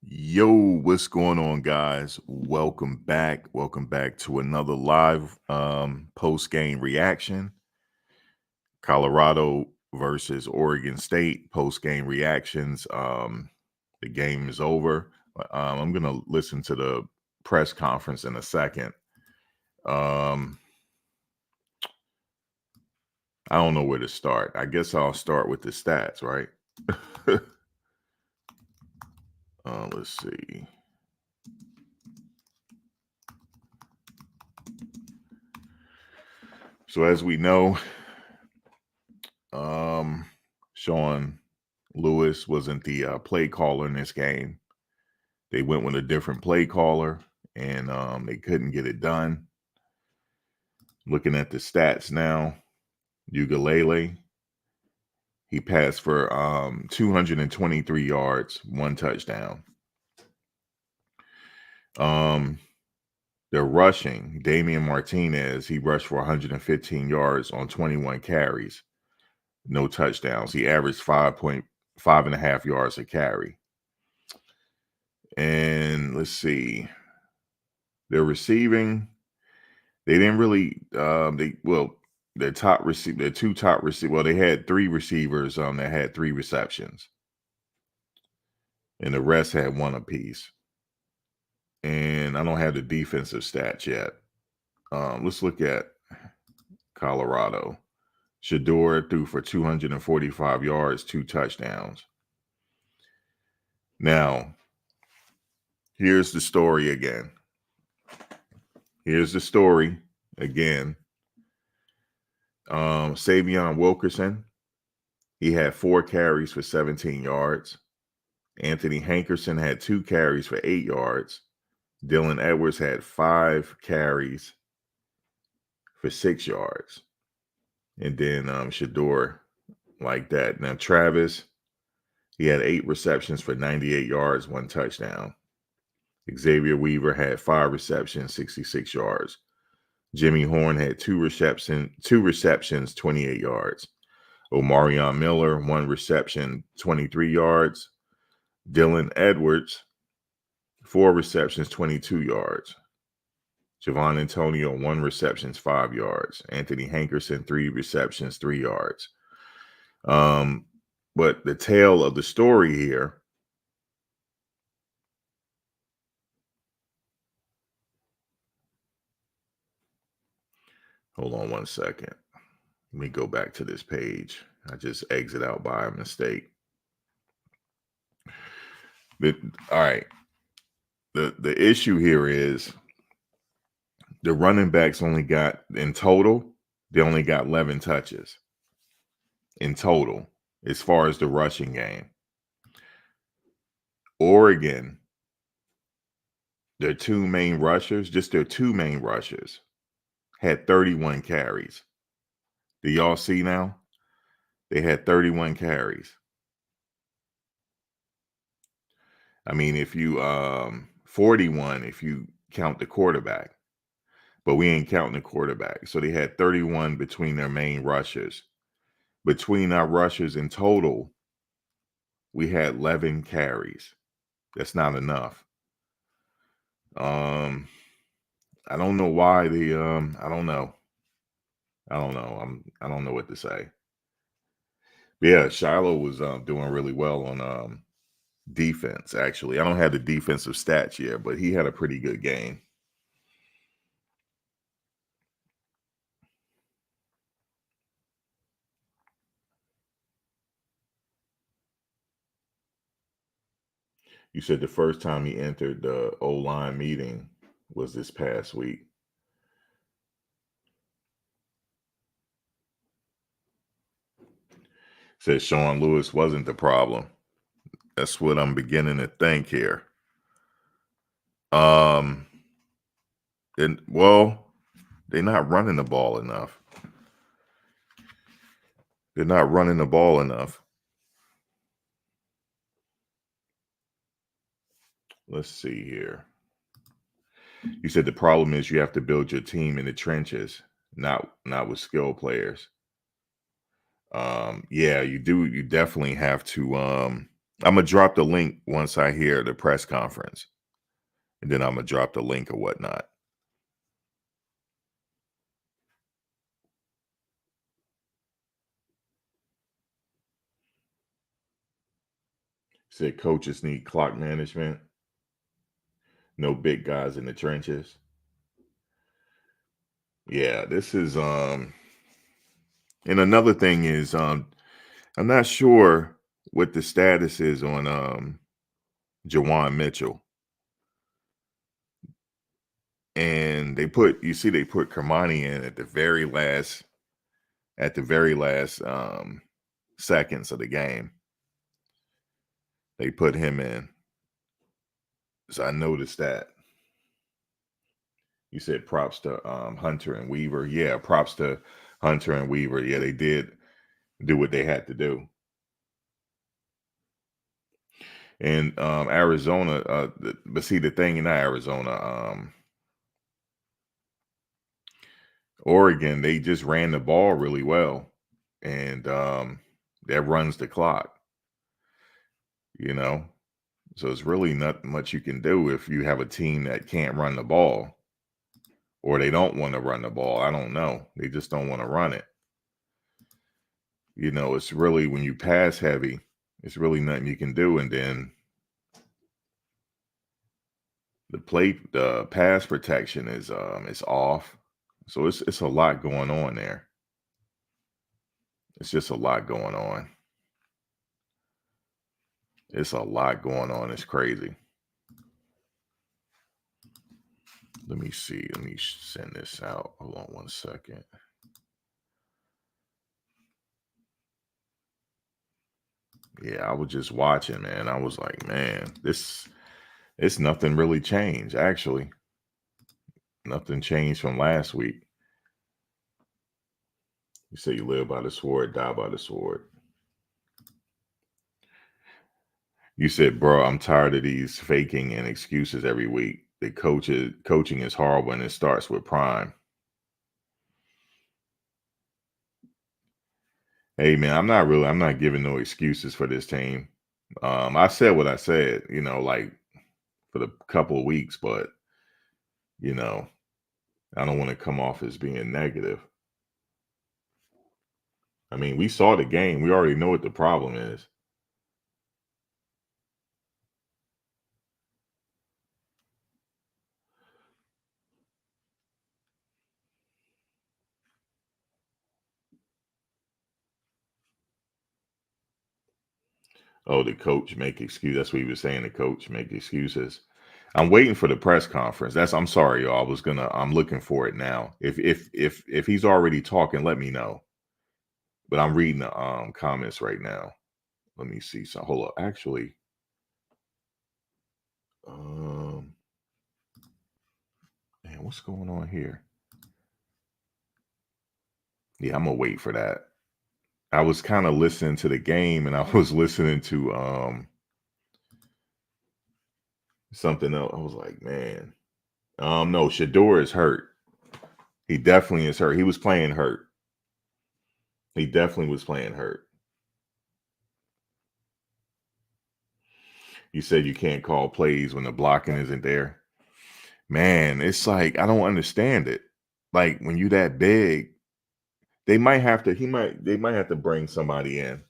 Yo, what's going on, guys? Welcome back. Welcome back to another live post-game reaction. Colorado versus Oregon State post-game reactions. The game is over. I'm gonna listen to the press conference in a second. Um, I don't know where to start. I guess I'll start with the stats, right? Let's see. So as we know, Sean Lewis wasn't the play caller in this game. They went with a different play caller, and they couldn't get it done. Looking at the stats now, Ugalele, he passed for 223 yards, one touchdown. They're rushing. Damian Martinez, he rushed for 115 yards on 21 carries, no touchdowns. He averaged 5.5 yards a carry. And let's see, they're receiving. They didn't really. Their top receiver, their two top receiver. Well, they had three receivers that had three receptions, and the rest had one apiece. And I don't have the defensive stats yet. Let's look at Colorado. Shador threw for 245 yards, two touchdowns. Now, here's the story again. Savion Wilkerson, he had 4 carries for 17 yards. Anthony Hankerson had 2 carries for 8 yards. Dylan Edwards had 5 carries for 6 yards. And then Shador like that. Now Travis, he had 8 receptions for 98 yards, 1 touchdown. Xavier Weaver had 5 receptions, 66 yards. Jimmy Horn had 2 receptions, 28 yards. Omarion Miller, 1 reception, 23 yards. Dylan Edwards, 4 receptions, 22 yards. Javon Antonio, 1 reception, 5 yards. Anthony Hankerson, 3 receptions, 3 yards. But the tale of the story here, hold on one second. Let me go back to this page. I just exit out by a mistake. All right. The issue here is the running backs only got, in total, they only got 11 touches in total as far as the rushing game. Oregon, their two main rushers had 31 carries. Do y'all see now? They had 31 carries. I mean, if you 41 if you count the quarterback, but we ain't counting the quarterback. So they had 31 between their main rushers. Between our rushers in total, we had 11 carries. That's not enough. I don't know why I don't know. I don't know what to say. But yeah, Shiloh was doing really well on defense, actually. I don't have the defensive stats yet, but he had a pretty good game. You said the first time he entered the O-line meeting was this past week. Said Sean Lewis wasn't the problem. That's what I'm beginning to think here. And well, they're not running the ball enough. They're not running the ball enough. Let's see here. You said the problem is you have to build your team in the trenches, not with skill players. Yeah, you do. You definitely have to I'm gonna drop the link once I hear the press conference, and then I'm gonna drop the link or whatnot. Said coaches need clock management. No big guys in the trenches. Yeah, this is and another thing is I'm not sure what the status is on Jawan Mitchell. And they put Kermani in at the very last seconds of the game. They put him in. So I noticed that. You said props to Hunter and Weaver. Yeah, props to Hunter and Weaver. Yeah, they did do what they had to do. And Arizona, but see the thing in Arizona, Oregon, they just ran the ball really well, and that runs the clock. You know, so it's really not much you can do if you have a team that can't run the ball, or they don't want to run the ball. I don't know. They just don't want to run it. You know, it's really when you pass heavy, it's really nothing you can do, and then the pass protection is off. So it's a lot going on there. It's just a lot going on. It's a lot going on. It's crazy. Let me see. Let me send this out. Hold on one second. Yeah, I was just watching, man. I was like, man, it's nothing really changed, actually. Nothing changed from last week. You say you live by the sword, die by the sword. You said, bro, I'm tired of these faking and excuses every week. The coaching is horrible and it starts with Prime. Hey man, I'm not giving no excuses for this team. I said what I said, like for the couple of weeks, but you know, I don't want to come off as being negative. I mean, we saw the game. We already know what the problem is. Oh, the coach make excuse. That's what he was saying. The coach make excuses. I'm waiting for the press conference. I'm sorry, y'all. I'm looking for it now. If he's already talking, let me know. But I'm reading the comments right now. Let me see. So hold up. Actually, um, man, what's going on here? Yeah, I'm gonna wait for that. I was kind of listening to the game, and I was listening to something else. I was like, man, no, Shador is hurt. He definitely is hurt. He was playing hurt. He definitely was playing hurt. You said you can't call plays when the blocking isn't there. Man, it's like I don't understand it. Like when you that big, they might have to bring somebody in.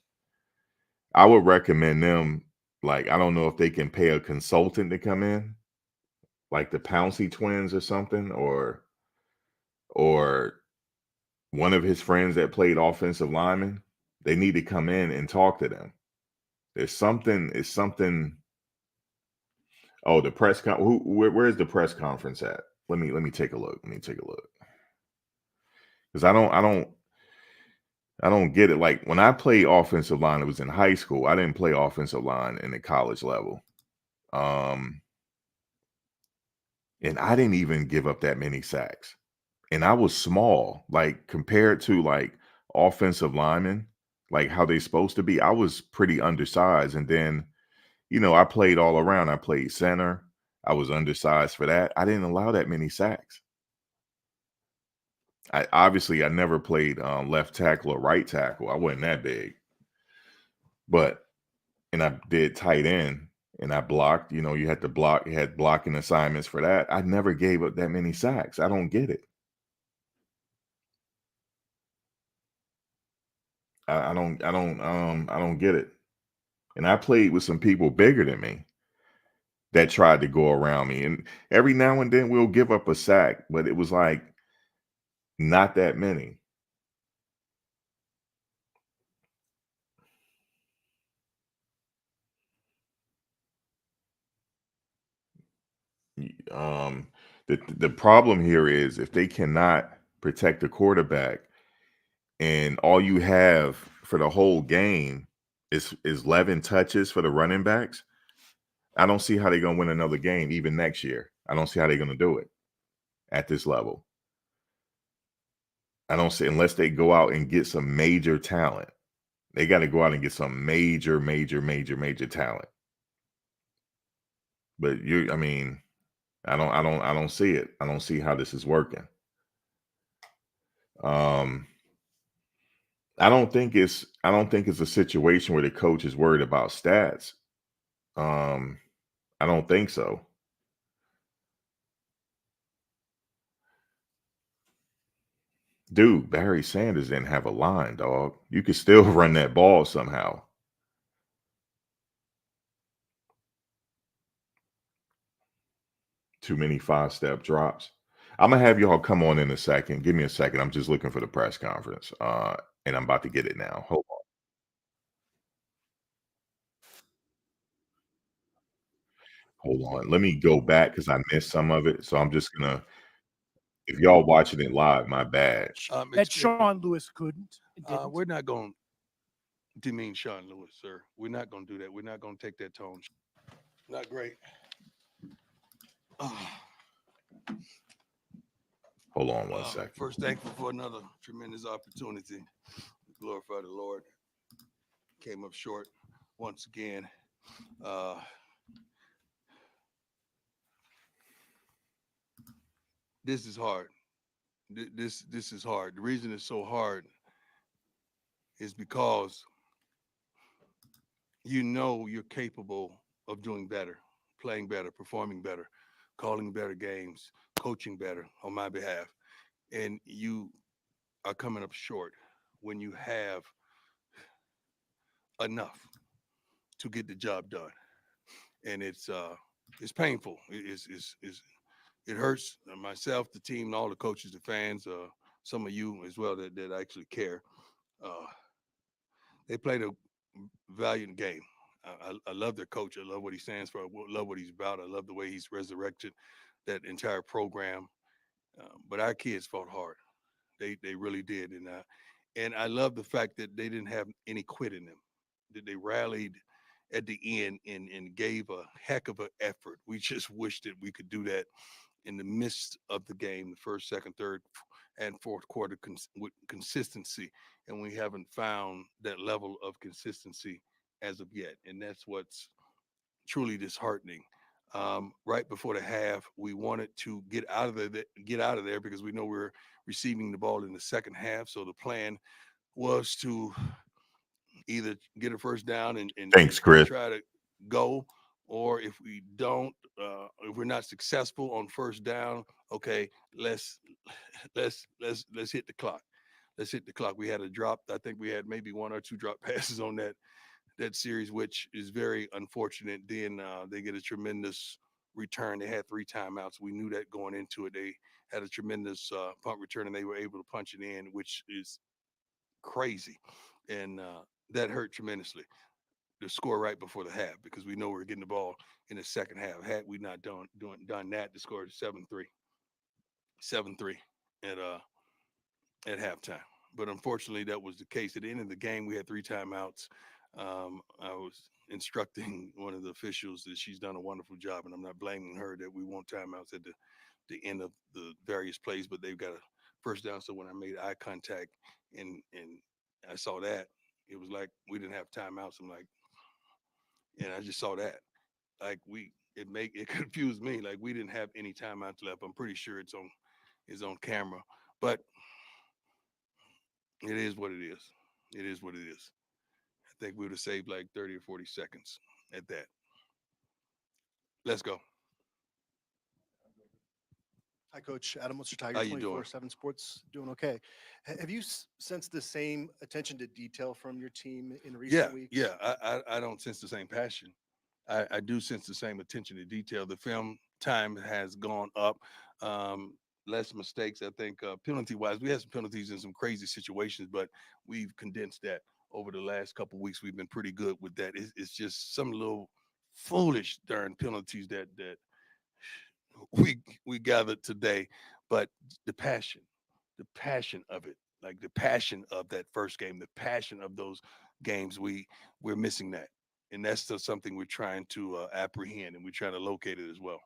I would recommend them, like, I don't know if they can pay a consultant to come in, like the Pouncey twins or something, or one of his friends that played offensive lineman. They need to come in and talk to them. It's something. Oh, the where's the press conference at? Let me take a look. Let me take a look. Because I don't get it. Like when I played offensive line, it was in high school. I didn't play offensive line in the college level. Um, and I didn't even give up that many sacks. And I was small, like compared to like offensive linemen, like how they supposed to be. I was pretty undersized. And then, I played all around. I played center. I was undersized for that. I didn't allow that many sacks. I never played left tackle or right tackle. I wasn't that big. But and I did tight end and I blocked, you had to block, you had blocking assignments for that. I never gave up that many sacks. I don't get it. I don't get it. And I played with some people bigger than me that tried to go around me. And every now and then we'll give up a sack, but it was like not that many. Um, the problem here is if they cannot protect the quarterback and all you have for the whole game is 11 touches for the running backs, I don't see how they're gonna win another game even next year. I don't see how they're gonna do it at this level. I don't see unless they go out and get some major talent. They got to go out and get some major, major, major, major talent. But I mean, I don't see it. I don't see how this is working. Um, I don't think it's a situation where the coach is worried about stats. Um, I don't think so. Dude, Barry Sanders didn't have a line, dog. You could still run that ball somehow. Too many five-step drops. I'm gonna have y'all come on in a second. Give me a second. I'm just looking for the press conference. And I'm about to get it now. Hold on. Let me go back because I missed some of it. So I'm just gonna if y'all watching it live, my bad. That Sean Lewis couldn't. We're not going to demean Sean Lewis, sir. We're not going to do that. We're not going to take that tone. Not great. Hold on one second. First, thankful for another tremendous opportunity to glorify the Lord. Came up short once again. This is hard. This is hard. The reason it's so hard is because you know you're capable of doing better, playing better, performing better, calling better games, coaching better on my behalf, and you are coming up short when you have enough to get the job done, and it's painful. It hurts myself, the team, and all the coaches, the fans, some of you as well that actually care. Uh, they played a valiant game. I love their coach. I love what he stands for. I love what he's about. I love the way he's resurrected that entire program. But our kids fought hard. They really did, and I love the fact that they didn't have any quit in them. That they rallied at the end and gave a heck of an effort. We just wish that we could do that in the midst of the game, the first, second, third, and fourth quarter with consistency, and we haven't found that level of consistency as of yet, and that's what's truly disheartening. Right before the half, we wanted to get out of there because we know we're receiving the ball in the second half. So the plan was to either get a first down Thanks, and Chris. try to go, or if we don't, if we're not successful on first down, okay, let's hit the clock. Let's hit the clock. We had a drop. I think we had maybe one or two drop passes on that series, which is very unfortunate. Then they get a tremendous return. They had three timeouts. We knew that going into it. They had a tremendous punt return, and they were able to punch it in, which is crazy, and that hurt tremendously. The score right before the half because we know we're getting the ball in the second half. Had we not done that, the score is 7-3, 7-3 at at halftime. But unfortunately, that was the case. At the end of the game, we had three timeouts. I was instructing one of the officials that she's done a wonderful job, and I'm not blaming her that we want timeouts at the end of the various plays, but they've got a first down. So when I made eye contact and I saw that, it was like we didn't have timeouts. I'm like, and I just saw that. Like it confused me. Like we didn't have any timeouts left. I'm pretty sure it's on camera, but it is what it is. It is what it is. think we would have saved like 30 or 40 seconds at that. Let's go. Hi, Coach. Adam Mr. How Tiger, you doing? 24/7 Sports. Doing okay. Have you sensed the same attention to detail from your team in recent weeks? Yeah. I don't sense the same passion. I do sense the same attention to detail. The film time has gone up. Less mistakes, I think, penalty wise. We had some penalties in some crazy situations, but we've condensed that over the last couple weeks. We've been pretty good with that. It's just some little foolish darn penalties that we gathered today, but the passion of it, like the passion of that first game, the passion of those games, we're missing that, and that's still something we're trying to apprehend, and we're trying to locate it as well.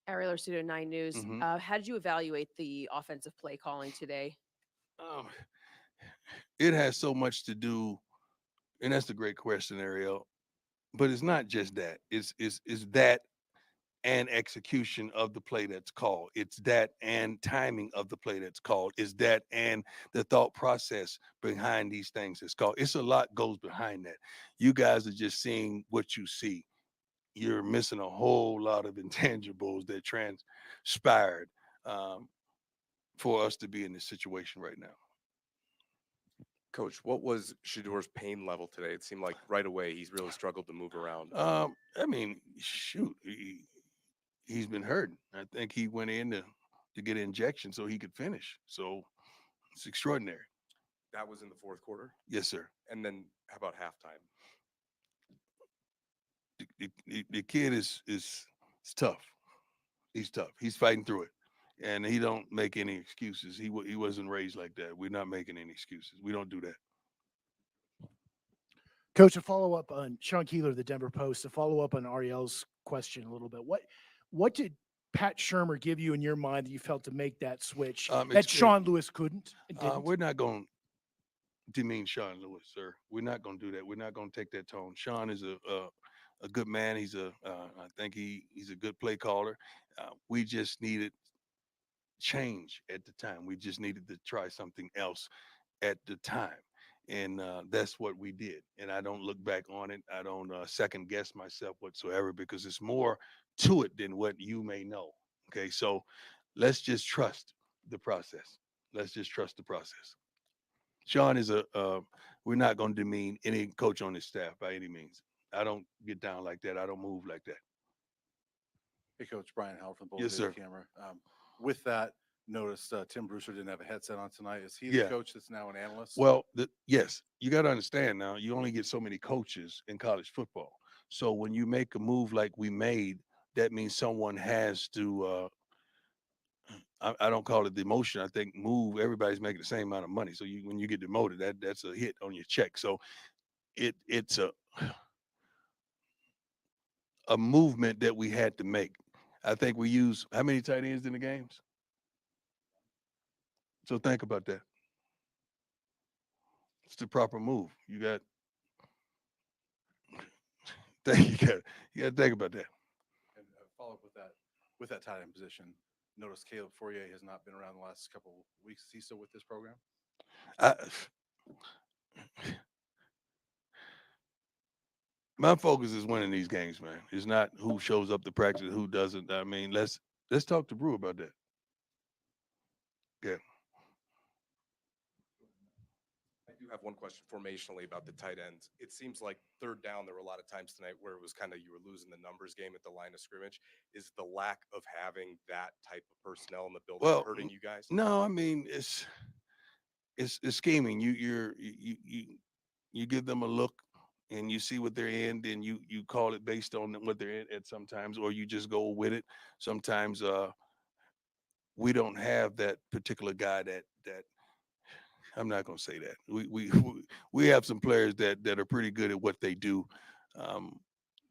Ariel Studio 9 News. Mhm. How did you evaluate the offensive play calling today? Um, it has so much to do, and that's a great question, Ariel. But it's not just that. It's that and execution of the play that's called. It's that and timing of the play that's called. It's that and the thought process behind these things that's called. It's a lot goes behind that. You guys are just seeing what you see. You're missing a whole lot of intangibles that transpired um, for us to be in this situation right now. Coach, what was Shador's pain level today? It seemed like right away he's really struggled to move around. I mean, shoot, he's been hurting. I think he went in to get an injection so he could finish. So it's extraordinary. That was in the fourth quarter. Yes, sir. And then how about halftime? The kid is tough. He's tough. He's fighting through it, and he don't make any excuses. He wasn't raised like that. We're not making any excuses. We don't do that. Coach, a follow up on Sean Keeler of the Denver Post, to follow up on Ariel's question a little bit. What did Pat Shermer give you in your mind that you felt to make that switch that Experience. Sean Lewis couldn't? And didn't? We're not going to demean Sean Lewis, sir. We're not going to do that. We're not going to take that tone. Sean is a good man. I think he's a good play caller. We just needed change at the time. We just needed to try something else at the time. And that's what we did. And I don't look back on it. I don't second guess myself whatsoever, because it's more to it than what you may know. Okay. So let's just trust the process. Let's just trust the process. Sean is we're not going to demean any coach on his staff by any means. I don't get down like that. I don't move like that. Hey, Coach, Brian Howard from Bull Yes, Video sir. Camera. With that, noticed Tim Brewster didn't have a headset on tonight. Is he Yeah. the coach that's now an analyst? Well, yes, you got to understand now, you only get so many coaches in college football. So when you make a move like we made, that means someone has to, I don't call it demotion. I think move, everybody's making the same amount of money. So when you get demoted, that's a hit on your check. So it's a movement that we had to make. I think we use how many tight ends in the games? So think about that. It's the proper move. You got you got to think about that. And follow up with that tight end position. Notice Caleb Fourier has not been around the last couple weeks. Is he still with this program? I, my focus is winning these games, man. It's not who shows up to practice, who doesn't. I mean, let's talk to Brew about that. Yeah. I do have one question formationally about the tight ends. It seems like third down, there were a lot of times tonight where it was kind of you were losing the numbers game at the line of scrimmage. Is the lack of having that type of personnel in the building Well, hurting you guys? No, I mean it's scheming. You give them a look and you see what they're in, then you call it based on what they're in at sometimes, or you just go with it. Sometimes we don't have that particular guy that I'm not going to say that. We have some players that are pretty good at what they do.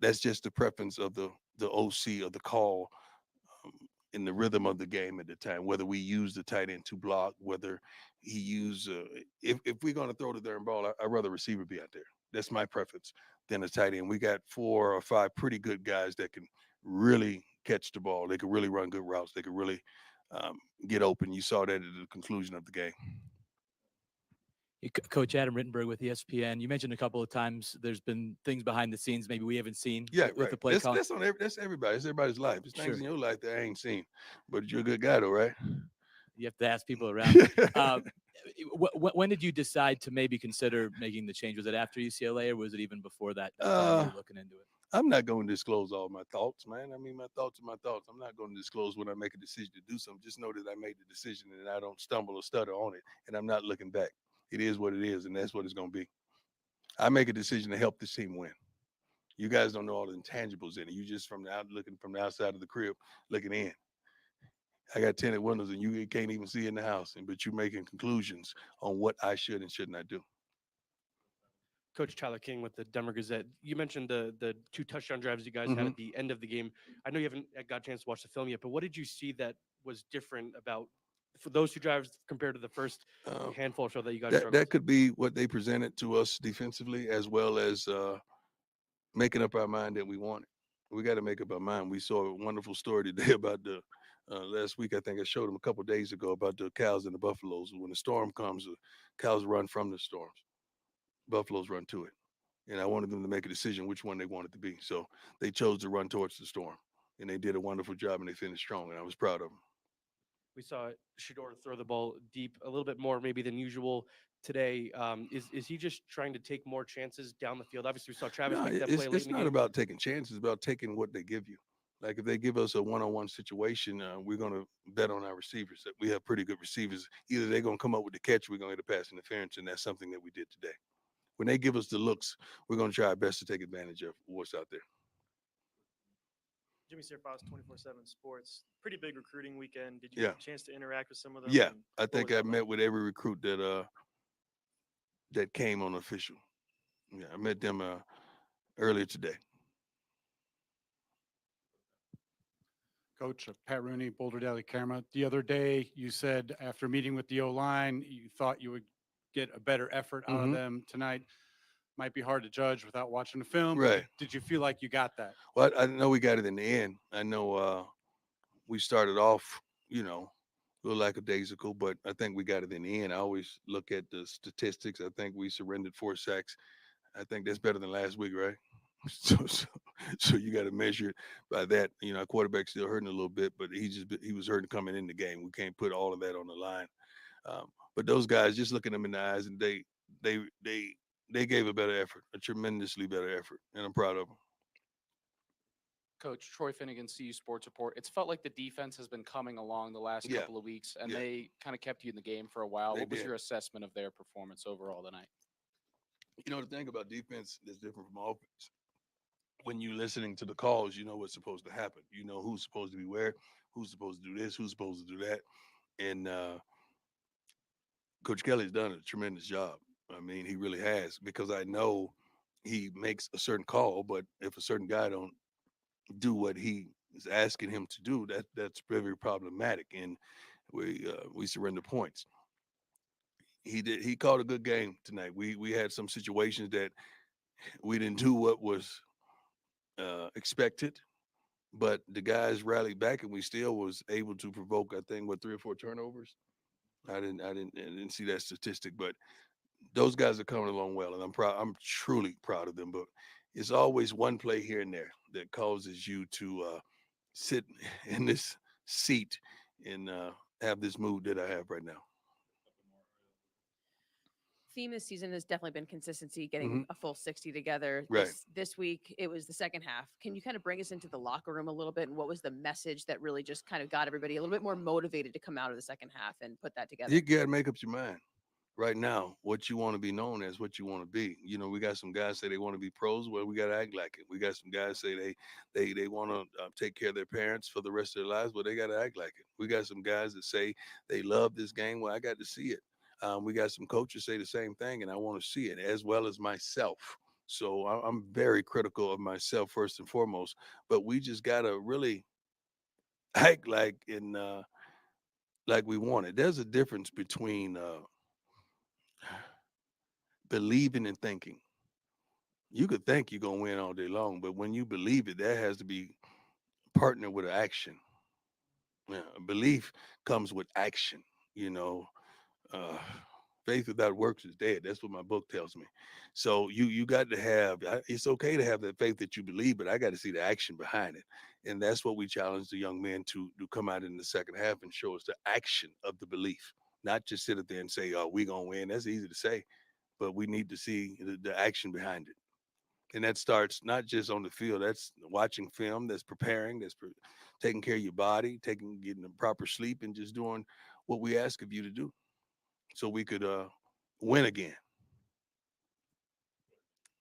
That's just the preference of the OC of the call, in the rhythm of the game at the time, whether we use the tight end to block, whether he use if we're going to throw the darn ball, I'd rather receiver be out there. That's my preference than a tight end. We got 4 or 5 pretty good guys that can really catch the ball. They can really run good routes. They can really get open. You saw that at the conclusion of the game. Coach Adam Rittenberg with ESPN. You mentioned a couple of times there's been things behind the scenes maybe we haven't seen Yeah, with right. the play That's, calling. that's on that's everybody. It's everybody's life. There's things Sure. in your life that I ain't seen, but you're a good guy though, right? You have to ask people around. When did you decide to maybe consider making the change? Was it after UCLA or was it even before that time you were looking into it? I'm not going to disclose all my thoughts, man. I mean, my thoughts are my thoughts. I'm not going to disclose when I make a decision to do something. Just know that I made the decision and I don't stumble or stutter on it, and I'm not looking back. It is what it is, and that's what it's going to be. I make a decision to help this team win. You guys don't know all the intangibles in it. You just looking from the outside of the crib, looking in. I got tinted windows, and you can't even see in the house, but you're making conclusions on what I should and should not do. Coach Tyler King with the Denver Gazette. You mentioned the 2 touchdown drives you guys had at the end of the game. I know you haven't got a chance to watch the film yet, but what did you see that was different about for those 2 drives compared to the first handful or so that you guys struggled? That could be what they presented to us defensively, as well as making up our mind that we want it. We got to make up our mind. We saw a wonderful story today about the last week. I think I showed them a couple days ago about the cows and the buffaloes. When the storm comes, the cows run from the storms. Buffaloes run to it. And I wanted them to make a decision which one they wanted to be. So they chose to run towards the storm. And they did a wonderful job and they finished strong. And I was proud of them. We saw Shedeur throw the ball deep a little bit more maybe than usual today. Is he just trying to take more chances down the field? Obviously, we saw Travis No, make that play late it's in the not game. about taking chances. It's about taking what they give you. Like if they give us a one-on-one situation, we're going to bet on our receivers. That we have pretty good receivers. Either they're going to come up with the catch, or we're going to get a pass interference, and that's something that we did today. When they give us the looks, we're going to try our best to take advantage of what's out there. Jimmy Sierra-Fox, 24/7 Sports. Pretty big recruiting weekend. Did you Yeah. get a chance to interact with some of them? Yeah, and I what think was I that like? met with every recruit that came on official. Yeah, I met them earlier today. Coach Pat Rooney, Boulder Daily Camera. The other day, you said after meeting with the O-line, you thought you would get a better effort out of them tonight. Might be hard to judge without watching the film. But Right. did you feel like you got that? Well, I know we got it in the end. I know we started off, a little lackadaisical, but I think we got it in the end. I always look at the statistics. I think we surrendered 4 sacks. I think that's better than last week, right? So you got to measure it by that. Our quarterback's still hurting a little bit, but he was hurting coming in the game. We can't put all of that on the line. But those guys, just looking them in the eyes, and they gave a better effort, a tremendously better effort, and I'm proud of them. Coach Troy Finnegan, CU Sports Report. It's felt like the defense has been coming along the last Yeah. couple of weeks, and Yeah. they kind of kept you in the game for a while. They What was did. your assessment of their performance overall tonight? The thing about defense that's different from offense. When you're listening to the calls, you know what's supposed to happen. You know who's supposed to be where, who's supposed to do this, who's supposed to do that. And Coach Kelly's done a tremendous job. I mean, he really has, because I know he makes a certain call, but if a certain guy don't do what he is asking him to do, that's very problematic, and we surrender points. He called a good game tonight. We had some situations that we didn't do what was expected, but the guys rallied back, and we still was able to provoke, I think, 3 or 4 turnovers. I didn't see that statistic, but those guys are coming along well, and I'm proud. I'm truly proud of them. But it's always one play here and there that causes you to sit in this seat and have this mood that I have right now. Theme this season has definitely been consistency, getting a full 60 together. Right. This week, it was the second half. Can you kind of bring us into the locker room a little bit? And what was the message that really just kind of got everybody a little bit more motivated to come out of the second half and put that together? You got to make up your mind right now what you want to be known as, what you want to be. We got some guys say they want to be pros. Well, we got to act like it. We got some guys say they want to take care of their parents for the rest of their lives. Well, they got to act like it. We got some guys that say they love this game. Well, I got to see it. We got some coaches say the same thing, and I want to see it, as well as myself. So I'm very critical of myself first and foremost. But we just got to really act like we want it. There's a difference between believing and thinking. You could think you're gonna win all day long, but when you believe it, that has to be partnered with action. Yeah, belief comes with action. Uh, Faith without works is dead. That's what my book tells me. So you got to have. It's okay to have that faith that you believe, but I got to see the action behind it, and that's what we challenge the young men to come out in the second half and show us the action of the belief, not just sit up there and say, "Oh, we gonna win." That's easy to say, but we need to see the action behind it, and that starts not just on the field. That's watching film. That's preparing. Taking care of your body, getting the proper sleep, and just doing what we ask of you to do, so we could win again.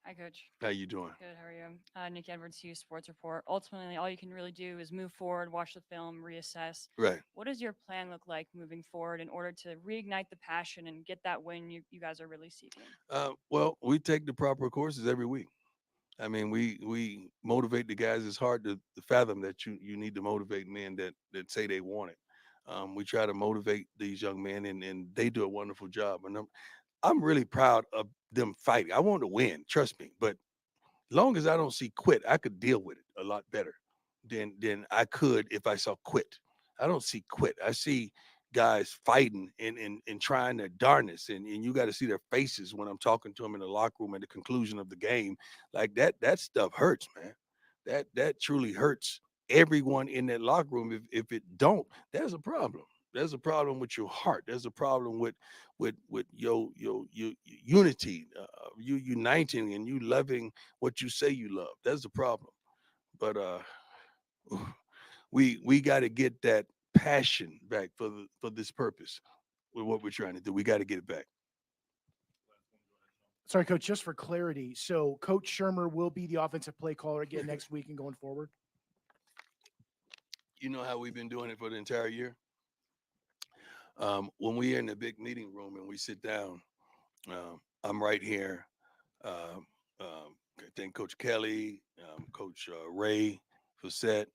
Hi, Coach. How you doing? Good. How are you? Nick Edwards, Hughes Sports Report. Ultimately, all you can really do is move forward, watch the film, reassess. Right. What does your plan look like moving forward in order to reignite the passion and get that win you guys are really seeking? Well, we take the proper courses every week. I mean, we motivate the guys. It's hard to fathom that you need to motivate men that say they want it. We try to motivate these young men, and they do a wonderful job. And I'm really proud of them fighting. I want to win, trust me. But long as I don't see quit, I could deal with it a lot better than I could if I saw quit. I don't see quit. I see guys fighting and trying their darnest, and you got to see their faces when I'm talking to them in the locker room at the conclusion of the game. Like that stuff hurts, man. That truly hurts everyone in that locker room. If it don't, there's a problem. There's a problem with your heart. There's a problem with your unity, you uniting and you loving what you say you love. That's the problem. But we got to get that passion back for this purpose with what we're trying to do. We got to get it back. Sorry, Coach, just for clarity. So Coach Shermer will be the offensive play caller again next week and going forward? You know how we've been doing it for the entire year? When we're in the big meeting room and we sit down, I'm right here. I think Coach Kelly, Coach Ray Fassett,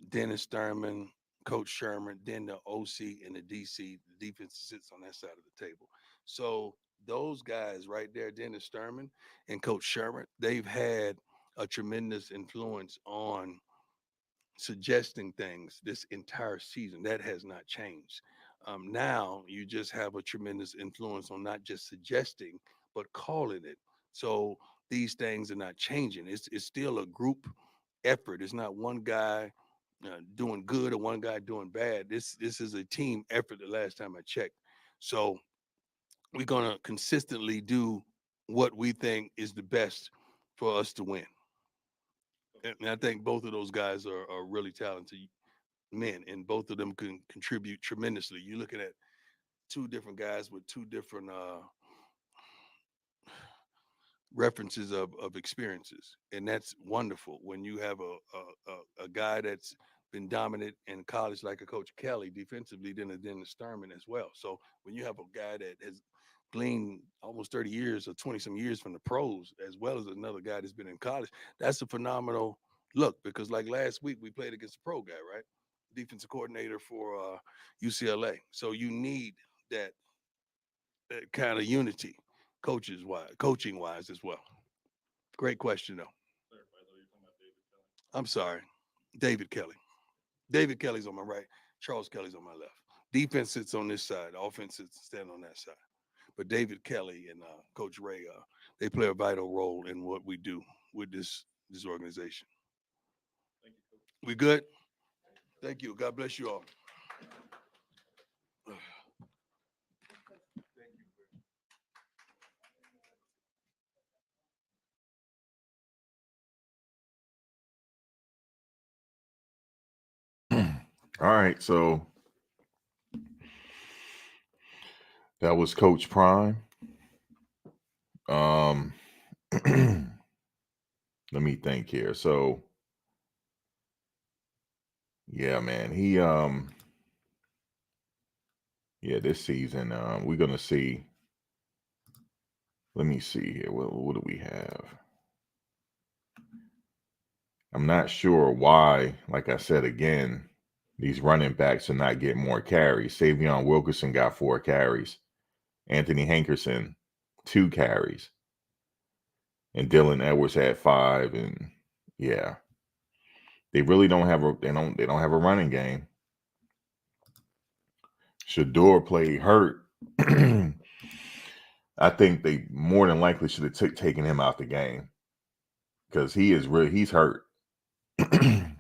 Dennis Thurman, Coach Sherman, then the OC and the DC. The defense sits on that side of the table. So those guys right there, Dennis Thurman and Coach Sherman, they've had a tremendous influence on suggesting things this entire season. That has not changed. Now you just have a tremendous influence on not just suggesting, but calling it. So these things are not changing. It's still a group effort. It's not one guy doing good or one guy doing bad. This is a team effort the last time I checked. So we're going to consistently do what we think is the best for us to win. And I think both of those guys are really talented men, and both of them can contribute tremendously. You're looking at two different guys with two different references of experiences, and that's wonderful when you have a guy that's been dominant in college like a Coach Kelly defensively, then a Dennis Thurman as well. So when you have a guy that has gleaned almost 30 years or 20 some years from the pros, as well as another guy that's been in college, that's a phenomenal look. Because like last week we played against a pro guy, right? Defensive coordinator for UCLA. So you need that kind of unity, coaching wise as well. Great question though. I'm sorry, David Kelly. David Kelly's on my right. Charles Kelly's on my left. Defense sits on this side. Offense sits stand on that side. But David Kelly and Coach Ray, they play a vital role in what we do with this organization. Thank you, Coach. We good? Thank you. God bless you all. All right, so that was Coach Prime. Let me think here. So yeah, man, he this season we're gonna see. Let me see here. What do we have? I'm not sure why, like I said again, these running backs are not getting more carries. Savion Wilkerson got 4 carries. Anthony Hankerson, 2 carries. And Dylan Edwards had 5. And yeah, they really don't have they don't have a running game. Shador played hurt I think they more than likely should have taken him out the game because he's hurt. And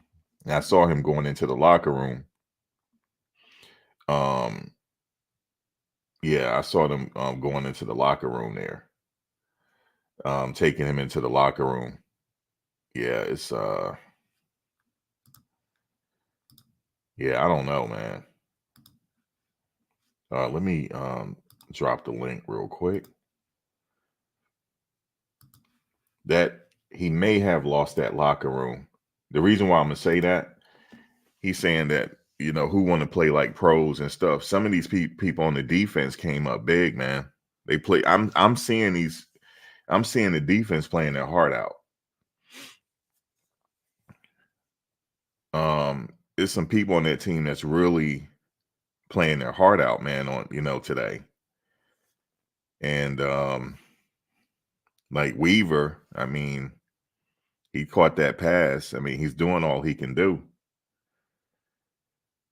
I saw him going into the locker room. Yeah, I saw them going into the locker room there. Taking him into the locker room. Yeah, it's yeah, I don't know, man. Let me drop the link real quick. That he may have lost that locker room. The reason why I'm gonna say that, he's saying that, you know, who want to play like pros and stuff. Some of these people on the defense came up big, man. They play. I'm seeing the defense playing their heart out. There's some people on that team that's really playing their heart out, man, on, you know, today. And like Weaver, I mean, he caught that pass. I mean, he's doing all he can do.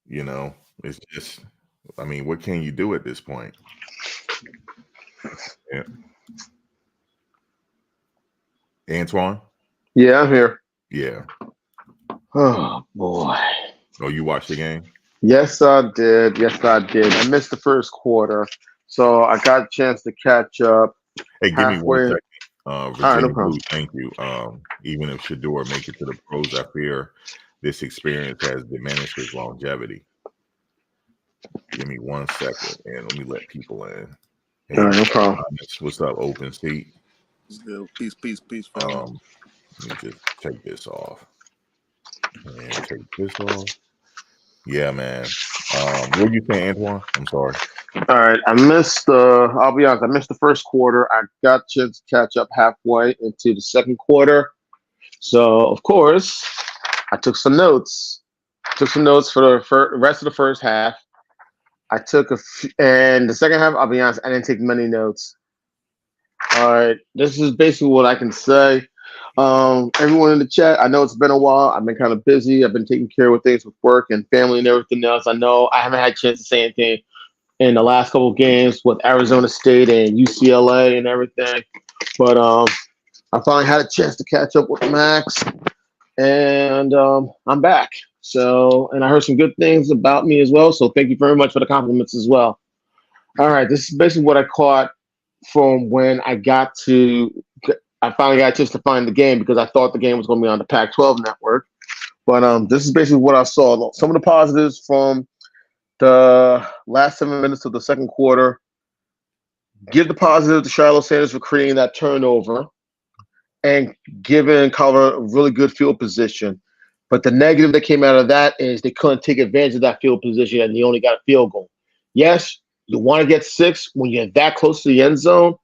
You know, it's just, I mean, what can you do at this point? Yeah. Antoine? Yeah, I'm here. Yeah. Oh, boy. Oh, you watched the game? Yes, I did. Yes, I did. I missed the first quarter, so I got a chance to catch up. Hey, give me 1 second. Virginia no Blue, problem. thank you. Even if Shador make it to the pros, I fear this experience has diminished his longevity. Give me 1 second, and let me let people in. Hey, All right, no problem. what's up, Open Seat? Peace, peace, peace. Let me just take this off. And take this off. Yeah, man. What were you saying, Antoine? I'm sorry. All right, I'll be honest, I missed the first quarter. I got a chance to catch up halfway into the second quarter. So, of course, I took some notes. For the rest of the first half. And the second half, I'll be honest, I didn't take many notes. All right, this is basically what I can say. Everyone in the chat, I know it's been a while. I've been kind of busy. I've been taking care of things with work and family and everything else. I know I haven't had a chance to say anything in the last couple of games with Arizona State and UCLA and everything. But I finally had a chance to catch up with Max, and I'm back. So, and I heard some good things about me as well. So thank you very much for the compliments as well. All right, this is basically what I caught from when I finally got a chance to find the game, because I thought the game was going to be on the Pac-12 network. But this is basically what I saw. Some of the positives from the last 7 minutes of the second quarter. Give the positive to Shiloh Sanders for creating that turnover and giving Colorado a really good field position. But the negative that came out of that is they couldn't take advantage of that field position, and they only got a field goal. Yes, you want to get 6 when you're that close to the end zone,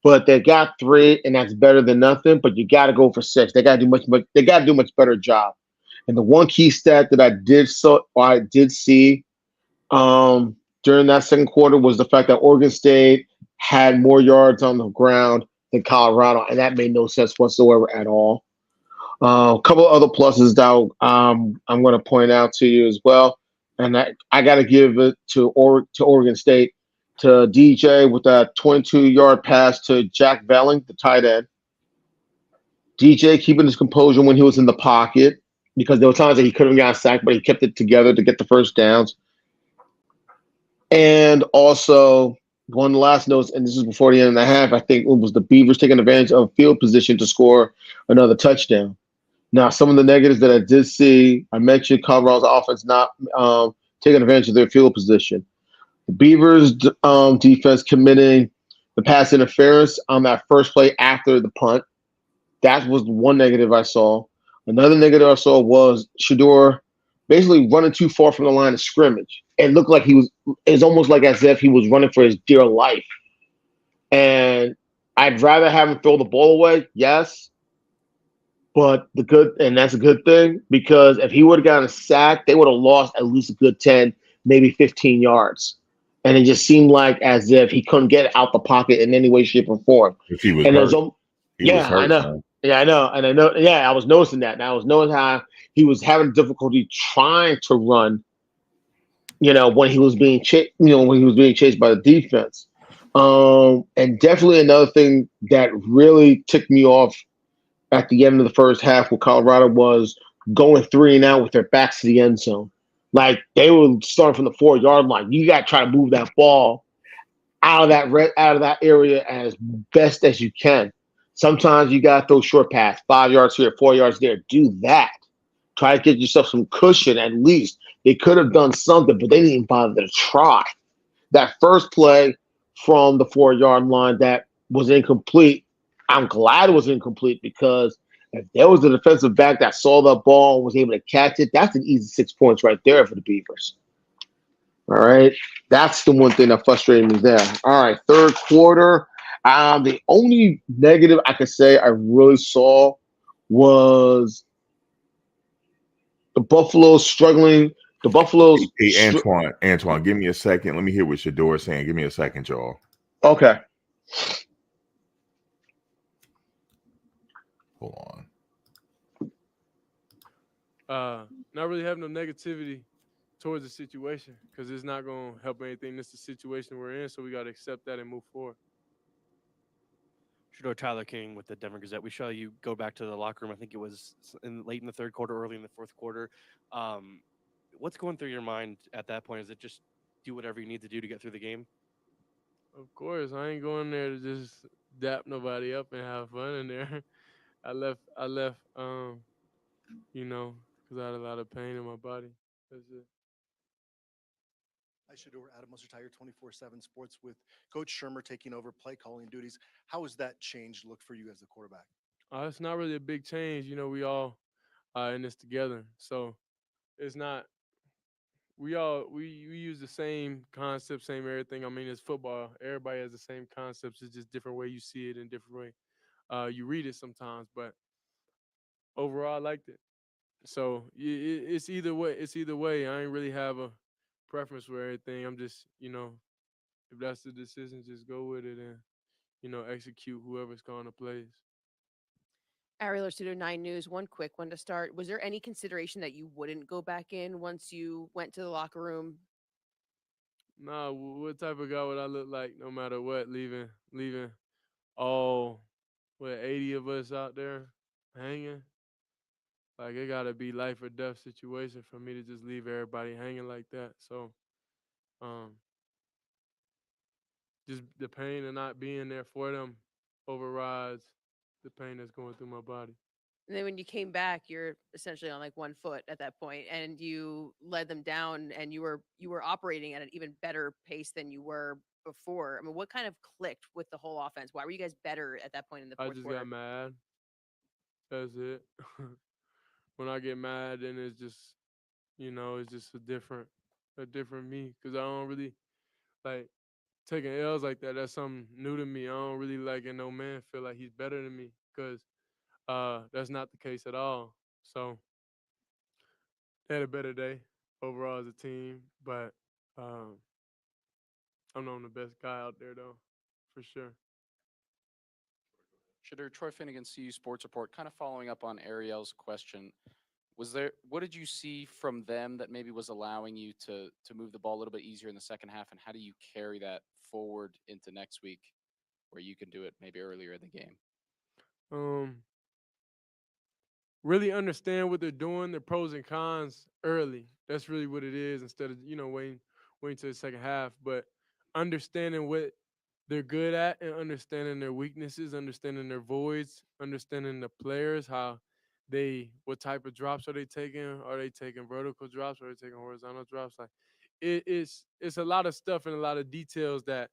but they got 3, and that's better than nothing. But you got to go for 6. They got to do much better job. And the one key stat that I did see during that second quarter was the fact that Oregon State had more yards on the ground than Colorado, and that made no sense whatsoever at all. A couple of other pluses that I'm going to point out to you as well, and I got to give it to Oregon State, to DJ with that 22-yard pass to Jack Velling, the tight end. DJ keeping his composure when he was in the pocket, because there were times that he could have gotten sacked, but he kept it together to get the first downs. And also, one of the last notes, and this is before the end of the half, I think it was the Beavers taking advantage of field position to score another touchdown. Now, some of the negatives that I did see, I mentioned Colorado's offense not taking advantage of their field position. The Beavers' defense committing the pass interference on that first play after the punt. That was one negative I saw. Another negative I saw was Shador basically running too far from the line of scrimmage. It looked like it's almost like as if he was running for his dear life. And I'd rather have him throw the ball away, yes. But that's a good thing, because if he would have gotten a sack, they would have lost at least a good 10, maybe 15 yards. And it just seemed like as if he couldn't get out the pocket in any way, shape, or form. If he was and hurt. I know. Man. Yeah, I know. And I know. Yeah, I was noticing that. And I was noticing how he was having difficulty trying to run when he was being chased, when he was being chased by the defense. And definitely another thing that really ticked me off at the end of the first half with Colorado was going 3-and-out with their backs to the end zone. Like they were starting from the 4-yard line. You got to try to move that ball out of that area as best as you can. Sometimes you got those short pass, 5 yards here, 4 yards there. Do that. Try to get yourself some cushion at least. They could have done something, but they didn't even bother to try. That first play from the 4-yard line that was incomplete, I'm glad it was incomplete because if there was a defensive back that saw the ball and was able to catch it, that's an easy 6 points right there for the Beavers. All right. That's the one thing that frustrated me there. All right. Third quarter. The only negative I could say I really saw was the Buffaloes struggling. The Buffaloes. Hey, Antoine, give me a second. Let me hear what Shador is saying. Give me a second, y'all. Okay. Hold on. Not really have no negativity towards the situation because it's not going to help anything. This is the situation we're in, so we got to accept that and move forward. Shador Tyler King with the Denver Gazette. We saw you go back to the locker room. I think it was late in the third quarter, early in the fourth quarter. What's going through your mind at that point? Is it just do whatever you need to do to get through the game? Of course, I ain't going there to just dap nobody up and have fun in there. I left, because I had a lot of pain in my body. That's it. I should Adam Munster-Tyer 24/7 Sports with Coach Shurmur taking over play calling duties. How has that change look for you as the quarterback? It's not really a big change. We all are in this together. So it's not, we use the same concept, same everything. I mean, it's football. Everybody has the same concepts. It's just different way you see it and different way you read it sometimes. But overall, I liked it. So it's either way. It's either way. I ain't really have a preference for everything. I'm just, if that's the decision, just go with it and, execute whoever's calling the plays. Ariel Studio 9 News, one quick one to start. Was there any consideration that you wouldn't go back in once you went to the locker room? Nah, what type of guy would I look like no matter what, leaving all, 80 of us out there hanging? Like, it got to be life or death situation for me to just leave everybody hanging like that. So, just the pain of not being there for them overrides the pain that's going through my body. And then when you came back, you're essentially on like one foot at that point, and you led them down, and you were operating at an even better pace than you were before. I mean, what kind of clicked with the whole offense? Why were you guys better at that point in the I fourth just quarter? got mad. That's it. When I get mad, then it's just, it's just a different me. Cause I don't really like taking L's like that. That's something new to me. I don't really like it. No man feel like he's better than me. Cause that's not the case at all. So they had a better day overall as a team, but I'm not the best guy out there though, for sure. Shador, Troy Finnegan, CU Sports Report, kind of following up on Ariel's question. What did you see from them that maybe was allowing you to move the ball a little bit easier in the second half, and how do you carry that forward into next week where you can do it maybe earlier in the game? Really understand what they're doing, their pros and cons early. That's really what it is, instead of, waiting to the second half. But understanding what they're good at and understanding their weaknesses, understanding their voids, understanding the players, what type of drops are they taking? Are they taking vertical drops? Are they taking horizontal drops? Like it's a lot of stuff and a lot of details that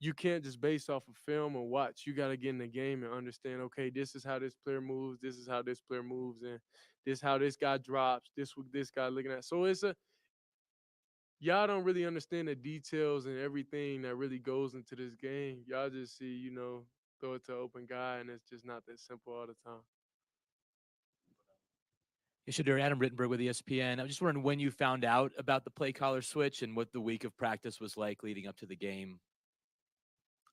you can't just base off of film and watch. You got to get in the game and understand, okay, this is how this player moves. This is how this player moves. And this is how this guy drops. This what this guy looking at. So y'all don't really understand the details and everything that really goes into this game. Y'all just see, throw it to an open guy, and it's just not that simple all the time. Shador, Adam Rittenberg with ESPN. I'm just wondering when you found out about the play caller switch and what the week of practice was like leading up to the game.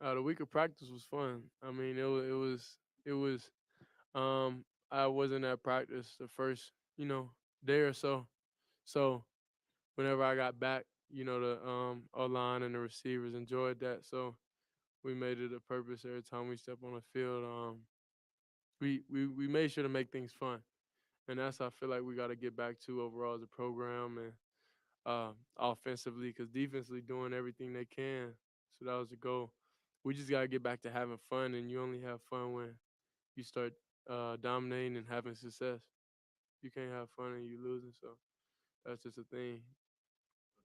The week of practice was fun. I mean, it was. I wasn't at practice the first, day or so. So, whenever I got back, the O-line and the receivers enjoyed that. So we made it a purpose every time we step on the field. We made sure to make things fun. And that's I feel like we got to get back to overall as a program and offensively, because defensively doing everything they can. So that was the goal. We just got to get back to having fun, and you only have fun when you start dominating and having success. You can't have fun and you losing, so that's just a thing.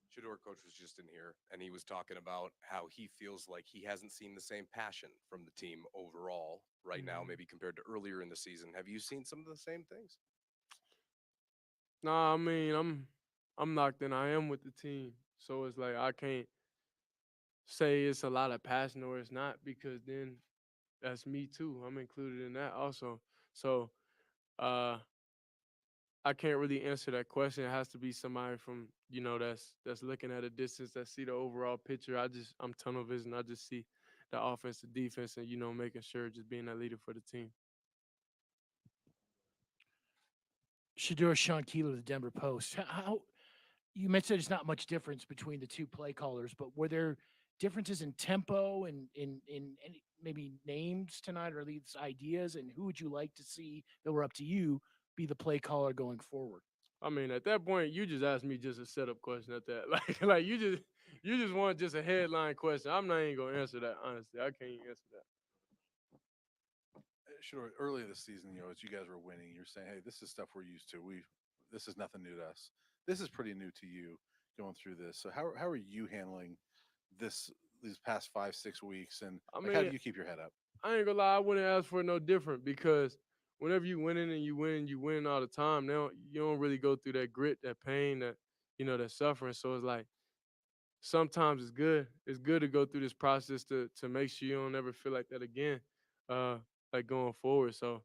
Shador coach was just in here, and he was talking about how he feels like he hasn't seen the same passion from the team overall right now, Mhm. maybe compared to earlier in the season. Have you seen some of the same things? Nah, I mean, I'm locked in. I am with the team, so it's like I can't say it's a lot of passion or it's not, because then that's me too. I'm included in that also. So uh, I can't really answer that question. It has to be somebody from that's looking at a distance, that see the overall picture. I'm tunnel vision. I just see the offense, the defense, and making sure just being that leader for the team. Shador Sean Keeler, the Denver Post. How you mentioned there's not much difference between the two play callers, but were there differences in tempo and in any maybe names tonight, or at least ideas? And who would you like to see that were up to you be the play caller going forward? I mean, at that point, you just asked me just a setup question at that. Like you just want just a headline question. I'm not even gonna answer that, honestly. I can't even answer that. Sure. Earlier this season, as you guys were winning, you're saying, "Hey, this is stuff we're used to. This is nothing new to us. This is pretty new to you going through this." So how are you handling these past 5-6 weeks, and I like, how do mean, you keep your head up? I ain't gonna lie, I wouldn't ask for no different, because whenever you winning and you win all the time. Now you don't really go through that grit, that pain, that suffering. So it's like sometimes it's good. It's good to go through this process to make sure you don't ever feel like that again, like going forward. So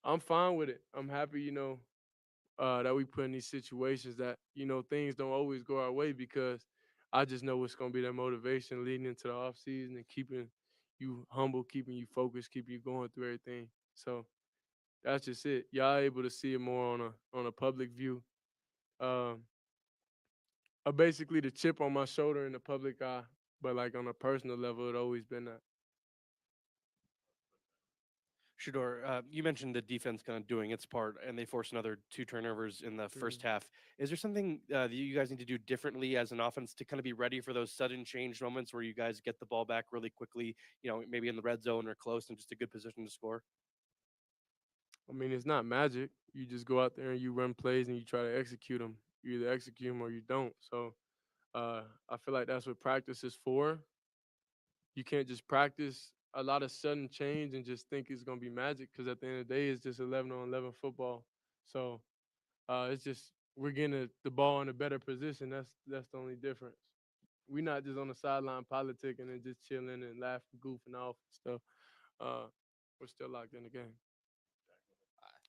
I'm fine with it. I'm happy, that we put in these situations that, things don't always go our way, because I just know what's gonna be that motivation leading into the off season and keeping you humble, keeping you focused, keeping you going through everything. So that's just it. Y'all able to see it more on a public view. Um, basically the chip on my shoulder in the public eye, but like on a personal level, it always been that. Shador, you mentioned the defense kind of doing its part, and they forced another 2 turnovers in the first half. Is there something that you guys need to do differently as an offense to kind of be ready for those sudden change moments where you guys get the ball back really quickly, maybe in the red zone or close and just a good position to score? I mean, it's not magic. You just go out there and you run plays and you try to execute them. You either execute them or you don't. So I feel like that's what practice is for. You can't just practice a lot of sudden change and just think it's gonna be magic, because at the end of the day, it's just 11 on 11 football. So it's just we're getting the ball in a better position. That's the only difference. We're not just on the sideline politicking and just chilling and laughing, goofing off and stuff. We're still locked in the game.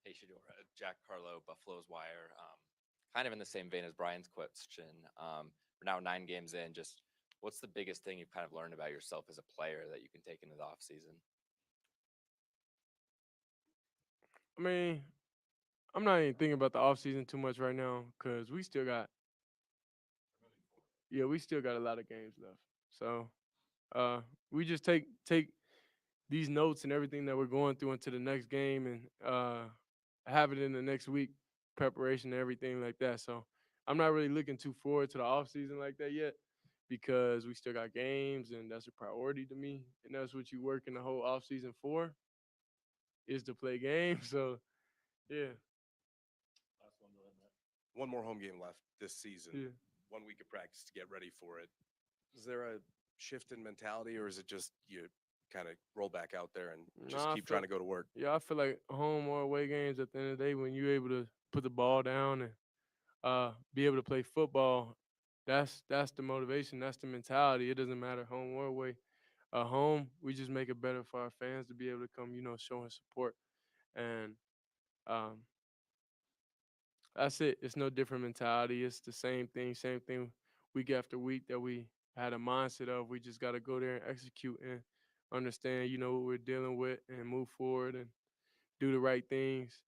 Hey, Shador, Jack Carlo, Buffalo's Wire. Kind of in the same vein as Brian's question. We're now 9 games in. Just what's the biggest thing you've kind of learned about yourself as a player that you can take into the offseason? I mean, I'm not even thinking about the offseason too much right now, because we still got a lot of games left. So we just take these notes and everything that we're going through into the next game, and have it in the next week, preparation and everything like that. So I'm not really looking too forward to the offseason like that yet, because we still got games, and that's a priority to me. And that's what you work in the whole offseason for, is to play games. So yeah. One more home game left this season. Yeah. 1 week of practice to get ready for it. Is there a shift in mentality, or is it just you kind of roll back out there and just Nah, I keep feel- trying to go to work? Yeah, I feel like home or away games, at the end of the day, when you're able to put the ball down and be able to play football, that's the motivation, that's the mentality. It doesn't matter home or away. Home, we just make it better for our fans to be able to come, showing support. And um, that's it. It's no different mentality. It's the same thing week after week that we had a mindset of. We just got to go there and execute and understand, what we're dealing with, and move forward and do the right things.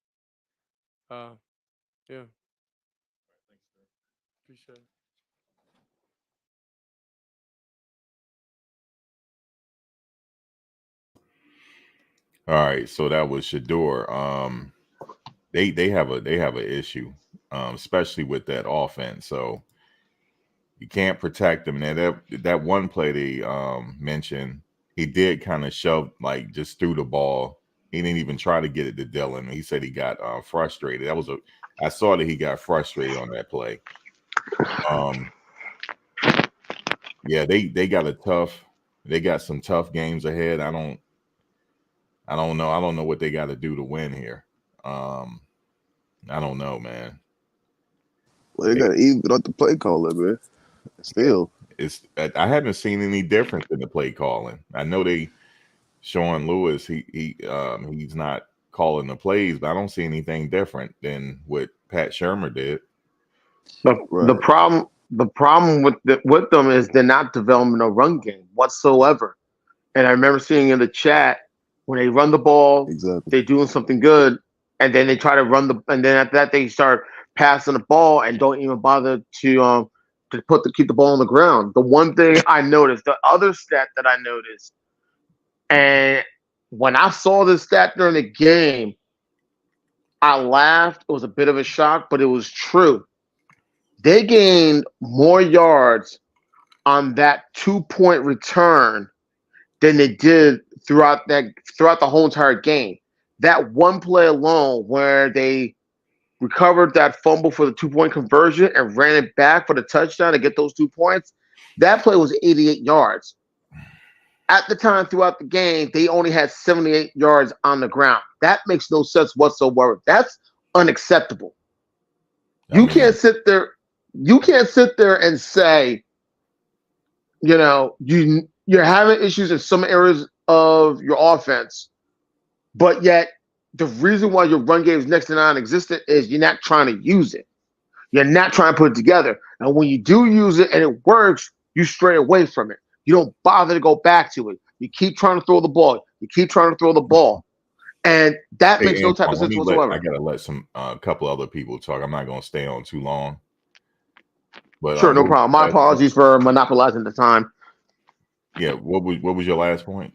Yeah. Appreciate it. All right, so that was Shador. They have an issue, especially with that offense. So you can't protect them. And that one play they mentioned, he did kind of shove, like just threw the ball. He didn't even try to get it to Dylan. He said he got frustrated. I saw that he got frustrated on that play. Yeah, they got some tough games ahead. I don't know. I don't know what they got to do to win here. I don't know, man. Well, they got to even out the play caller, man. Still, I haven't seen any difference in the play calling. I know Sean Lewis, he's not calling the plays, but I don't see anything different than what Pat Shurmur did. The problem with them is they're not developing a run game whatsoever. And I remember seeing in the chat when they run the ball, they're doing something good, and then they try to and then after that they start passing the ball and don't even bother to keep the ball on the ground. The one thing I noticed, the other stat that I noticed, and when I saw this stat during the game, I laughed. It was a bit of a shock, but it was true. They gained more yards on that 2-point return than they did throughout the whole entire game. That one play alone where they recovered that fumble for the 2-point conversion and ran it back for the touchdown to get those 2 points, that play was 88 yards. At the time throughout the game, they only had 78 yards on the ground. That makes no sense whatsoever. That's unacceptable. You can't sit there and say, you're having issues in some areas of your offense, but yet the reason why your run game is next to non-existent is you're not trying to use it. You're not trying to put it together. And when you do use it and it works, you stray away from it. You don't bother to go back to it. You keep trying to throw the ball. And that makes no type of sense whatsoever. I gotta let a couple other people talk. I'm not gonna stay on too long. But sure, no problem. My apologies for monopolizing the time. Yeah, what was your last point?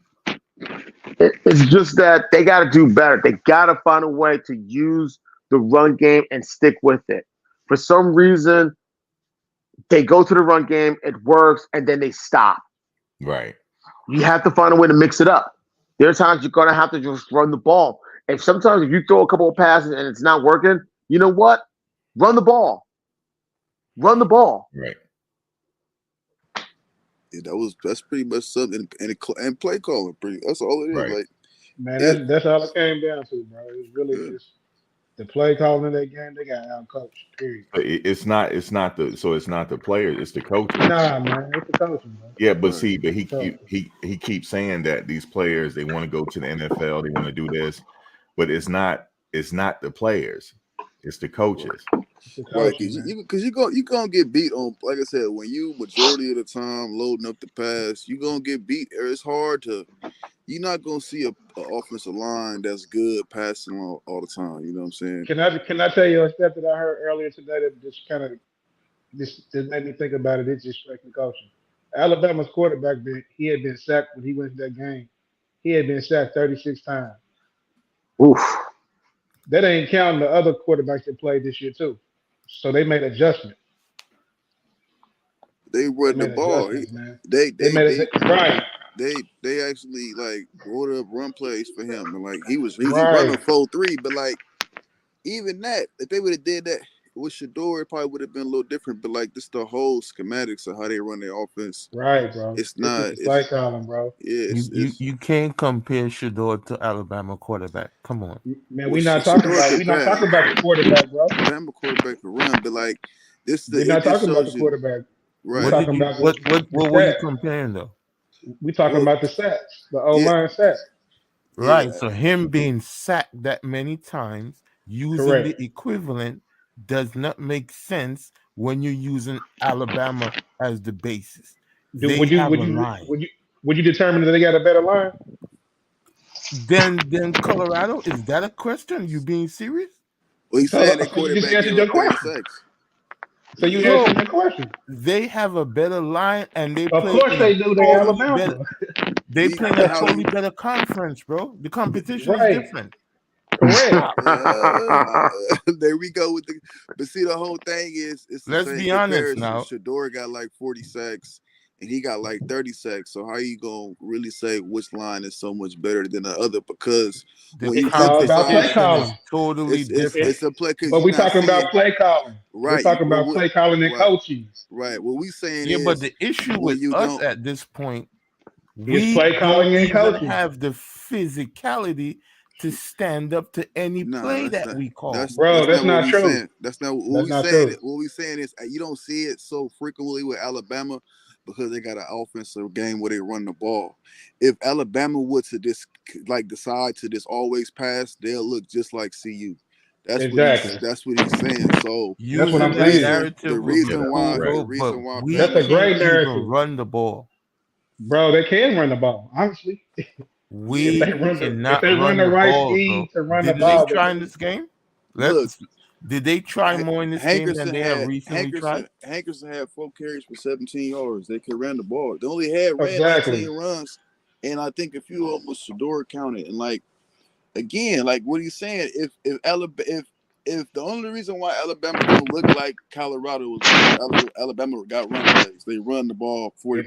It's just that they got to do better. They got to find a way to use the run game and stick with it. For some reason, they go to the run game, it works, and then they stop. Right. You have to find a way to mix it up. There are times you're going to have to just run the ball. And sometimes if you throw a couple of passes and it's not working, you know what? Run the ball. Right. Yeah, that's pretty much something, and play calling. That's all it is. Right. Like, man, that's all it came down to, bro. It's really just the play calling in that game. They got out coached. Period. But it's not the players, it's the coaches. Nah, man, it's the coaching, bro. Yeah, but see, but he keeps saying that these players, they want to go to the NFL, they want to do this, but it's not the players, it's the coaches. Right, because you gonna get beat on. Like I said, when you majority of the time loading up the pass, you gonna get beat. It's hard to. You're not gonna see a offensive line that's good passing all the time. You know what I'm saying? Can I tell you a step that I heard earlier today that just kind of just made me think about it? It's just straight coaching. Alabama's quarterback, he had been sacked when he went to that game. He had been sacked 36 times. Oof. That ain't counting the other quarterbacks that played this year too. So they made adjustments. They run the ball. They actually like wrote up run plays for him, and like he was running 4-3, but like even that, if they would have did that with Shador, it probably would have been a little different. But like this, the whole schematics of how they run their offense, right, bro? It's not. It's like calling, bro. Yeah, you can't compare Shador to Alabama quarterback. Come on, man. We're not talking about the quarterback, bro. Alabama quarterback can run, but like this, we're not talking about the quarterback. Right. What were you comparing though? We talking about the sacks, the O-line sacks. Right. Yeah. So him being sacked that many times, using the equivalent does not make sense when you're using Alabama as the basis. Would you determine that they got a better line? Then Colorado, is that a question? You being serious? Well, he's saying that quarterback just answered your question. So you answered the question. They have a better line, and they of play course they do. They're Alabama. They we playing a how totally we better conference, bro. The competition is Right. different. Correct. there we go with the. But see, the whole thing is it's the Let's same be honest comparison. now. Shador got like 40 sacks, and he got like 30 sacks. So how you gonna really say which line is so much better than the other? Because The when you It's flip all the about play side, competition is calling. totally it's different. a play because But you're we not talking about seeing play calling. We're right. talking Well, about play calling and right, coaching. right. What we saying Yeah, but is the issue when with you us don't. at this point, It's we play don't calling and even coaching. have the physicality to stand up to any No, play that's that not. we call. Bro, that's Not what not we true. saying. That's not what That's we not saying. true. What we saying is you don't see it so frequently with Alabama because they got an offensive game where they run the ball. If Alabama would to this decide to just always pass, they'll look just like CU. Exactly. That's what he's saying. So That's what Using I'm the saying. narrative would be cool, bro, but we That's a great can't even narrative. run the ball. Bro, they can run the ball, honestly. We if cannot they run run the the right ball, bro. scheme to run the Did they ball, try they in can. this game? look, Did they try more in this game than Hankerson they have recently tried? Hankerson had 4 carries for 17 yards. They could run the ball. They only had ran Exactly. 19 runs, and I think a few of them was Shador counted. And like again, like what he's saying, if the only reason why Alabama don't look like Colorado was because Alabama got run plays. They run the ball 40%.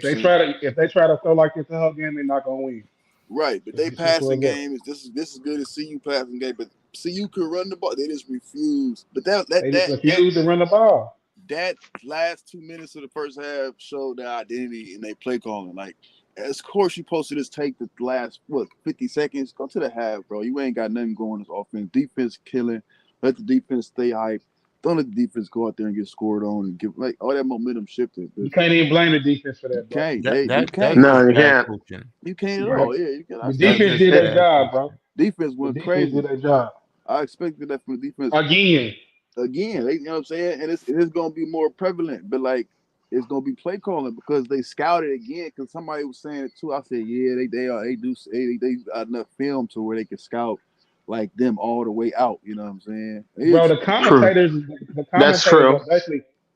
If they try to throw like this the whole game, they're not gonna win. Right, but they It's just passing what it is. game is this is good as CU passing game, but CU could run the ball. They just refuse. But They just refuse to run the ball. that last 2 minutes of the first half showed their identity and they play calling. Like, of course, you supposed to just take the last 50 seconds. Go to the half, bro. You ain't got nothing going this offense. Defense killing. Let the defense stay hype. Don't let the defense go out there and get scored on and give like all that momentum shifted. You can't even blame the defense for that, bro. You That's can't. just bad coaching. You can't at Right. all. Yeah, you can. The defense did their job, bro. Defense The went defense crazy. did their job. I expected that from the defense. Again. You know what I'm saying? And it is going to be more prevalent, but like it's going to be play calling because they scouted again. Because somebody was saying it too. I said, yeah, they got enough film to where they can scout like them all the way out. You know what I'm saying? Bro, the commentators were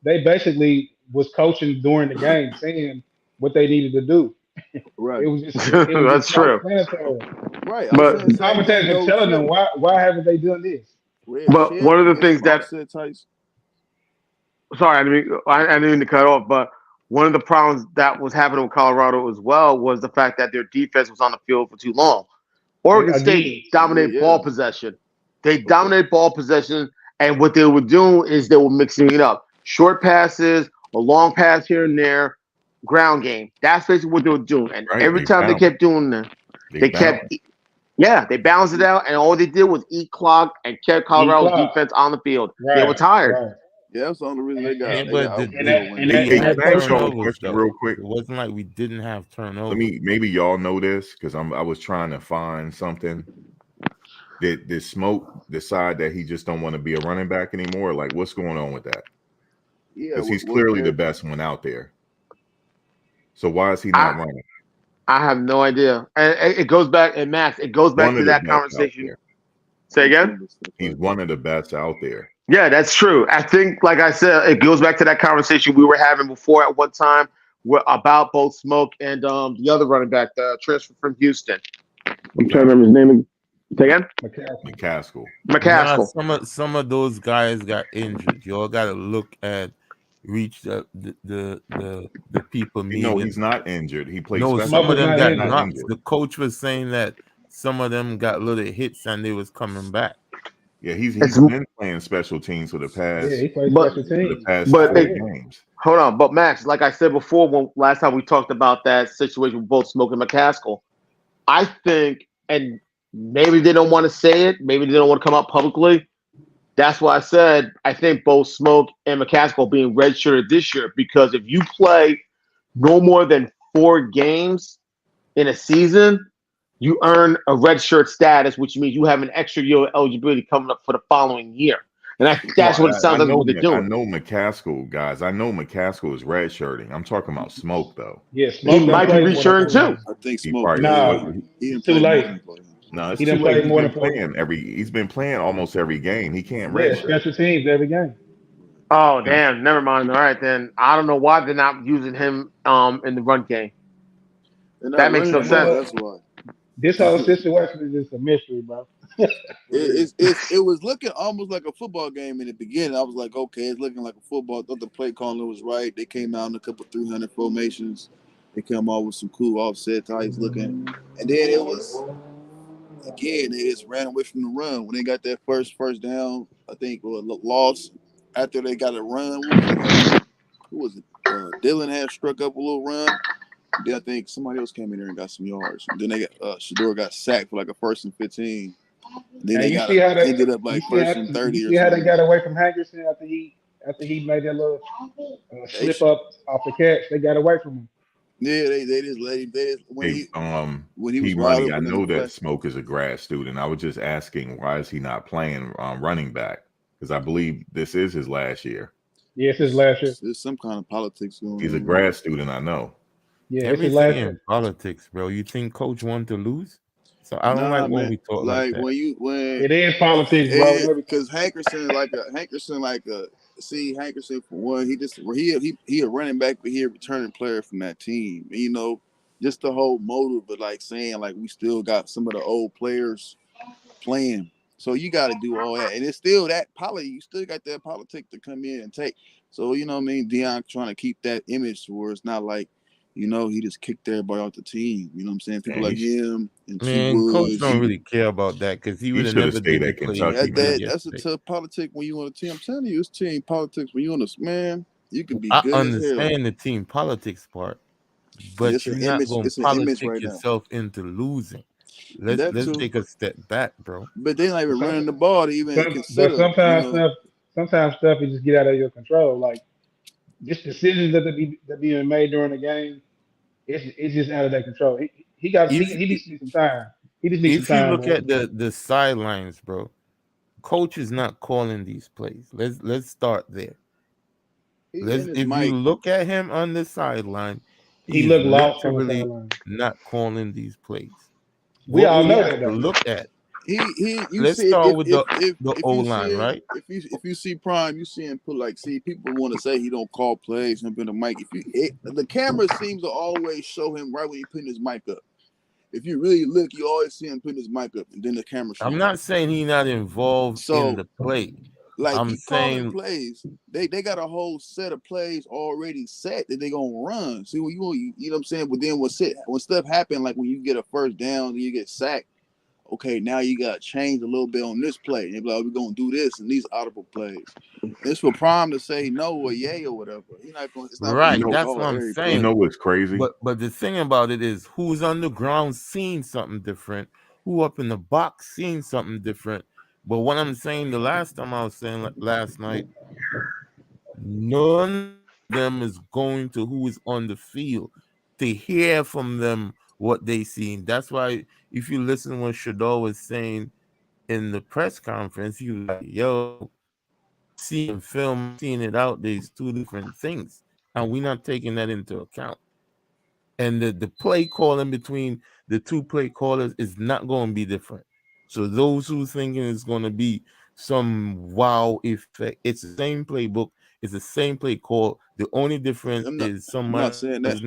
basically was coaching during the game, saying what they needed to do. Right. It was just self-explanatory. Right. But The commentators are telling them why haven't they done this? But one of the things that sorry, I didn't mean to cut off, but one of the problems that was happening with Colorado as well was the fact that their defense was on the field for too long. Oregon State dominated ball possession. They dominated ball possession, and what they were doing is they were mixing it up. Short passes, a long pass here and there, ground game. That's basically what they were doing. And every time they kept doing that, they balanced it out, and all they did was eat clock and kept Colorado's defense on the field. They were tired. Yeah, that's the only reason they got. Question real quick. It wasn't like we didn't have turnovers. Maybe y'all know this because I was trying to find something. Did Smoke decide that he just don't want to be a running back anymore? Like, what's going on with that? Yeah, because he's clearly the best one out there. So why is he not running? I have no idea. And it goes back, and Max, it goes back to that conversation. Say again? He's one of the best out there. Yeah, that's true. I think, like I said, it goes back to that conversation we were having before at one time about both Smoke and the other running back, the transfer from Houston. I'm trying to remember his name. Say again? McCaskill. McCaskill. Some of those guys got injured. You all got to look at the people. No, he's not injured. He plays. No, special. some of them got Not knocked. injured. The coach was saying that some of them got little hits and they was coming back. Yeah, he's been playing special teams for the past. Yeah, he plays special teams. For the past But 4 games. Hold on, but Max, like I said before, when last time we talked about that situation with both Smoke and McCaskill, I think, and maybe they don't want to say it, maybe they don't want to come out publicly. That's why I said I think both Smoke and McCaskill are being redshirted this year, because if you play no more than 4 games in a season, you earn a redshirt status, which means you have an extra year of eligibility coming up for the following year. And I think that's what it sounds like what they're doing. I know McCaskill, guys. I know McCaskill is redshirting. I'm talking about Smoke, though. Yeah, he might be redshirting too. I think Smoke. It's too late. No, it's He too done late. played more He's than been playing he's been playing almost every game. He can't Yeah, redshirt. special teams every game. Oh, damn. Never mind. All right, then. I don't know why they're not using him in the run game. They're not That makes no running the ball. sense. That's why. This whole situation is just a mystery, bro. It was looking almost like a football game in the beginning. I was like, okay, it's looking like a football. I thought the play calling was right. They came out in a couple 300 formations. They come out with some cool offset types looking. And then it was, again, they just ran away from the run. When they got that first down, I think, or loss, after they got a run, who was it? Dylan had struck up a little run. Then I think somebody else came in there and got some yards. And then they got Shador got sacked for like a 1st and 15. And then they ended up like 1st and 30 you or see how they something. got away from Hankerson after he made that little slip up off the catch. They got away from him. Yeah, they just let him. When he was Money, wide I open in know the play. that Smoke is a grad student. I was just asking, why is he not playing running back? Because I believe this is his last year. Yeah, it's his last year. There's some kind of politics going on. He's a grad student, I know. Yeah, it's his Everything last in year. politics, bro. You think coach want to lose? So I don't like when we talk like that. when It is politics, bro. Because Hankerson for one, he a running back, but he a returning player from that team. And, you know, just the whole motive of like saying like we still got some of the old players playing. So you got to do all that, and it's still that you still got that politic to come in and take. So you know what I mean, Deion trying to keep that image where it's not like, you know, he just kicked everybody off the team. You know what I'm saying? People like him and Man, T. coach Woods. don't really care about that because he would have never stayed did at the play. Kentucky, man. That's a tough politic when you on a team. I'm telling you, it's team politics when you on a man. You can be I good as hell. understand the team politics part, but It's you're an not image- going it's to an image politic right now. yourself into losing. That Let's too. take a step back, bro. But they're not even running the ball to even But consider. sometimes you know, sometimes stuff you just get out of your control. Like just decisions that being made during the game, it's just out of their control. He needs to need some time. He just needs some If you time, look bro. at the sidelines, bro, coach is not calling these plays. Let's start there. If you look at him on the sideline, He he's looked lost on the literally sideline. not calling these plays. We What all know have that, to though. look at. you Let's see start if with if the if O you see line, him, right? if you see Prime, you see him put like people want to say he don't call plays and put the mic. The camera seems to always show him right when he putting his mic up. If you really look, you always see him putting his mic up, and then the camera shows. I'm not saying he's not involved in the play. Like I'm he calling saying plays. They got a whole set of plays already set that they gonna run. See when you know what I'm saying. But then when stuff happen, like when you get a first down and you get sacked, okay, now you got to change a little bit on this play. And they're like, we're going to do this and these audible plays. It's for Prime to say no or yay or whatever. He's not going. It's not right. gonna That's call what I'm every saying. play. You know what's crazy? But the thing about it is, who's on the ground seeing something different, who up in the box seeing something different. But what I'm saying, the last time I was saying last night, none of them is going to who is on the field to hear from them what they seen. That's why if you listen to what Shador was saying in the press conference, he was like, yo, seeing film, seeing it out, there's two different things. And we're not taking that into account. And the play calling between the two play callers is not going to be different. So those who thinking it's going to be some wow effect, it's the same playbook, it's the same play call. The only difference is somebody saying that.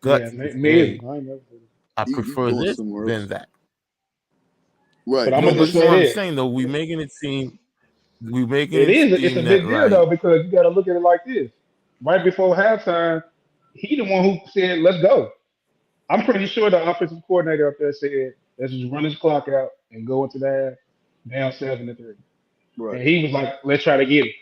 guts. Yeah, to me say, either. I You prefer going this somewhere than else. that. Right. But I'm No, gonna but just this is say what I'm this. saying though. We're making it seem It's a that big deal like though, because you got to look at it like this. Right before halftime, he the one who said, "Let's go." I'm pretty sure the offensive coordinator up there said, "Let's just run his clock out and go into the half down 7-3." Right. And he was like, "Let's try to get it."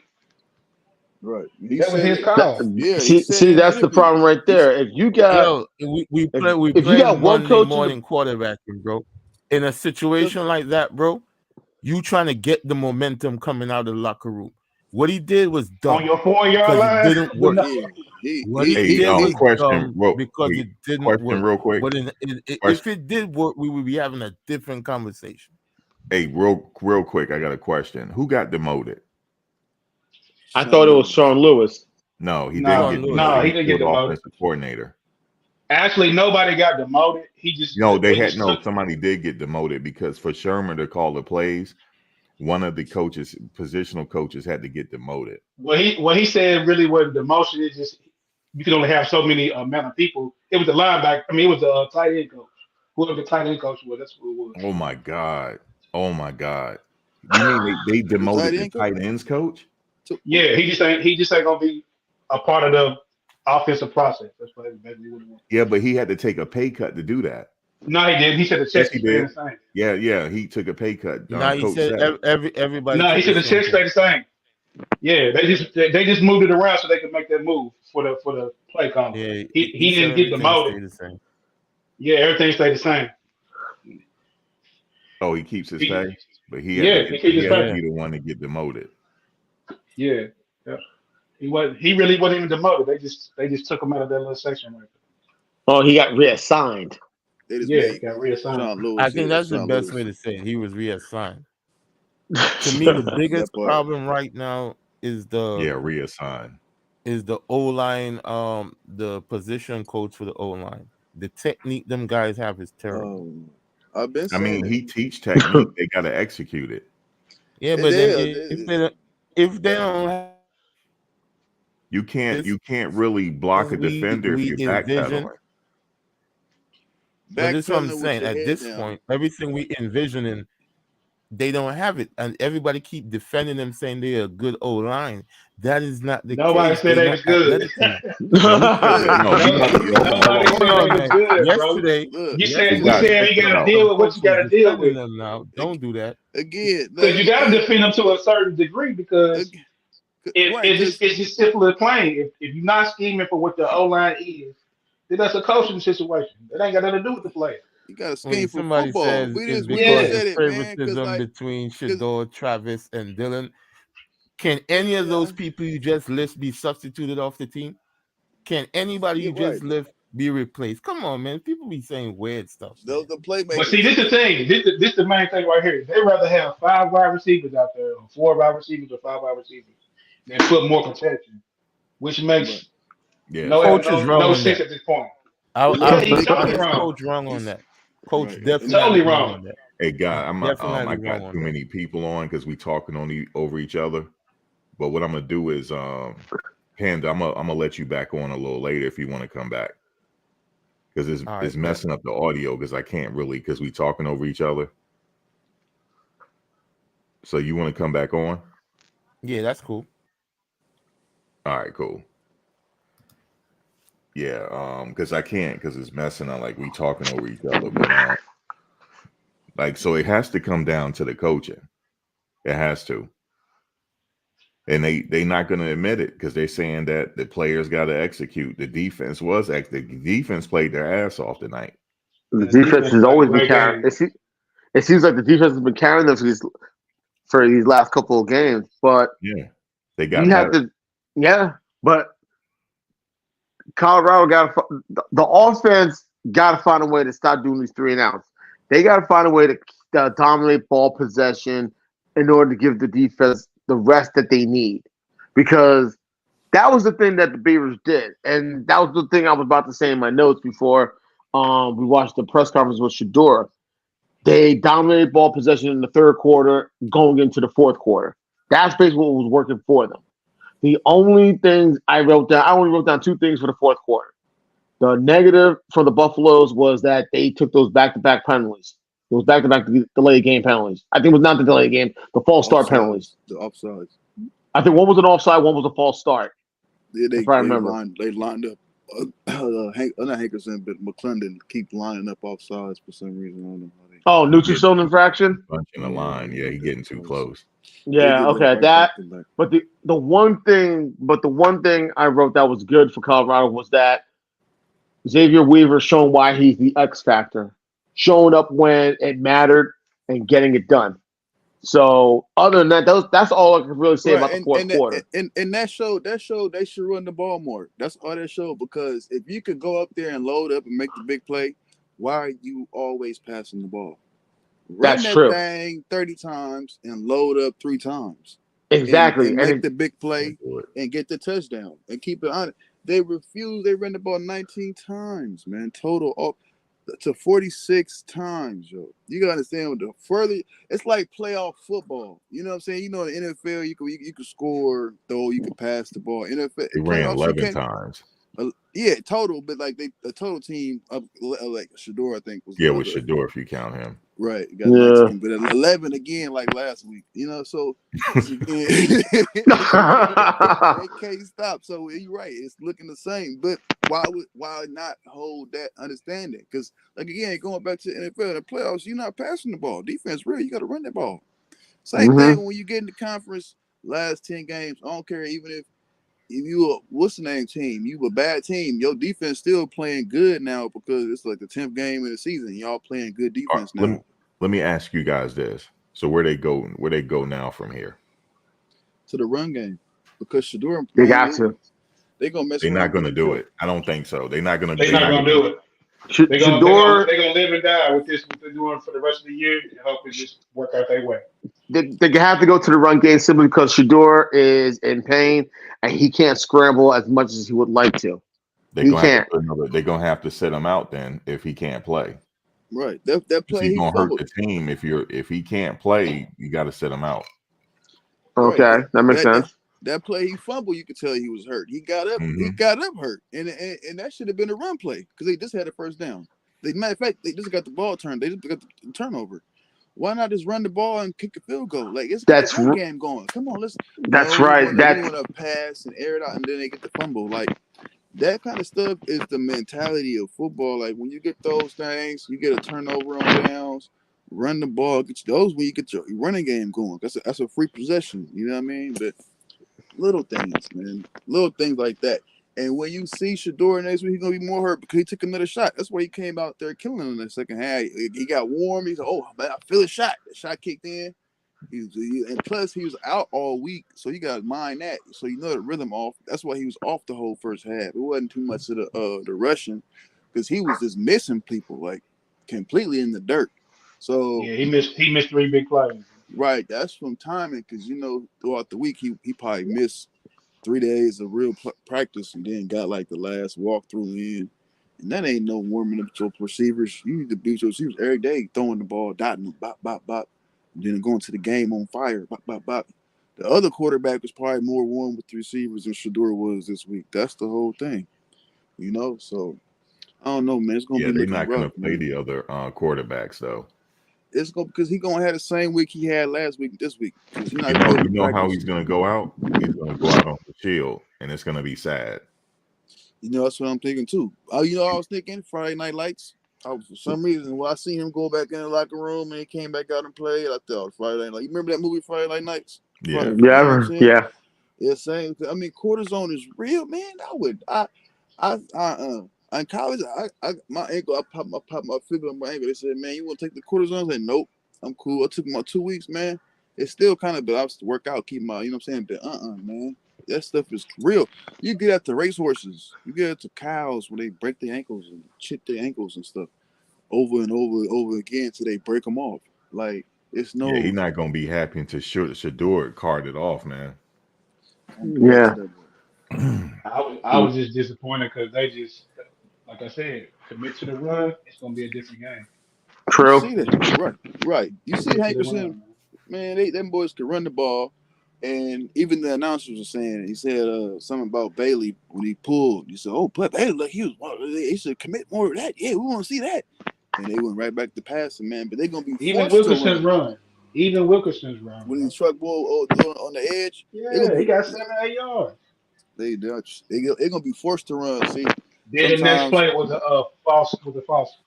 Right. He That was said his it. call. Yeah. He said See, in the that's the interview. problem right there. If you got, we if play you got one Monday coach in the morning quarterbacking, bro. In a situation like that, bro, you trying to get the momentum coming out of the locker room. What he did was dumb On your 4-yard because it line, didn't work. What he Hey, did was question, dumb because it didn't question work. real quick. But if Question. it did work, we would be having a different conversation. Hey, real quick, I got a question. Who got demoted? I thought it was Sean Lewis. No, he No, didn't get no, demoted. he didn't get He was demoted. offensive coordinator. Actually, nobody got demoted. He just No, they what he had no. took- Somebody did get demoted because for Sherman to call the plays, one of the positional coaches, had to get demoted. what he said really wasn't demotion. It's just you could only have so many amount of people. It was the linebacker. I mean, it was the tight end coach. Whoever the tight end coach was, that's who it was. Oh my God. Oh my God. You mean they demoted the tight ends coach? Yeah, he just ain't gonna be a part of the offensive process. That's basically what it was. Yeah, but he had to take a pay cut to do that. No, he didn't. He said the Yes, check he stayed did. the same. Yeah, he took a pay cut. Now he Coach said said. everybody. No, he took said the same check thing. stayed the same. Yeah, they just moved it around so they could make that move for the play caller. Yeah, He said didn't get everything demoted. stayed the same. Yeah, everything stayed the same. Oh, he keeps his He- pay, but he Yeah, had he to, keeps his had to pay. be the one to get demoted. Yeah. He really wasn't even demoted. They just took him out of that little section right Oh, he got reassigned. there. Yeah, he got reassigned. I think that's the best way to say it. He was reassigned. To me, the biggest problem right now is reassigned. Is the O-line, the position coach for the O-line. The technique them guys have is terrible. I've been I mean, saying he teach technique. They got to execute it. Yeah, but then if they don't have, You can't really block a defender if you're backpedaling. But this is what I'm Backpedaling with saying. your At head this down. point, everything we envisioning, they don't have it, and everybody keep defending them, saying they're a good O line. That is not the Nobody case. said They're they not was good. athletic. Nobody said they was good, bro. Yesterday, You said you got to deal with what you got to deal with. them now. Don't do that. Again, Because you got to defend them to a certain degree because it's just simply plain. If you're not scheming for what the O line is, then that's a coaching situation. It ain't got nothing to do with the player. You got to When scheme for somebody football. says We it's just because said of it, man. 'Cause favoritism like, between Shador, Travis, and Dylan, can any of those people you just list be substituted off the team? Can anybody you just list be replaced? Come on, man. People be saying weird stuff. those the playmakers. But see, this the thing. This the main thing right here. They rather have 5 wide receivers out there, or 4 wide receivers, or 5 wide receivers, than put more protection, which makes no Coach is wrong no on sense that. at this point. He's totally wrong. Coach wrong on that. Coach Right. definitely Totally wrong wrong. on that. Hey, God, I Definitely got wrong on too that. many people on because we talking over each other. But what I'm gonna do is, Panda, I'm gonna let you back on a little later if you want to come back because it's All right, messing up the audio because I can't really because we talking over each other. So you want to come back on? Yeah, that's cool. All right, cool. Yeah, because I can't because it's messing up like we talking over each other. But like, so it has to come down to the coaching. It has to. And they not going to admit it because they're saying that the players got to execute. The defense the defense played their ass off tonight. The defense has always been carrying. It seems like the defense has been carrying them for these last couple of games. But yeah, they got you have better. to. Yeah, but Colorado the offense got to find a way to stop doing these 3 and outs. They got to find a way to dominate ball possession in order to give the defense the rest that they need, because that was the thing that the Beavers did, and that was the thing I was about to say in my notes before we watched the press conference with Shador. They dominated ball possession in the 3rd quarter, going into the 4th quarter. That's basically what was working for them. The only things I only wrote down 2 things for the 4th quarter. The negative for the Buffaloes was that they took those back-to-back penalties. Those back-to-back delayed game penalties. I think it was not the delayed game, the false start penalties. The offsides. I think one was an offside, one was a false start. Yeah, if I remember. They lined up. Not Hankerson, but McClendon keep lining up offsides for some reason. I don't know how they. Oh, Nutrition infraction? Punching the line. Yeah, he getting too close. Yeah, okay. But the one thing I wrote that was good for Colorado was that Xavier Weaver showing why he's the X factor, showing up when it mattered and getting it done. So other than that, that's all I can really say about the 4th quarter. And that showed they should run the ball more. That's all that showed, because if you could go up there and load up and make the big play, why are you always passing the ball? Run that true. thing 30 times and load up 3 times. Exactly. And make the big play and get the touchdown and keep it on it. They refused. They ran the ball 19 times, man, total up to 46 times, yo. You gotta understand, the further it's like playoff football. You know what I'm saying? You know, in the NFL, you can score, though, you can pass the ball. NFL, They ran 11 times. Yeah, total, but like the total team of like Shador, I think was Yeah, the with other. Shador if you count him. Right, got Yeah. Mexican, but 11 again like last week. So it's again, they can't stop. So you're right, it's looking the same. But why not hold that understanding? Because like again, going back to the NFL, the playoffs, you're not passing the ball. Defense, real, you got to run the ball. Same thing when you get in the conference. Last 10 games, I don't care. Even if you a what's the name team, you a bad team, your defense still playing good now because it's like the 10th game of the season. Y'all playing good defense now. Let me ask you guys this. So where they go now from here? To the run game. Because Shador, They got to. They gonna mess They're around. not going to do it. I don't think so. They're not going to. They're not gonna do it. They're Shador, gonna live and die with this. What they're doing for the rest of the year, and hope it just work out their way. they have to go to the run game simply because Shador is in pain and he can't scramble as much as he would like to. They're gonna have to set him out then if he can't play. Right. That play He's he gonna hurt fumbled. the team if he can't play. You got to set him out. Okay, Right. that makes sense. That play he fumbled, you could tell he was hurt. He got up. He Mhm. got up hurt, and that should have been a run play because they just had a first down. Matter of fact, they just got the ball turned. They just got the turnover. Why not just run the ball and kick a field goal? Like let's get the run game going. Come on, let's. That's no, right. You want to pass and air it out, and then they get the fumble. Like that kind of stuff is the mentality of football. Like when you get those things, you get a turnover on downs, run the ball. Get those when you get your running game going. That's a free possession. You know what I mean? But little things, man, little things like that. And when you see Shador next week, he's gonna be more hurt because he took another shot. That's why he came out there killing him in the second half. He got warm. He's like, oh man, I feel a shot. The shot kicked in. And plus he was out all week, so you got to mind that. So you know the rhythm off. That's why he was off the whole first half. It wasn't too much of the rushing because he was just missing people like completely in the dirt. So yeah, he missed 3 big plays. Right, that's from timing because throughout the week he probably missed 3 days of real practice and then got like the last walkthrough in. And that ain't no warming up your receivers. You need to beat your receivers every day, throwing the ball, dotting them, bop, bop, bop, and then going to the game on fire, bop, bop, bop. The other quarterback was probably more warm with the receivers than Shador was this week. That's the whole thing, So I don't know, man. It's gonna be they're looking not rough, going to play man. the other quarterbacks though. It's because he's gonna have the same week he had last week. This week, You know how he's going to go out? He's going to go out on the shield, and it's going to be sad. That's what I'm thinking too. I was thinking Friday Night Lights. For some reason, when I seen him go back in the locker room and he came back out and played, I thought Friday Night Lights. You remember that movie Friday Night Nights? Yeah. You know what I'm saying? Yeah. Yeah, same. I mean, cortisone is real, man. In college, my ankle, I popped my finger on my ankle. They said, man, you want to take the cortisone? I said, nope, I'm cool. I took my 2 weeks, man. It's still kind of, but I was to work out, keep my, you know what I'm saying? But man, that stuff is real. You get at the racehorses, you get at the cows when they break their ankles and chip their ankles and stuff over and over and over again till they break them off. Like it's no. Yeah, he's not going to be happy until Shador carted off, man. Yeah. I was just disappointed because they just, like I said, commit to the run. It's gonna be a different game. True. You see that, right? You see Hankerson, man. Them boys could run the ball, and even the announcers were saying. He said something about Bailey when he pulled. He said, "Oh, but Bailey, look, he should commit more of that. Yeah, we want to see that." And they went right back to passing, man. But they're gonna be Even forced Wilkerson's to run. run. Even Wilkerson's run. When he struck ball on the edge, Yeah, he got 7-8 yards. They're gonna be forced to run. See, Then the next play was a false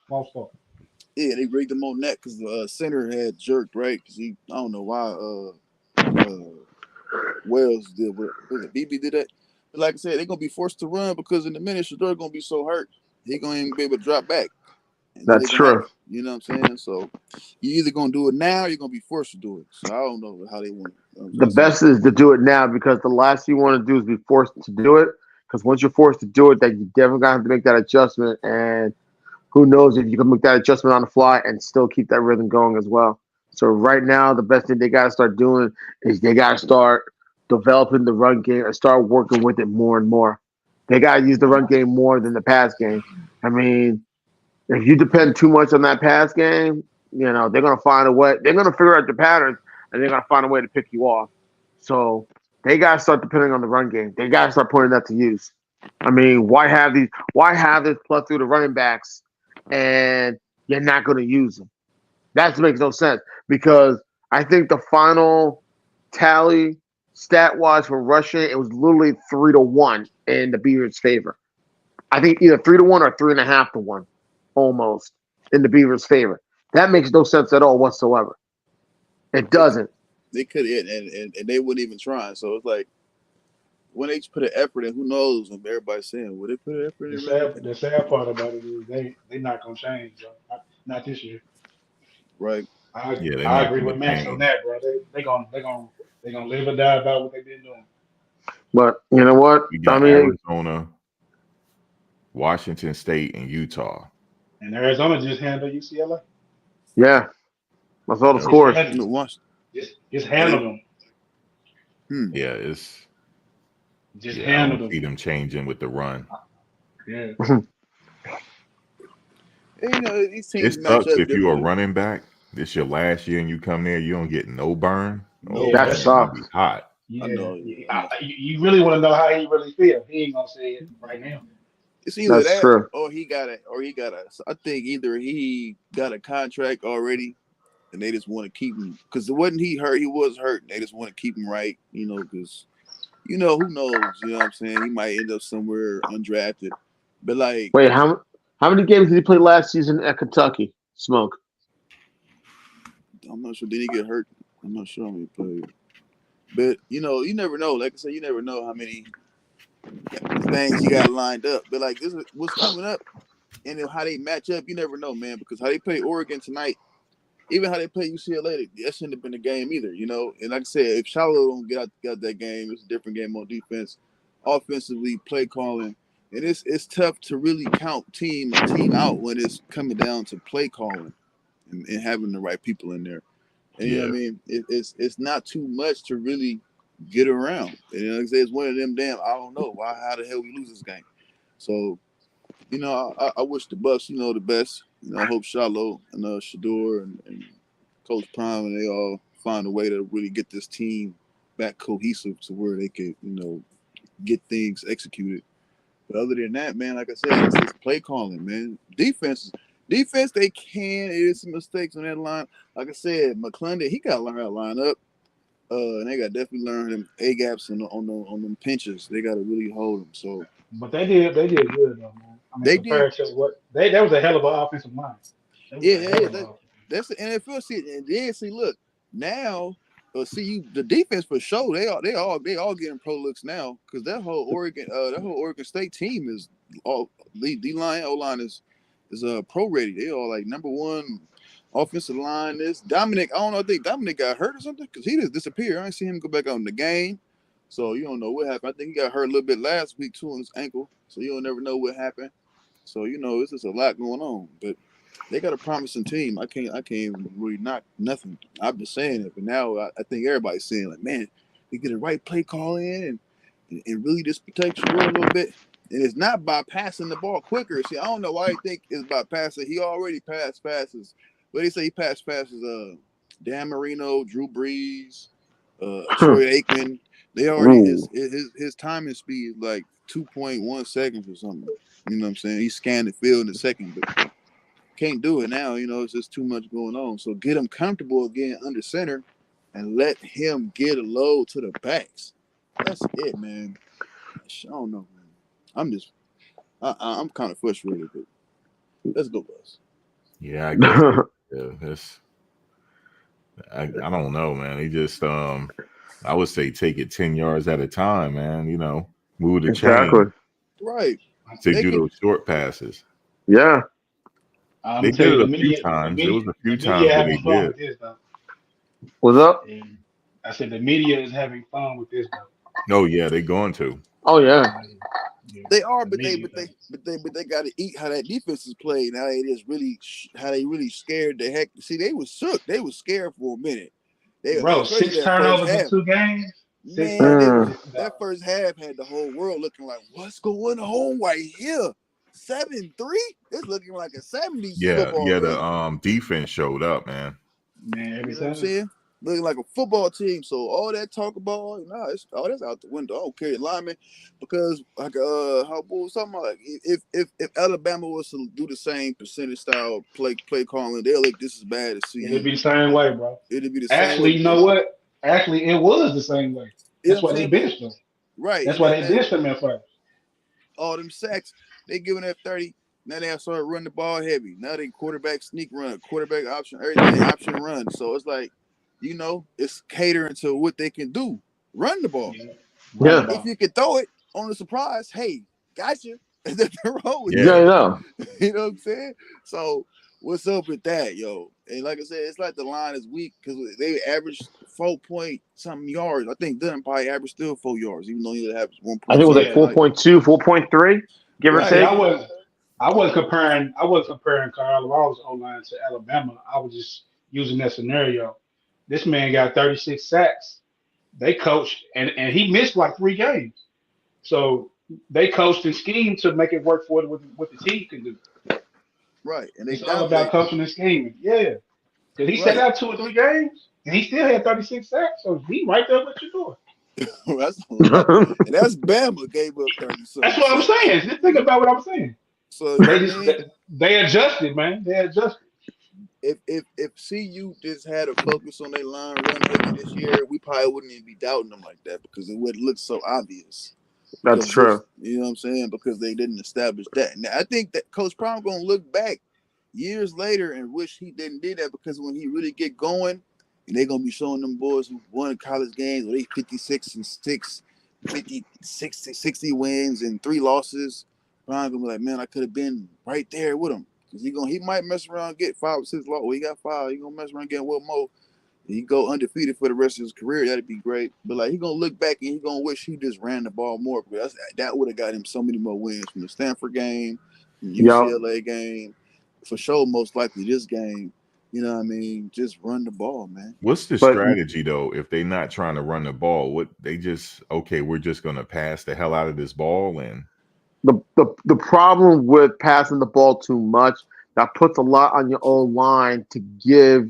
fault. Yeah, they rigged him on that because the center had jerked, right? Because I don't know why Wells did what was it, BB did that. But like I said, they're gonna be forced to run because in the minute Shador gonna be so hurt, he gonna even be able to drop back. And then That's they gonna true. you know what I'm saying? So you either gonna do it now or you're gonna be forced to do it. So I don't know how they want it. The best is to do it now because the last thing you want to do is be forced to do it. Because once you're forced to do it, then you definitely gonna have to make that adjustment. And who knows if you can make that adjustment on the fly and still keep that rhythm going as well. So right now, the best thing they gotta start doing is they gotta start developing the run game and start working with it more and more. They gotta use the run game more than the pass game. I mean, if you depend too much on that pass game, they're gonna find a way. They're gonna figure out the patterns and they're gonna find a way to pick you off. So they gotta start depending on the run game. They gotta start putting that to use. I mean, why have this plethora of running backs and you're not going to use them? That makes no sense because I think the final tally stat-wise for rushing, it was literally 3-1 in the Beavers' favor. I think either 3-1 or 3.5-1 almost in the Beavers' favor. That makes no sense at all whatsoever. It doesn't. They could and they wouldn't even try. So it's like when they put an effort in, who knows? And everybody's saying, "Would they put an effort in?" The sad part about it is they not gonna change, bro. Not this year. Right. Yeah, they're I not agree gonna with Max on change. that, bro. They gonna live or die about what they've been doing. But you know what? You got Arizona, Washington State, and Utah. And Arizona just handled UCLA. Yeah, that's all the scores. Just handle them. Yeah, it's Just I handle don't them. see them changing with the run. Yeah. You know, these teams It match sucks up if you're a differently. running back. This your last year and you come there, you don't get no burn. No, that it's gonna be sucks. hot. Yeah. I know. You really want to know how he really feels. He ain't gonna say it right now. It's either That's that true. or he got a. I think either he got a contract already, and they just want to keep him because wasn't he hurt? He was hurt. And they just want to keep him right, you know, because who knows? You know what I'm saying? He might end up somewhere undrafted. But like, Wait, how many games did he play last season at Kentucky? Smoke. I'm not sure. Did he get hurt? I'm not sure how many played. But you know, you never know. Like I said, you never know how many things you got lined up. But like this is what's coming up, and then how they match up. You never know, man. Because how they play Oregon tonight, even how they play UCLA, that shouldn't have been a game either. You know. And like I said, if Charlotte don't get out that game, it's a different game on defense. Offensively, play calling, and it's tough to really count a team out when it's coming down to play calling and having the right people in there. And you know what I mean? It's not too much to really get around. And like I say, it's one of them damn, I don't know how the hell we lose this game. So, you know, I wish the Bucks, you know, the best. You know, I hope Charlotte and Shador and Coach Prime and they all find a way to really get this team back cohesive to where they could, you know, get things executed. But other than that, man, like I said, it's play calling, man. Defense, they can. It is some mistakes on that line. Like I said, McClendon, he got to learn how to line up. And they got to definitely learn them A gaps on them pinches. They got to really hold them. So, But they did good though, man. I mean, compared to what that was a hell of an offensive line. That's the NFL season. And then see, look now. The defense for sure. They all getting pro looks now because that whole Oregon State team is all D line, O line is pro ready. They all like number one offensive line. This Dominic, I don't know. I think Dominic got hurt or something because he just disappeared. I didn't see him go back on the game, so you don't know what happened. I think he got hurt a little bit last week too on his ankle, so you don't never know what happened. So you know, it's just a lot going on, but. They got a promising team. I can't really knock nothing. I've been saying it, but now I think everybody's saying like, man, they get a right play call in and really just protect you a little bit. And it's not by passing the ball quicker. See, I don't know why they think it's by passing. He already passed passes. But they say he passed passes. Dan Marino, Drew Brees, Troy Aikman. They already his timing speed is like 2.1 seconds or something. You know what I'm saying? He scanned the field in a second, but can't do it now. You know, it's just too much going on. So get him comfortable again under center and let him get a load to the backs. That's it, man. I don't know, man. I'm kind of frustrated, but let's go, Buzz. Yeah, I guess. I don't know, man. He just I would say take it 10 yards at a time, man. You know, move the chain. Right. To do those short passes. Yeah. They did it a few times. There was a few times where they did. What's up? I said the media is having fun with this. Oh yeah, they're going to. Oh yeah. They are, but they got to eat how that defense is played. Now they just really how they really scared the heck. See, they was shook. They was scared for a minute. Bro, 6 turnovers in 2 games. Man, that first half had the whole world looking like, what's going on right here? 7-3? It's looking like a 70s football game. The defense showed up, man. Man, every You know what I'm saying? looking like a football team. So all that talk about, it's all that's out the window. I don't care linemen, because like how Bull was talking about, like if Alabama was to do the same percentage style play calling, they'll look just as bad as It'll CU. be the same way, bro. It'll be the same way Actually, you know because what? Actually, it was the same way. you know That's what why I'm they saying. But benched him. right, That's and why then they that, benched him at first. all them sacks they giving that 30. Now they have started running the ball heavy. Now they quarterback sneak run, quarterback option, everything option run. So it's like, it's catering to what they can do. Run the ball. Yeah. Run the Yeah. If ball. you can throw it on a surprise, hey, gotcha. There's nothing wrong with Yeah, Yeah. that. no. You know what I'm saying? So what's up with that, yo? And like I said, it's like the line is weak because they averaged 4 point something yards. I think Dunn probably averaged still 4 yards, even though he had 1 I point think it was like Yeah. something. 4.2, 4.3, give or Right. See, take. I wasn't comparing Colorado's O-line to Alabama. I was just using that scenario. This man got 36 sacks. They coached and he missed like 3 games. So they coached and schemed to make it work for what the team can do. Right. And they It's all about dominate. coaching and scheming. Yeah. Because he sat Right. out 2 or 3 games and he still had 36 sacks. So he right there what you're doing. That's a lot. And that's Bama gave up 30 That's something what I'm sacks. saying. Just think about what I'm saying. So you know They what I just mean? they adjusted, man. They adjusted. If CU just had a focus on their line run heavy this year, we probably wouldn't even be doubting them like that because it would look so obvious. That's Because true. you know what I'm saying? Because they didn't establish that. Now I think that Coach Prime gonna look back years later and wish he didn't do that, because when he really get going, and they're gonna be showing them boys who won college games where they 56-6, 50, 60 wins and 3 losses. Prime gonna be like, man, I could have been right there with him. Cause he might mess around and get 5 or 6 losses. Well, he got 5. He gonna mess around getting one more. He go undefeated for the rest of his career. That'd be great. But like, he gonna look back and he gonna wish he just ran the ball more, because that would have got him so many more wins from the Stanford game, from the Yep. UCLA game, for sure. Most likely this game. You know what I mean? Just run the ball, man. What's the But strategy though? If they're not trying to run the ball, we're just gonna pass the hell out of this ball and the problem with passing the ball too much, that puts a lot on your own line to give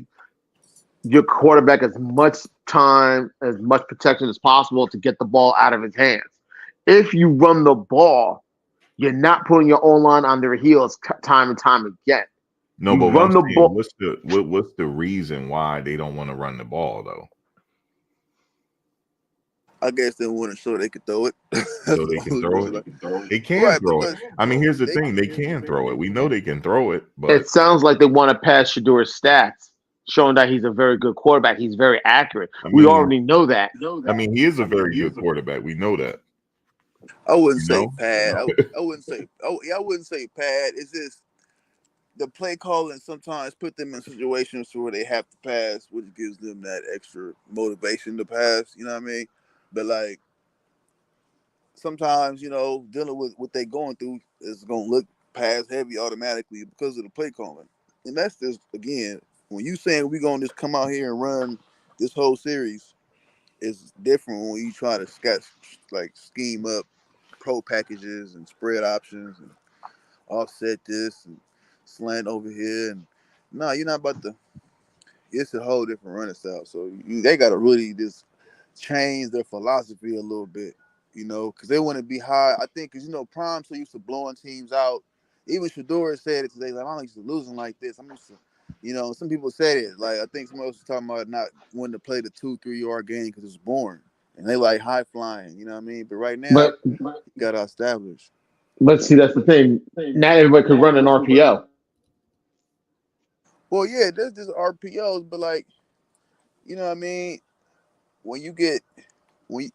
your quarterback as much time, as much protection as possible to get the ball out of his hands. If you run the ball, you're not putting your own line on their heels time and time again. no, You but what run I'm the saying, ball. what's the reason why they don't want to run the ball though? I guess they want to show they could throw it. So they can throw it. They can Right, throw it. because I mean, here's the thing: they can throw it. We know they can throw it, but It sounds like they want to pass Shador's stats, showing that he's a very good quarterback. He's very accurate. I We mean, already know that. he is a very good quarterback. We know that. I wouldn't You say know, pad. I wouldn't say. Oh yeah, I wouldn't say pad. It's just the play calling sometimes put them in situations where they have to pass, which gives them that extra motivation to pass. You know what I mean? But like, sometimes, dealing with what they're going through is going to look pass heavy automatically because of the play calling. And that's just, again, when you saying we're going to just come out here and run this whole series, it's different when you try to scheme up pro packages and spread options and offset this and slant over here. And no, you're not about to. It's a whole different running style. So they got to really just change their philosophy a little bit, because they want to be high. I think because Prime so used to blowing teams out. Even Shador said it today. Like, I'm not used to losing like this. I'm used to, some people said it. Like, I think someone else was talking about not wanting to play the 2-3 yard game because it's boring, and they like high flying. You know what I mean? But right now, But you got to establish. see, that's the thing. Not everybody could run an RPO. Well, yeah, that's just RPOs, but like, you know what I mean? When you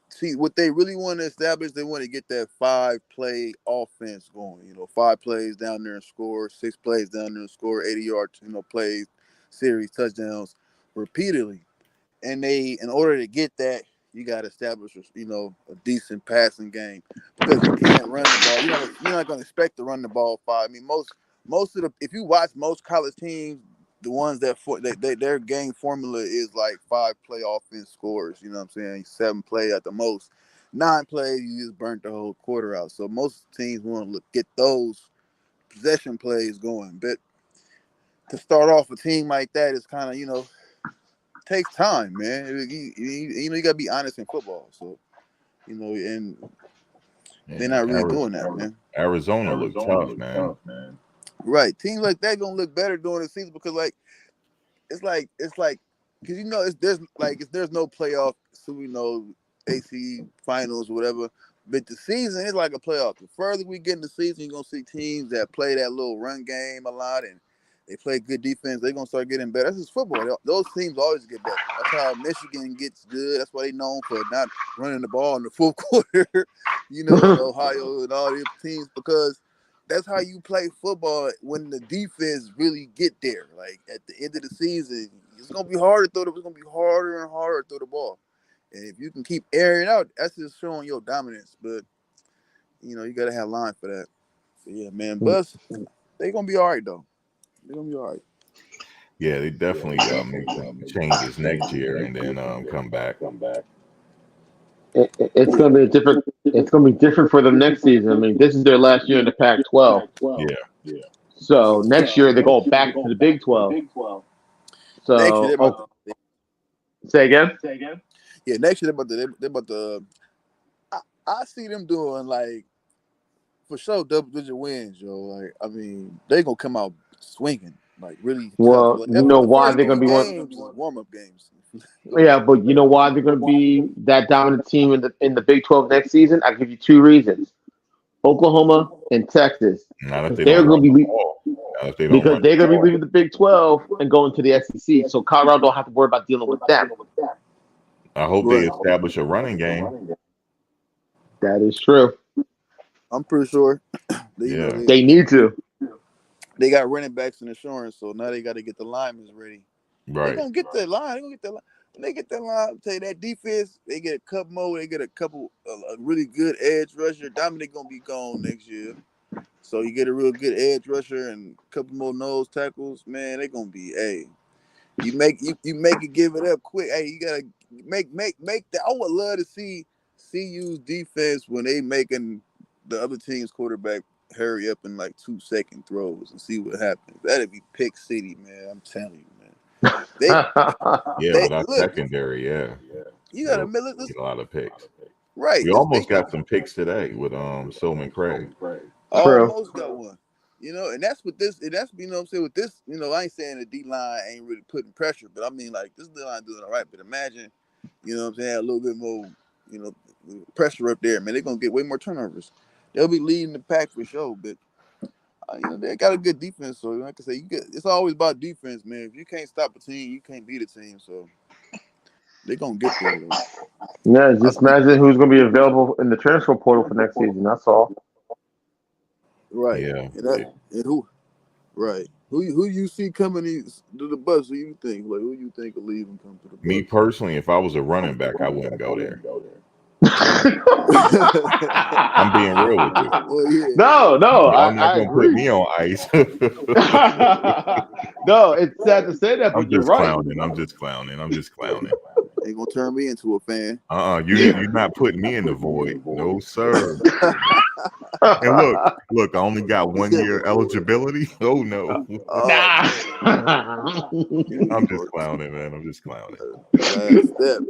see what they really want to establish, they want to get that 5-play offense going. 5 plays down there and score, 6 plays down there and score, 80-yard, plays, series, touchdowns repeatedly. And in order to get that, you got to establish, a decent passing game, because you can't run the ball. You're not going to expect to run the ball 5. I mean, most of if you watch most college teams, the ones that their game formula is like 5-play offense scores. You know what I'm saying? 7 play at the most. 9 plays, you just burnt the whole quarter out. So most teams want to get those possession plays going. But to start off a team like that is kind of, takes time, man. You know, you gotta be honest in football. So, you know, and they're not really doing that, man. Arizona looked tough, man. Right, teams like that gonna look better during the season because, like, it's like because you know there's no playoff, so we know AC finals or whatever. But the season is like a playoff. The further we get in the season, you're gonna see teams that play that little run game a lot and they play good defense. They're gonna start getting better. That's just football. Those teams always get better. That's how Michigan gets good. That's why they're known for not running the ball in the fourth quarter. You know, Ohio and all these teams, because that's how you play football when the defense really get there. Like at the end of the season, it's gonna be hard to throw it's gonna be harder and harder to throw the ball. And if you can keep airing out, that's just showing your dominance. But you know, you gotta have line for that. So yeah, man. Bus, they gonna be all right though. They're gonna be all right. Yeah, they definitely make some changes next year and then come back. It's gonna be different. It's gonna be different for them next season. I mean, this is their last year in the Pac-12. Yeah. So next year they go back to the Big 12. So Next year, they're about say again. Yeah, next year they're about to. I see them doing like for sure double-digit wins, yo. Like I mean, they gonna come out swinging like really. Well, like, you know why they're gonna be warm-up games. Yeah, but you know why they're gonna be that dominant team in the Big 12 next season? I'll give you two reasons: Oklahoma and Texas. Not if they They're don't gonna be because they're gonna be leaving the Big 12 and going to the SEC. So Colorado don't have to worry about dealing with them. I hope they establish a running game. That is true. I'm pretty sure. They need to. They got running backs and insurance, so now they got to get the linemen ready. Right. They're gonna get that line. They're gonna get that line. When they get that line, I'll tell you that defense, they get a couple more. They get a couple, a really good edge rusher. Dominic gonna be gone next year, so you get a real good edge rusher and a couple more nose tackles. Man, they're gonna be. Hey, you make it, give it up quick. Hey, you gotta make that. I would love to see CU's defense when they making the other team's quarterback hurry up in like 2-second throws and see what happens. That'd be pick city, man. I'm telling you, man. With our secondary, You gotta get a lot of picks. Right. We almost got some picks today with Solomon Craig. Almost got one. You know, and that's what this, and that's, you know what I'm saying, with this, you know, I ain't saying the D-line ain't really putting pressure, but I mean, like, this D-line doing all right, but imagine, you know what I'm saying, a little bit more, you know, pressure up there, man. They're going to get way more turnovers. They'll be leading the pack for sure, but, you know, they got a good defense, so like I say, it's always about defense, man. If you can't stop a team, you can't beat a team, so they're going to get there, though. Yeah, just imagine who's going to be available in the transfer portal for next season. That's all. Right. Yeah. And who? Right. Who you see coming to the bus? Who you think? Like, who you think will leave and come to the bus? Me personally, if I was a running back, I wouldn't go there. I'm being real with you. Well, yeah. No, Y'all not I gonna agree. put me on ice. No, it's sad to say that, but I'm you're just right. clowning. I'm just cloowning. Ain't gonna turn me into a fan. You're not putting me in the void. No, sir. And look, I only got 1 year eligibility. Oh no. I'm just clowning, man. I'm just clowning. Last step.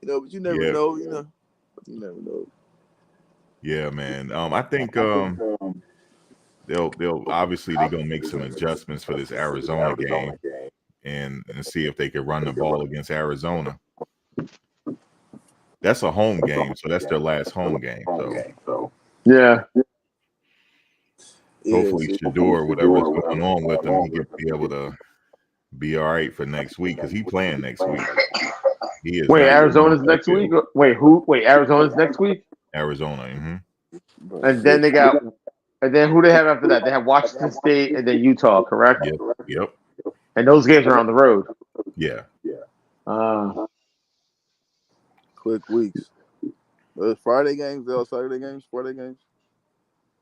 You know, but you never know, you know. You never know. Yeah, man. I think they'll obviously they're gonna make some adjustments for this Arizona game and see if they can run the ball against Arizona. That's a home game, so that's their last home game. So yeah. Hopefully Shador, whatever's going on with him, he could be able to be all right for next week because he's playing next week. He is. Wait, Arizona's next week? Wait, who? Wait, Arizona's next week? Arizona. And then they got, and then who they have after that? They have Washington State and then Utah, correct? Yep. And those games are on the road. Yeah. Quick weeks. Friday games, they're all Saturday games, Friday games.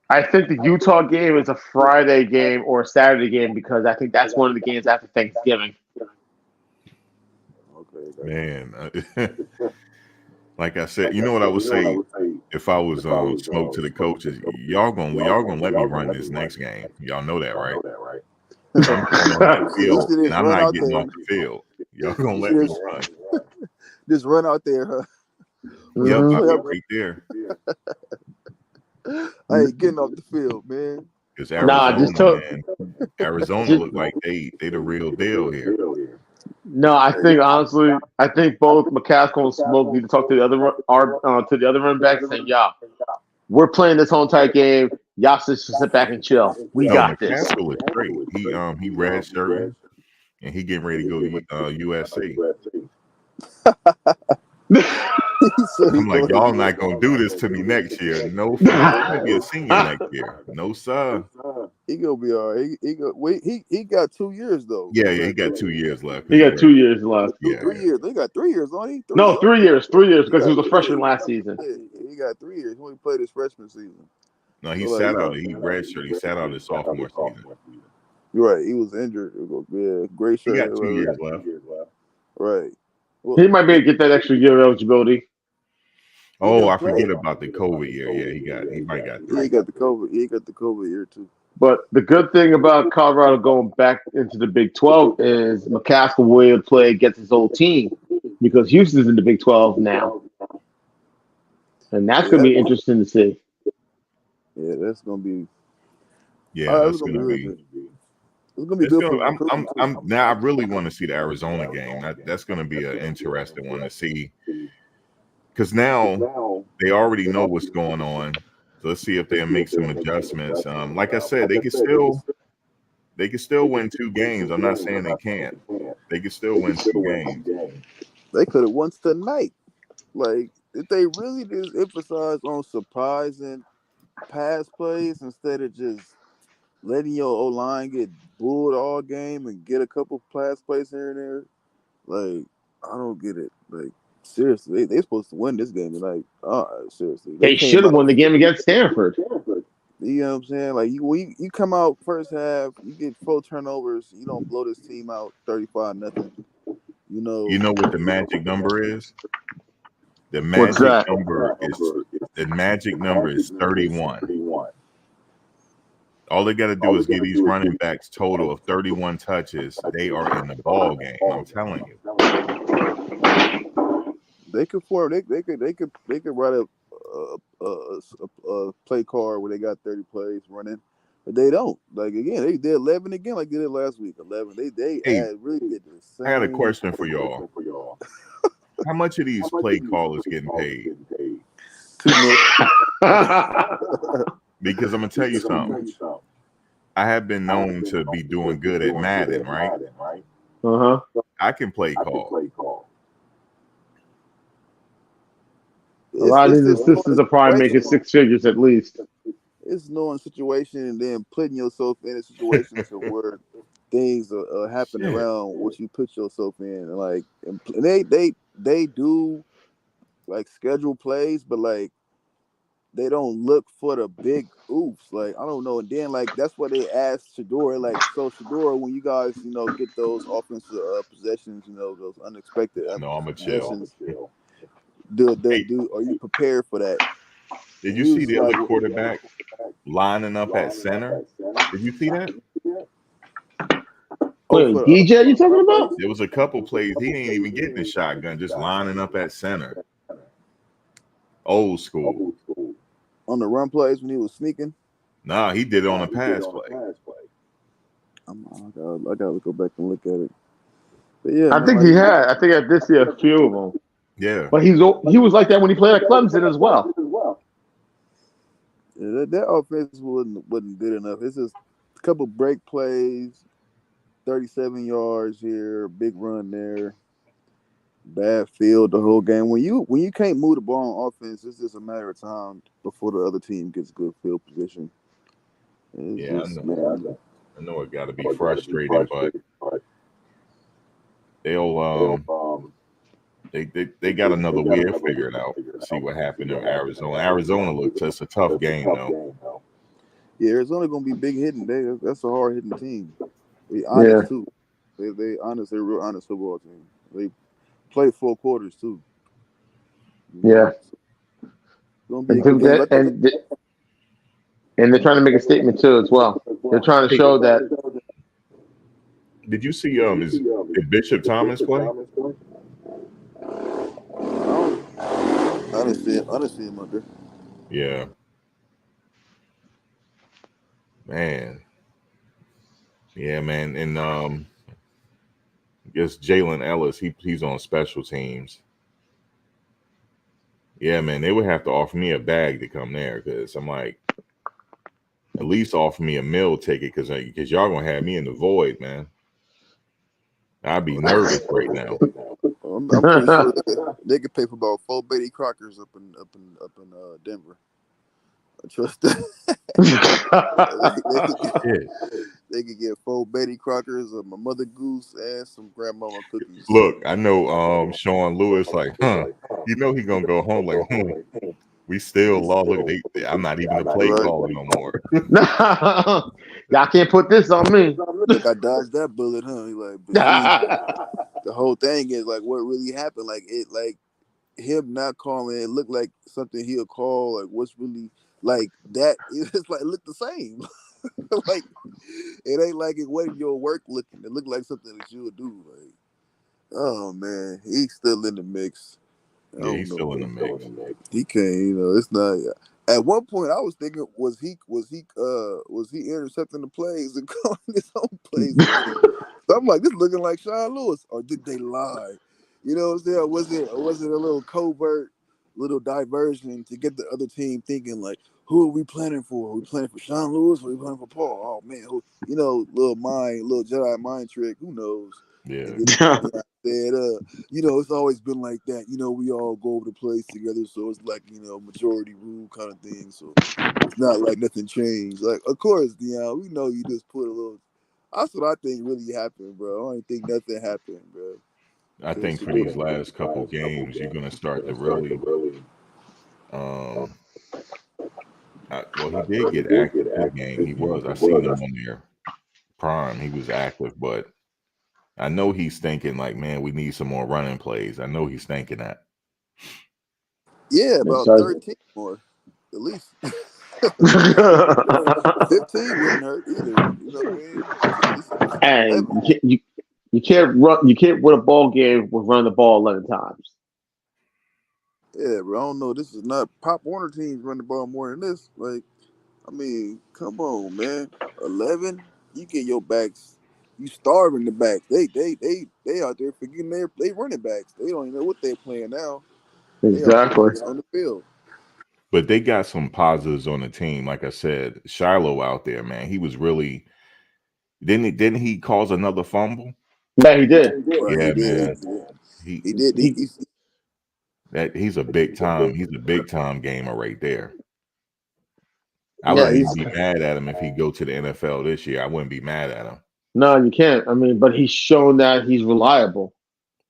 I think the Utah game is a Friday game or a Saturday game because I think that's one of the games after Thanksgiving. Man, like I said, you know what I would say if I was smoke to the coaches, y'all gonna let me run this next game. Y'all know that, right? I'm on the field, and I'm not getting off the field. Y'all gonna You let me just run? just run out there, huh? Yep, Mhm. I'll be right there. I ain't getting off the field, man. Because Nah, Arizona, just took. man, Arizona Just, look like they the real deal here. no, I think honestly, I think both McCaskill and Smoke need to talk to the other run backs and say, "Y'all, we're playing this whole entire game. Y'all should sit back and chill. We Oh, got this." McCaskill is great. He red shirting and he getting ready to go to USC. So he I'm like, going to y'all US. not gonna do this to me next year. No, sir. He's gonna be a senior next year. No, sir. He gonna be all right. He go wait. He got 2 years though. Yeah, he got 2 years left. He 'cause got 2 years left. Two, Yeah. 3 years. They got 3 years on him. No, 3 years. 3 years because he was a 3 freshman years. last season. Yeah, he got 3 years. He only played his freshman season. No, he So, like, sat out. He redshirt. He sat out his sophomore season. You're right. He was injured. Yeah, gray He shirt. got 2 years left. Right. Well, He might be able to get that extra year of eligibility. Oh, I play. forget about the COVID year. Yeah, he might got He 3. got the COVID. He got the COVID year too. But the good thing about Colorado going back into the Big 12 is McCaskill will be able to play against his old team because Houston's in the Big 12 now. And that's going to be interesting to see. Yeah, that's gonna be. Yeah, that's gonna gonna really be. good. It's gonna be It's good gonna, for recruiting, too. I'm now. I really want to see the Arizona game. That's going to be an interesting one to see, because now they already know what's going on. So let's see if they'll make some adjustments. Like I said, they can still win 2 games. I'm not saying they can't. They can still win 2 games. They could have won tonight. Like, if they really just emphasize on surprising pass plays instead of just letting your O line get booed all game and get a couple pass plays here and there, like, I don't get it. Like, seriously, they supposed to win this game tonight. Seriously, They came should have out- won the game against Stanford. You know what I'm saying? Like, you come out first half, you get 4 turnovers, you don't blow this team out 35-0. You know what the magic number is? The What's magic that? number is 31. All they got to do is give these running backs total of 31 touches. They are in the ball game. I'm telling you. they could form. They could write a play card where they got 30 plays running, but they don't. Like, again, they did 11 again, like they did last week. 11. They really did the same. I got a question for y'all. How much of these play callers getting paid? Too much. Because I'm gonna tell you something. I have been known to be doing good at Madden, right? Uh-huh. I can play call. A lot of these assistants are probably making 6 figures at least. It's knowing situation and then putting yourself in a situation to where things are happening around what you put yourself in, and like, and they do like schedule plays, but like they don't look for the big oops. Like, I don't know. And then like that's what they asked Shador. Like, so Shador, when you guys get those offensive possessions, those unexpected No, I'm a chill. possessions, are you prepared for that? Did you see the other quarterback lining up at center? Did you see that? Wait, DJ, you talking about? There was a couple plays he ain't even getting the shotgun, just lining up at center. Old school. On the run plays when he was sneaking? Nah, he did it on a pass play. I gotta go back and look at it. But yeah, I think he had. I think I did see a few of them. Yeah. But he was like that when he played at Clemson as well. Yeah, that offense wasn't good enough. It's just a couple break plays, 37 yards here, big run there, bad field the whole game. When you can't move the ball on offense, it's just a matter of time before the other team gets good field position. I know it got to be frustrating, but they'll they got another way to figure it out. See what happened in Arizona. Arizona looks it's a tough game though. Yeah, Arizona gonna be big hitting. That's a hard hitting team. They honest too. They honest. They're a real honest football team. They play 4 quarters too. Yeah. Gonna be a good game. And they're trying to make a statement too as well. They're trying to show that. Did you see Did Bishop Thomas play? I didn't see him up there. Yeah. Man. Yeah, man. And I guess Jalen Ellis, he's on special teams. Yeah, man, they would have to offer me a bag to come there because I'm like, at least offer me a meal ticket because y'all gonna have me in the void, man. I'd be nervous right now. I'm pretty sure they could pay for about 4 Betty Crockers up in Denver. I trust that. They could get 4 Betty Crockers, my Mother Goose, and some grandmama cookies. Look, I know Sean Lewis like, you know he gonna go home like, we still lost. Look, I'm not even a play caller no more. Y'all can't put this on me. Like I dodged that bullet, huh? Like, the whole thing is like what really happened. Like it, like him not calling it looked like something he'll call. Like what's really like that? It's like it looked the same. Like it ain't like it wasn't your work looking. It looked like something that you would do. Like, oh man, he's still in the mix. Yeah, he's still in the mix. He can't, it's not. At one point, I was thinking, was he intercepting the plays and calling his own plays? So I'm like, this looking like Sean Lewis, or did they lie? You know what I'm saying? Was it a little covert, little diversion to get the other team thinking like, who are we planning for? Are we planning for Sean Lewis? Or are we planning for Paul? Oh man, little Jedi mind trick. Who knows? Yeah. It's always been like that. We all go over the place together, so it's like majority rule kind of thing. So it's not like nothing changed. Like, of course, we know you just put a little. That's what I think really happened, bro. I don't think nothing happened, bro. I think for these last couple games, you're gonna start to really. Well, he did get active this game. He was. I seen him on there. Prime. He was active, but I know he's thinking like, man, we need some more running plays. I know he's thinking that. Yeah, about 13 more, at least. 15 wouldn't hurt either. You know what I mean? And you can't win a ball game with running the ball 11 times. Yeah, bro. I don't know. This is not Pop Warner teams running the ball more than this. Like, I mean, come on, man. 11, you get your backs. You starving the backs. They out there forgetting they running backs. They don't even know what they're playing now. Exactly. On the field. But they got some positives on the team. Like I said, Shiloh out there, man. He was really didn't he cause another fumble? Yeah, he did. Yeah, man. He did. He's a big time gamer right there. I wouldn't be mad at him if he go to the NFL this year. I wouldn't be mad at him. No, you can't. I mean, but he's shown that he's reliable.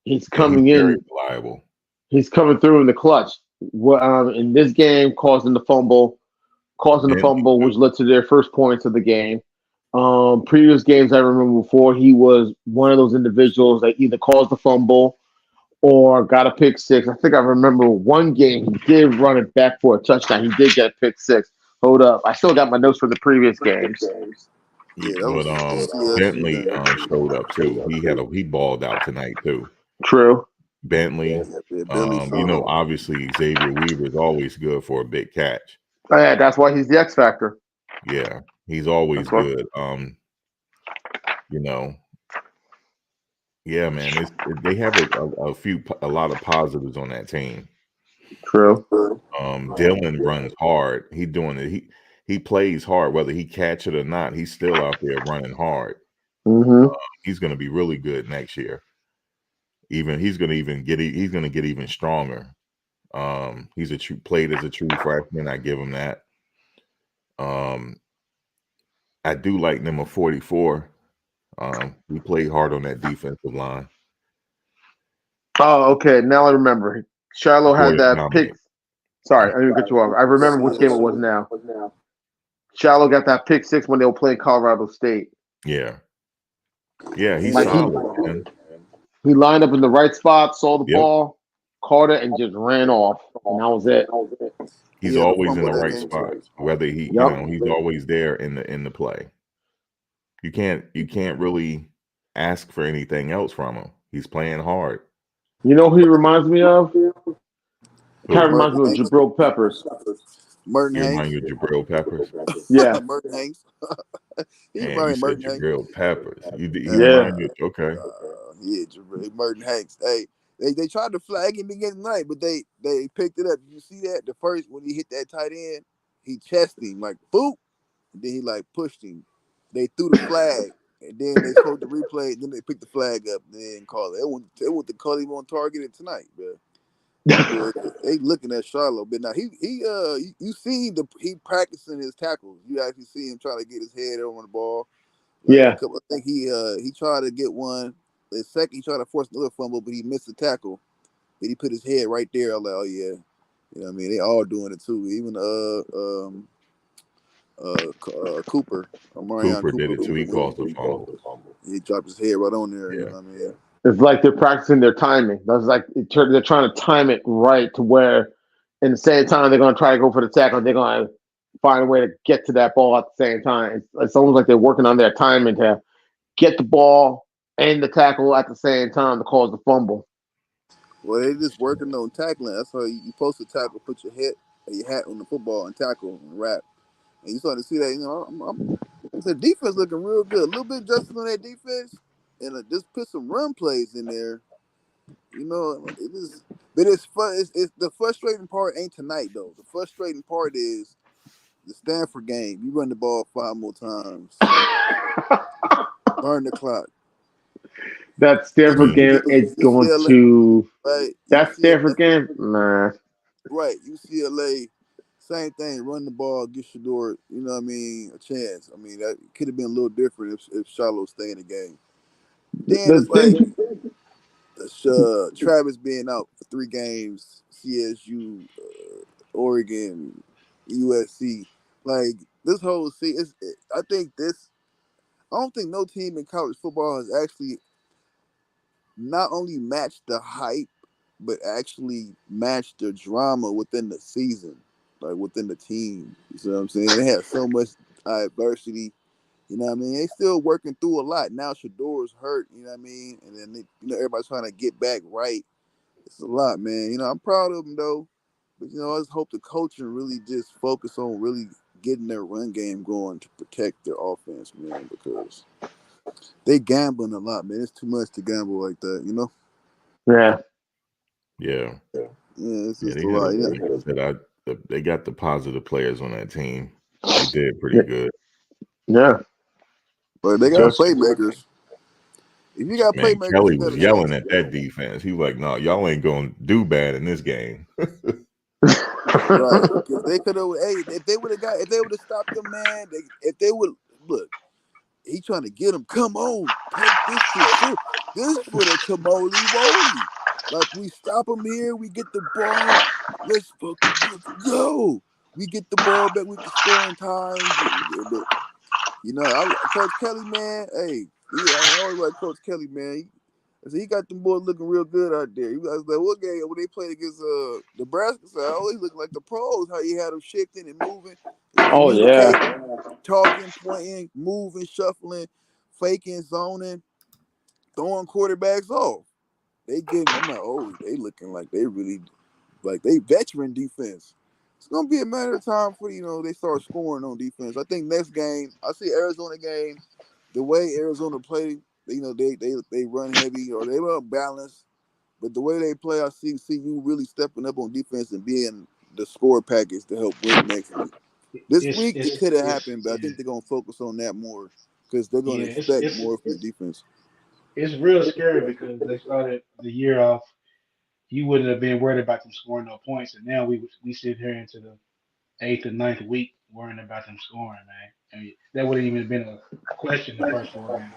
He's coming in. Very reliable. He's coming through in the clutch. In this game, causing the fumble, which led to their first points of the game. Previous games I remember before, he was one of those individuals that either caused the fumble or got a pick six. I think I remember one game he did run it back for a touchdown. He did get a pick six. Hold up, I still got my notes from the previous games. Yeah, but Bentley showed up too. He balled out tonight too. True. Bentley, obviously Xavier Weaver is always good for a big catch. Oh, yeah, that's why he's the X factor. Yeah, he's always good. Yeah, man, they have a lot of positives on that team. True. Dylan runs hard. He plays hard, whether he catch it or not. He's still out there running hard. Mm-hmm. He's going to be really good next year. He's going to get even stronger. He's played as a true freshman. I give him that. I do like number 44. We played hard on that defensive line. Oh, okay. Now I remember. Shiloh had that pick. Sorry, I didn't cut you off. I remember which game it was now. Shiloh got that pick six when they were playing Colorado State. Yeah. Yeah, he's solid, man. He lined up in the right spot, saw the ball, caught it, and just ran off. And that was it. He's always in the right spot. Whether he's always there in the play. You can't really ask for anything else from him. He's playing hard. You know who he reminds me of? Kind Who? of reminds me of Jabril Peppers. Merton You remind Hanks. you of Jabril Peppers? Yeah. Merton Hanks. He And you remind said Merton Hanks. Jabril Peppers. He Yeah. remind you. Okay. Yeah, Merton Hanks. Hey, they tried to flag him again tonight, but they picked it up. Did you see that? The first when he hit that tight end, he chested him like boop, and then he like pushed him. They threw the flag, and then they showed the replay. Then they picked the flag up, and then called it. They want to call him on target tonight, bro. They looking at Charlotte, but now you see he practicing his tackles. You actually see him trying to get his head on the ball. Yeah. I think he tried to get one. The second he tried to force another fumble, but he missed the tackle. But he put his head right there. I'm like, oh yeah, you know what I mean? They all doing it too. Even Cooper, Marion Cooper did it too. He when caused the fumble. he dropped his head right on there. Yeah. You know what I mean? It's like they're practicing their timing. That's like they're trying to time it right to where, in the same time, they're going to try to go for the tackle. They're going to find a way to get to that ball at the same time. It's almost like they're working on their timing to get the ball and the tackle at the same time to cause the fumble. Well, they just working on tackling. That's how you supposed to tackle. Put your hat on the football and tackle and wrap. And you starting to see that. You know, the defense looking real good. A little bit adjusted on that defense, and just put some run plays in there. You know, it is. But it's fun. It's the frustrating part ain't tonight though. The frustrating part is the Stanford game. You run the ball 5 more times, burn the clock. That Stanford game is going UCLA, to. right? That Stanford game, nah. Right, UCLA, same thing. Run the ball, get Shador. You know what I mean? A chance. I mean, that could have been a little different if Charlotte stay in the game. Then it's like Travis being out for 3 games, CSU, Oregon, USC. Like this whole I don't think no team in college football has actually not only matched the hype, but actually matched the drama within the season, like within the team. You see what I'm saying? They had so much adversity. You know what I mean? They still working through a lot. Now Shador's hurt, you know what I mean? And then everybody's trying to get back right. It's a lot, man. You know, I'm proud of them though. But I just hope the coaching really just focus on really getting their run game going to protect their offense, man, because they gambling a lot, man. It's too much to gamble like that, you know? Yeah. Yeah. Yeah, it's just they a lot. like I said, they got the positive players on that team. They did pretty good. Yeah. But they got playmakers. If you got Man, playmakers, Kelly you got was a yelling chance. at that defense. He was like, "No, y'all ain't gonna do bad in this game." Right, because they could have. Hey, if they would have stopped them, man. If they would look, he trying to get them. Come on, take this shit. This for the Kamoli Woly. Like we stop them here, we get the ball. Let's fucking go. We get the ball back with the scoring time. But Coach Kelly, man. Hey, I always like Coach Kelly, man. He got them boys looking real good out there. You guys like what game when they played against Nebraska? So I always look like the pros. How you had them shifting and moving, Oh yeah, talking, pointing, moving, shuffling, faking, zoning, throwing quarterbacks off. I'm like, oh, they looking like they really like they veteran defense. It's gonna be a matter of time for they start scoring on defense. I think next game, I see Arizona game, the way Arizona play. They run heavy or they run balanced, but the way they play, I see you really stepping up on defense and being the score package to help win next week. This week it could have happened, but I think they're gonna focus on that more because they're gonna expect more from the defense. It's real scary because they started the year off. You wouldn't have been worried about them scoring no points, and now we sit here into the 8th or 9th week worrying about them scoring, man. I mean, that wouldn't even been a question the first 4 games.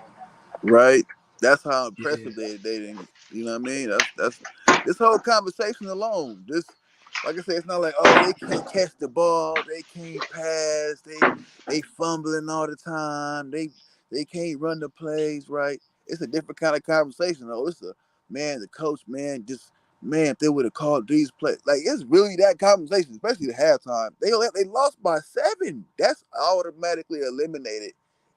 Right. That's how impressive they didn't. You know what I mean? That's this whole conversation alone. Like I said, it's not like they can't catch the ball, they can't pass, they fumbling all the time, they can't run the plays right. It's a different kind of conversation. Though it's the coach, if they would have called these plays, like it's really that conversation, especially the halftime. They lost by 7. That's automatically eliminated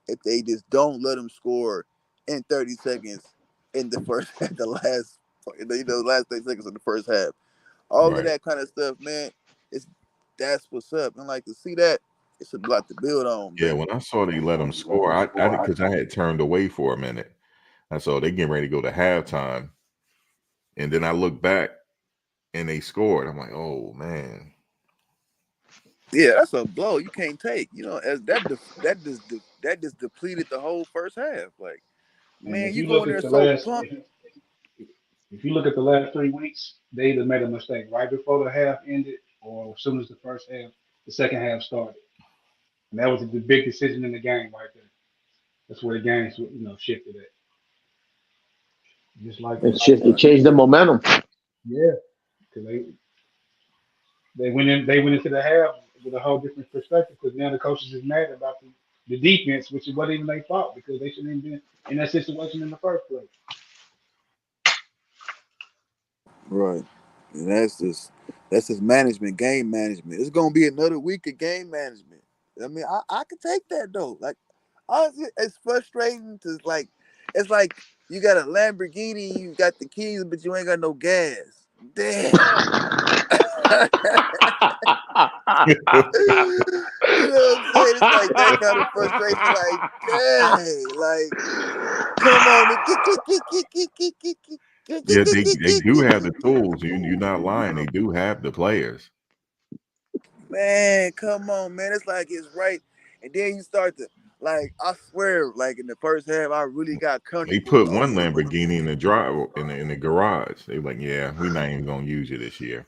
if they just don't let them score and 30 seconds in the first, the last 30 seconds of the first half. All of Right. that kind of stuff, man. That's what's up. And like to see that, it's a lot to build on, Yeah, baby. when I saw they let them score, I because I had turned away for a minute. I saw they getting ready to go to halftime, and then I looked back and they scored. I'm like, oh man. Yeah, that's a blow you can't take. As that just depleted the whole first half. Like, And man, if you you go look in at there the so last, pumped. if you look at the last 3 weeks, they either made a mistake right before the half ended, or as soon as the second half started. And that was the big decision in the game right there. That's where the game, shifted at. Just like that. It changed the momentum. Yeah, because they went into the half with a whole different perspective. Because now the coaches is mad about the defense, which is what even they fought because they shouldn't have been in that situation in the first place. Right. And that's just management, game management. It's gonna be another week of game management. I mean, I can take that though. Like, honestly, it's frustrating to it's like you got a Lamborghini, you got the keys, but you ain't got no gas. Damn. You know what I'm saying? It's like that kind of frustration. Like, dang, like, come on, Yeah, they do have the tools. You're not lying. They do have the players. man, come on, man. It's like it's right, and then you start to I swear, like in the first half, I really got They comfortable. put one Lamborghini in the drive in the garage. They were like, yeah, we're not even gonna use you this year.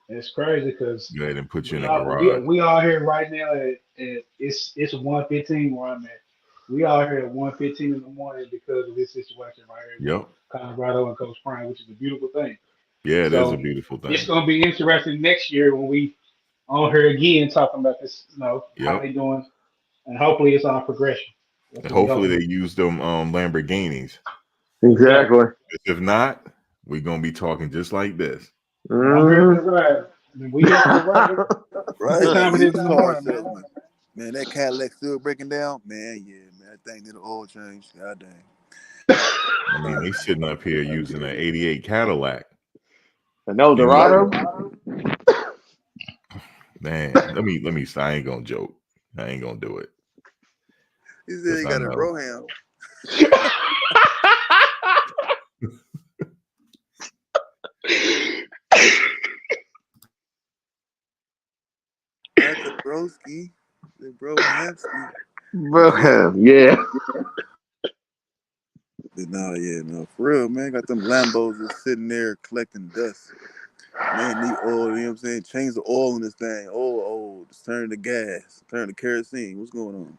It's crazy because Go ahead and put you in the garage. we all here right now at it's 1:15 where I'm at. We all here at 1:15 in the morning because of this situation right here with Yep. Colorado and Coach Prime, which is a beautiful thing. Yeah, it is So a beautiful it's thing. gonna be interesting next year when we on here again talking about this, how Yep. they doing, and hopefully it's on progression. That's And what we hopefully hope. they use them Lamborghinis. Exactly. If not, we're gonna be talking just like this. I'm here for the ride. I mean, we here for the ride. Right, What like time it used is in the car morning, man? salesman. Man, that Cadillac still breaking down. Man, yeah, man, that thing did an oil change. God dang. I mean, they sitting up here using an '88 Cadillac. An Eldorado. Man, let me. I ain't gonna joke. I ain't gonna do it. He said he got a know. Broham. That's a broski. The Brohamski. Bro, yeah. No, for real, man. Got them Lambos just sitting there collecting dust. Man, need oil, you know what I'm saying? Change the oil in this thing. Oh, just turn to gas, turn to kerosene. What's going on?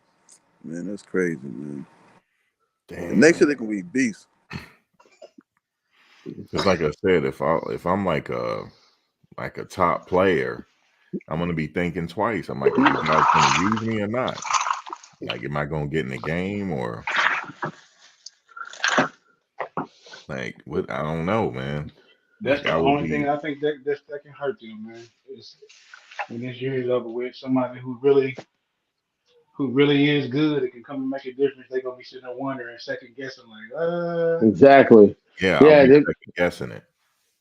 Man, that's crazy, man. Damn. And next year they can be beasts. Because like I said, if I'm like a top player, I'm gonna be thinking twice. I'm like, are you guys gonna use me or not? Like, am I gonna get in the game or like what? I don't know, man. That's Like, the I would only be. thing I think that can hurt them, man. Is when this year is over with, somebody who really is good, it can come and make a difference. They're gonna be sitting there wondering, second guessing, like, Exactly. Yeah, I'll Yeah. be second guessing it.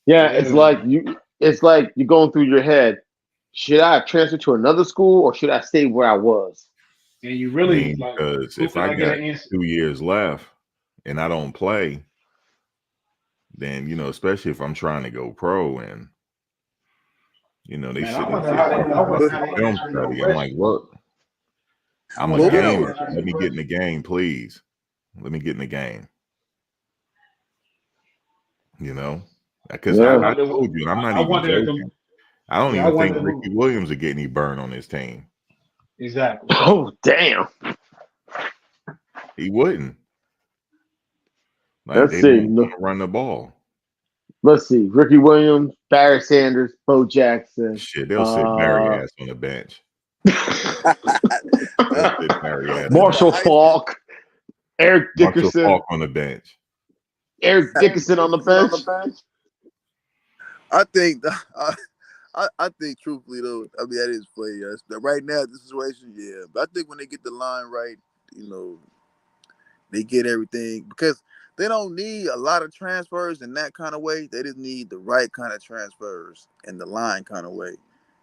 Yeah. Yeah, It's like you're going through your head. Should I transfer to another school or should I stay where I was? and you I really mean, like, because who if can I I get got an answer? 2 years left and I don't play, then especially if I'm trying to go pro and they Man, sitting I wonder how they film answer your study. I'm like, question. look, I'm a wonder how they gamer. answer your Let me get in the question. game, please. Let me get in the game. Because I Yeah. I wonder. told you, and I'm not I even wonder if joking. I don't yeah, I even think wonder who Ricky Williams will get any burn on his team. exactly. Oh, damn. He wouldn't. Like, Let's they see. don't want to run the ball. Let's see. Ricky Williams, Barry Sanders, Bo Jackson. Shit, they'll sit Barry ass on the bench. They'll sit Barry ass on the Marshall bench. Falk, Eric Marshall Dickerson. Falk on the bench. Eric Dickerson on the bench. I think I think truthfully though, I mean that is play. Yes. Right now, this situation, yeah. But I think when they get the line right, They get everything because they don't need a lot of transfers in that kind of way. They just need the right kind of transfers in the line kind of way.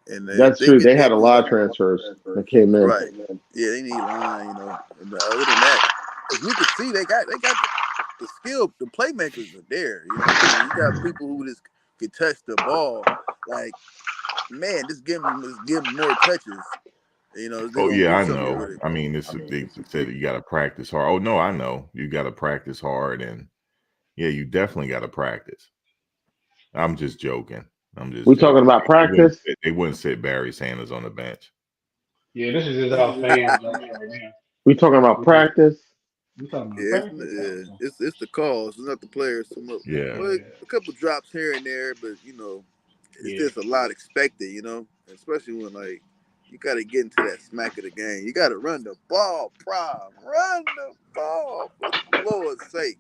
And That's true. They had a lot of transfers that came in. Right. Yeah, they need line, But other than that, 'cause we can see they got the skill, the playmakers are there. You got people who just can touch the ball. Like, man, just give them more touches. They Oh gonna yeah, do I something know. with it. I mean, they said you got to practice hard. Oh no, I know you got to practice hard, and yeah, you definitely got to practice. I'm just joking. We talking about practice? They wouldn't sit Barry Sanders on the bench. Yeah, this is just all fans right now. We talking about practice? We talking about Yeah, practice. it's the calls, it's not the players so much. Yeah. Well, a couple drops here and there, but it's just a lot expected, especially when you got to get into that smack of the game. You got to run the ball, run the ball for the Lord's sake.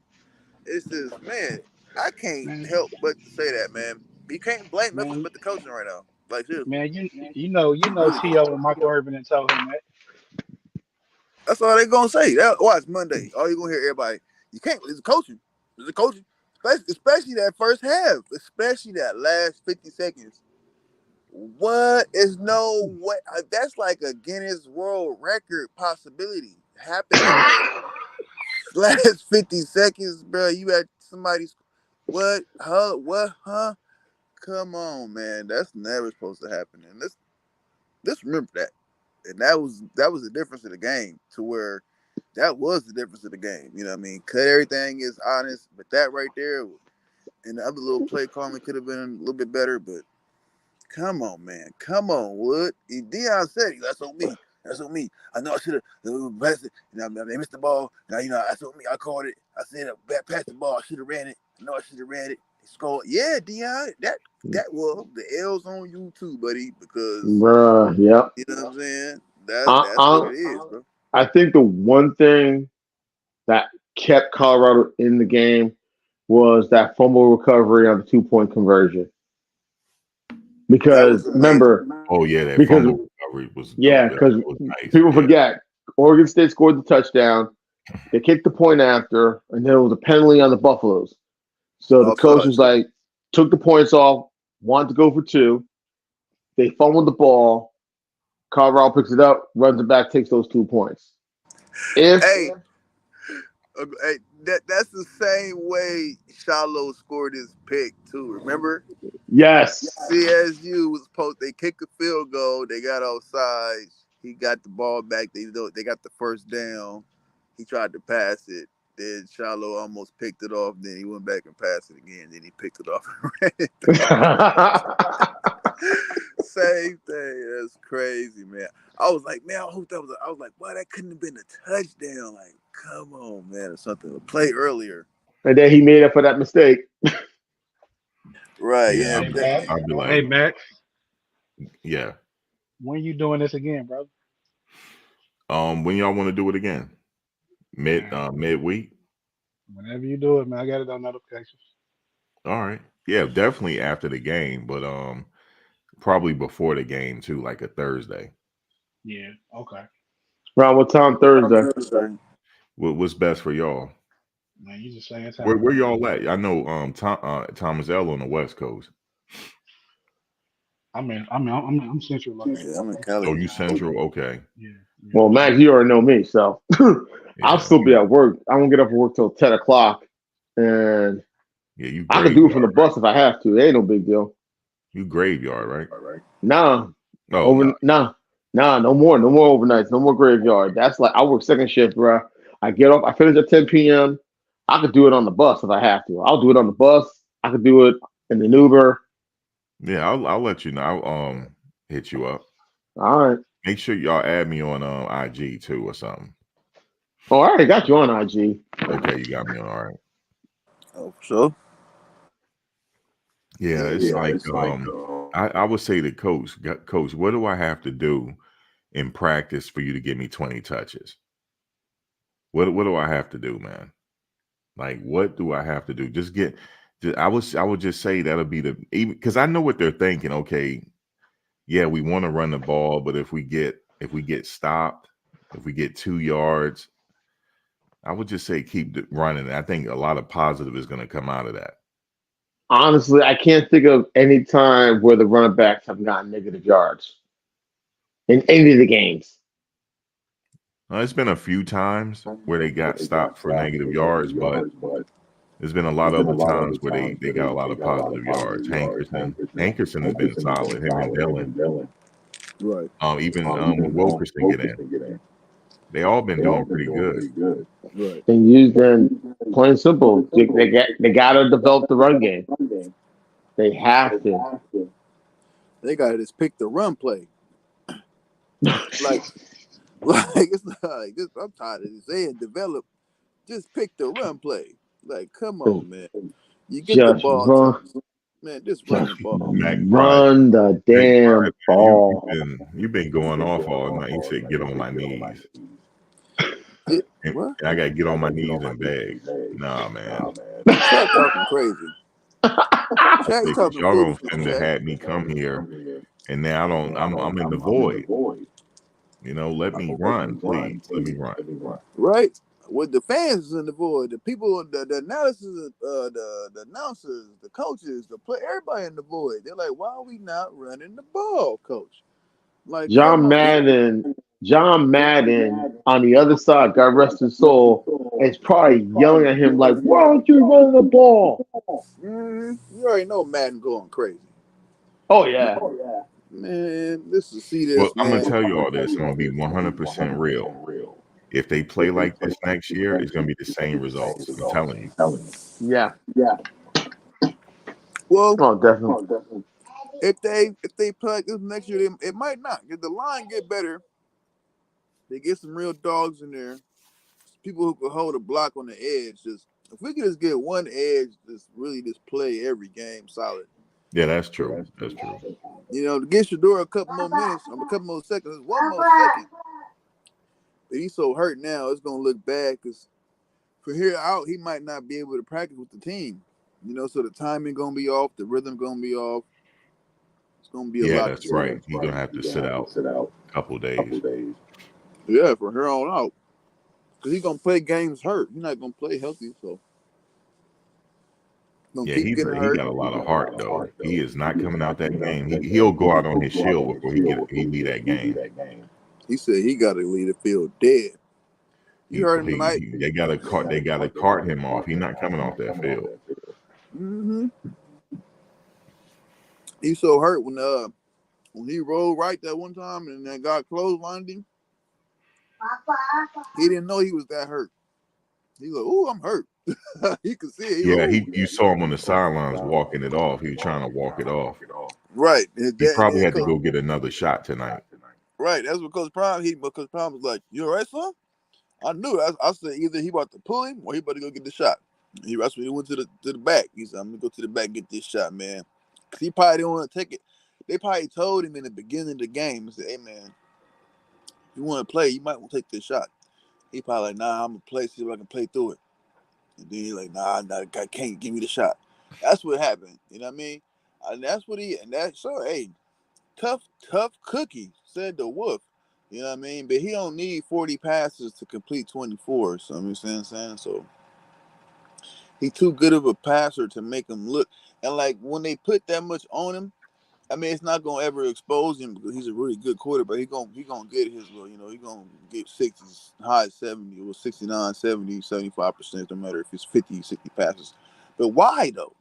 It's just, man, I can't help but to say that, man. You can't blame nothing but the coaching right now. Like, seriously. Man, you know, T.O. and Michael Irvin and told him that. That's all they gonna say. Watch Monday. All you gonna hear everybody. You can't. It's coaching. It's a coaching. Especially that first half. Especially that last 50 seconds. What is no way? That's like a Guinness World Record possibility happening. Last 50 seconds, bro. You had somebody's what? Huh? What? Huh? Come on, man. That's never supposed to happen. And let's remember that. And that was the difference of the game, to where that was the difference of the game. You know what I mean? Cut everything is honest, but that right there and the other little play calling could have been a little bit better. But come on, man. Come on, Wood. And Deion said, that's on me. That's on me. I know I should have passed it. They missed the ball. Now, that's on me. I called it. I said, pass the ball. I should have ran it. I know I should have ran it. He scored. Yeah, Deion, that was the L's on you too, buddy, because Bruh, yep. you know what I'm saying? That's what it is, bro. I think the one thing that kept Colorado in the game was that fumble recovery on the 2-point conversion. Because remember, oh yeah, that fumble recovery was because nice. people forget Oregon State scored the touchdown. They kicked the point after, and there was a penalty on the Buffaloes. So the coach was like, took the points off, wanted to go for 2. They fumbled the ball. Colorado picks it up, runs it back, takes those 2 points. Hey, that's the same way Shiloh scored his pick too. Remember? Yes. CSU was they kicked a field goal. They got offside. He got the ball back. They got the first down. He tried to pass it. Then Shiloh almost picked it off. Then he went back and passed it again. Then he picked it off and ran it. Same thing. That's crazy, man. I was like, man, I hope that was. I was like, wow, that couldn't have been a touchdown. Like, come on, man, or something. To play earlier. And then he made up for that mistake. Right. Yeah. I'll be like, hey, Max. Yeah. When you doing this again, bro? When y'all want to do it again? Midweek? Whenever you do it, man. I got it on notifications. All right. Yeah, definitely after the game, but probably before the game too, like a Thursday. Yeah. Okay. Around what time Thursday? What's best for y'all? Man, you just saying time. Where y'all at? I know Thomas L on the West Coast. I'm central. Yeah, I'm in Cali. Oh, you central? Okay. Yeah. Well, Max, you already know me, so I'll still be at work. I won't get up for work till 10 o'clock, and I can do it from the bus if I have to. It ain't no big deal. You graveyard, right? Nah. Oh, Nah, no more overnights, no more graveyard. That's like I work second shift, bro. I get off, I finish at 10 p.m. I could do it on the bus if I have to. I'll do it on the bus. I could do it in the Uber. Yeah, I'll let you know. I'll hit you up. All right. Make sure y'all add me on IG too or something. Oh, I already got you on IG. Okay, you got me on. All right. Oh, sure. Yeah, it's like I would say to coach, what do I have to do in practice for you to give me 20 touches? What do I have to do, man? Like, what do I have to do? I would just say that'll be because I know what they're thinking. Okay, yeah, we want to run the ball, but if we get stopped, if we get 2 yards, I would just say keep running. I think a lot of positive is going to come out of that. Honestly, I can't think of any time where the running backs have gotten negative yards in any of the games. It's been a few times where they got stopped for negative yards, but there's been a lot of other times where they got a lot of positive yards. Hankerson has been solid. Him and Dillon. Right. Even when Wilkerson get in, they all been doing pretty good. Right. And use them plain and simple. They gotta develop the run game. They have to. They gotta just pick the run play. like it's like this. I'm tired of saying develop. Just pick the run play. Like, come on, man. You get the Just ball, run. man. Just run the ball. Run the damn ball. You've been going off all night. You said get on my knees. And I gotta get on my knees and beg. Nah, man. Shaq talking crazy. Shaq talking Y'all gonna foolishness, finna Shaq. had me come here, and now I'm in the void. Let me run, please. Let me run. Right? With the fans in the void, the people, the analysis, the announcers, the coaches, the play, everybody in the void. They're like, why are we not running the ball, coach? Like John Madden on the other side, God rest his soul, is probably yelling at him like, why aren't you running the ball? You already know Madden going crazy. Oh, yeah. Man, see this, Well, man. I'm gonna tell you all this. I'm gonna be 100% real. If they play like this next year, it's gonna be the same results. I'm telling you. Yeah. Well, definitely. If they play like this next year, it might not. If the line get better, they get some real dogs in there. People who can hold a block on the edge. If we could just get one edge, just play every game solid. Yeah, that's true. That's true. To get Shador a couple more minutes, a couple more seconds, one more second. But he's so hurt now, it's gonna look bad because from here out, he might not be able to practice with the team. So the timing gonna be off, the rhythm gonna be off. It's gonna be a lot. Yeah, that's right. He's gonna have to sit out a couple days. Yeah, from here on out, because he's gonna play games hurt. He's not gonna play healthy, so. Yeah, he got a lot of heart though. He is not coming out that game. He'll go out on his shield before he leave that game. He said he got to leave the field dead. You heard him tonight. They gotta cart him off. He's not coming off that field. He's so hurt when he rolled right that one time and that guy clotheslined him. He didn't know he was that hurt. He was like, "Ooh, I'm hurt." He could see it. Yeah, you saw him on the sidelines walking it off. He was trying to walk it off. Right. He probably had to go get another shot tonight. Right. That's what Coach Prime. Coach Prime was like, "You all right, son?" I knew. I said either he about to pull him or he about to go get the shot. That's when he went to the back. He said, "I'm gonna go to the back and get this shot, man." Cause he probably didn't want to take it. They probably told him in the beginning of the game, said, "Hey, man, if you want to play, you might want to take this shot." He probably like, "Nah, I'm gonna play, see if I can play through it." And then he's like, "Nah, I can't give me the shot." That's what happened. You know what I mean? And that's what hey, tough cookie, said the wolf. You know what I mean? But he don't need 40 passes to complete 24. So I'm saying so. He's too good of a passer to make him look. And like when they put that much on him, I mean, it's not gonna ever expose him because he's a really good quarterback. He gonna get his little, he gonna get 60s, high 70 or 69, 70, 75%, no matter if it's 50, 60 passes. But why though?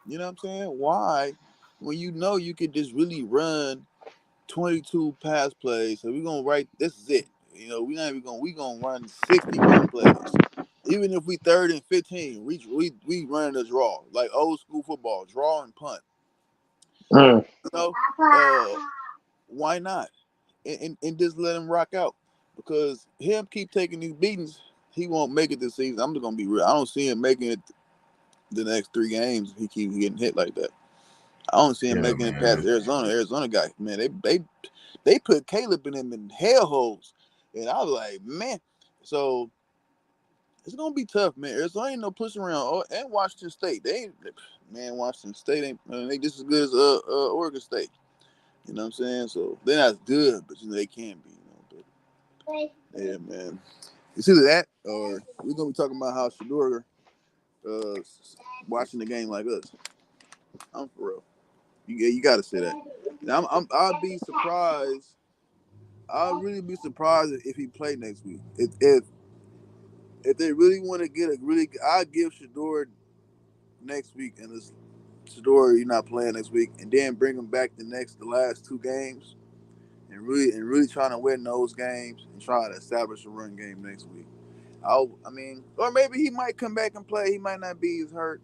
You know what I'm saying? Why? When you could just really run 22 pass plays. So we're gonna this is it. We gonna run 60 run plays. Even if we 3rd and 15, we run a draw. Like old school football, draw and punt. Why not? And just let him rock out. Because him keep taking these beatings, he won't make it this season. I'm just gonna be real. I don't see him making it the next 3 games if he keep getting hit like that. I don't see him making it past Arizona. Arizona guy, man, they put Caleb in them in hellholes. And I was like, man. So it's gonna be tough, man. Arizona ain't no pushing around. And Washington State. Washington State ain't just as good as Oregon State. You know what I'm saying? So they're not good, but they can be, But yeah, man. It's either that or we're gonna be talking about how Shador watching the game like us. I'm for real. You got to say that. And I'd be surprised. I'd really be surprised if he played next week. If they really want to get I'd give Shador next week, and it's Shador, you're not playing next week, and then bring him back the last 2 games, and really trying to win those games and try to establish a run game next week. I mean, or maybe he might come back and play. He might not be as hurt.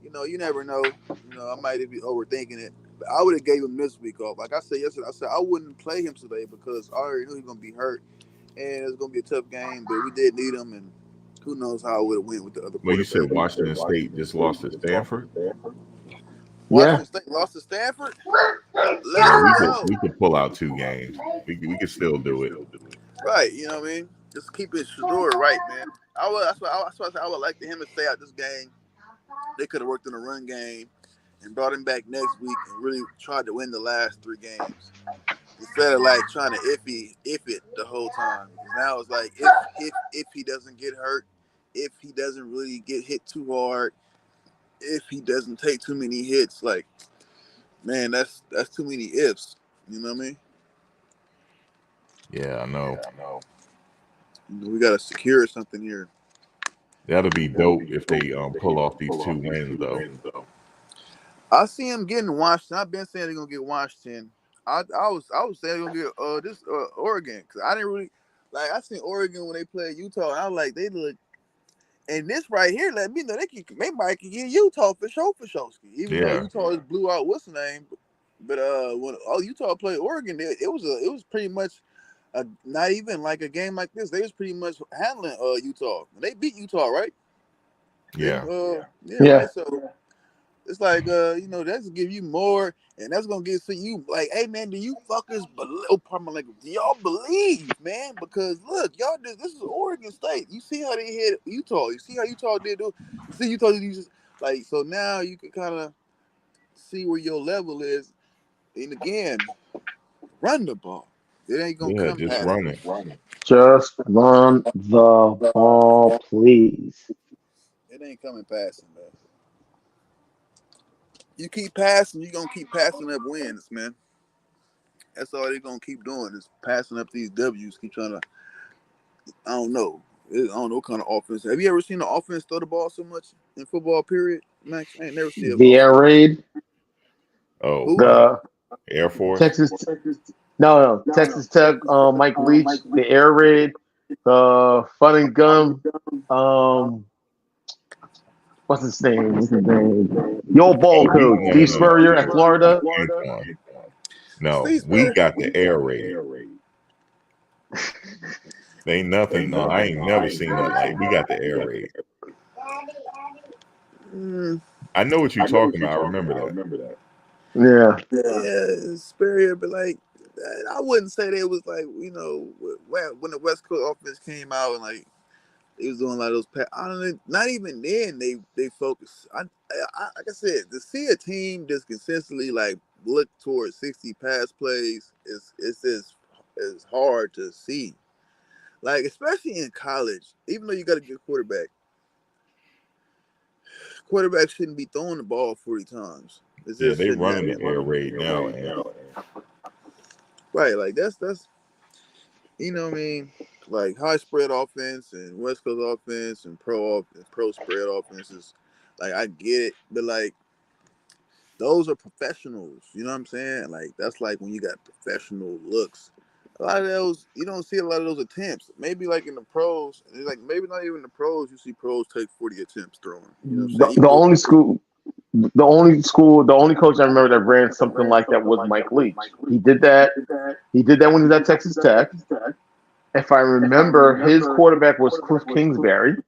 You never know. I might be overthinking it. But I would have gave him this week off. Like I said yesterday, I wouldn't play him today because I already knew he was going to be hurt, and it's going to be a tough game. But we did need him, and who knows how it would have went with the other. Well, you said Washington State just lost to Stanford. Washington State lost to Stanford. We could pull out 2 games. We could still do it. Right, you know what I mean? Just keep it Shador right, man. That's why I would like him to stay out this game. They could have worked in a run game and brought him back next week and really tried to win the last 3 games instead of like trying to if it the whole time. Now it's like if he doesn't get hurt, if he doesn't really get hit too hard, if he doesn't take too many hits, like, man, that's too many ifs. You know what I mean? Yeah, I know. We got to secure something here. That'll be dope if they pull off these 2 wins, though. I see him getting Washington. I've been saying they're gonna get Washington. I was saying they're gonna get this Oregon, because I didn't really like. I seen Oregon when they played Utah, and I was like, they look. And this right here let me know they might can get Utah for sure. Even though Utah just blew out what's the name, but when Utah played Oregon, it was pretty much not even like a game like this. They was pretty much handling Utah. They beat Utah, right? Yeah. Right? So it's like that's give you more, and that's gonna get to you like, hey man, do you fuckers believe? Do y'all believe, man? Because look, y'all this is Oregon State. You see how they hit Utah. You see how Utah did. You see Utah did like, so now you can kind of see where your level is. And again, run the ball. It ain't gonna come. Just run it. Just run the ball, please. It ain't coming passing, man. You keep passing, you're going to keep passing up wins, man. That's all they're going to keep doing is passing up these W's. Keep trying to, I don't know what kind of offense. Have you ever seen the offense throw the ball so much in football, period, Max? I ain't never seen it. The air raid. Oh, the Air Force. Texas Tech, Mike Leach, the air raid, the fun and gun, what's his name? The old ball coach, Steve Spurrier at Florida. No, we got the air raid. Ain't nothing. No, I ain't never seen that. Like, we got the air raid. I know what you're talking about. I remember that. Yeah, Spurrier, but like, I wouldn't say they was like, when the West Coast offense came out and like they was doing a lot of those. I don't know, not even then they focus. Like I said, to see a team just consistently like look towards 60 pass plays is hard to see. Like, especially in college, even though you got a good quarterback, quarterbacks shouldn't be throwing the ball 40 times. Yeah, they running the air raid now. Right, like that's you know what I mean, like high spread offense and West Coast offense and pro spread offenses. Like, I get it, but like those are professionals. You know what I'm saying? Like, that's like when you got professional looks. A lot of those, you don't see a lot of those attempts. Maybe like in the pros, like maybe not even the pros. You see pros take 40 attempts throwing. You know what I'm saying? The only coach I remember that ran something like that was Mike Leach. He did that. He did that when he was at Texas Tech. If I remember, his quarterback was Cliff Kingsbury.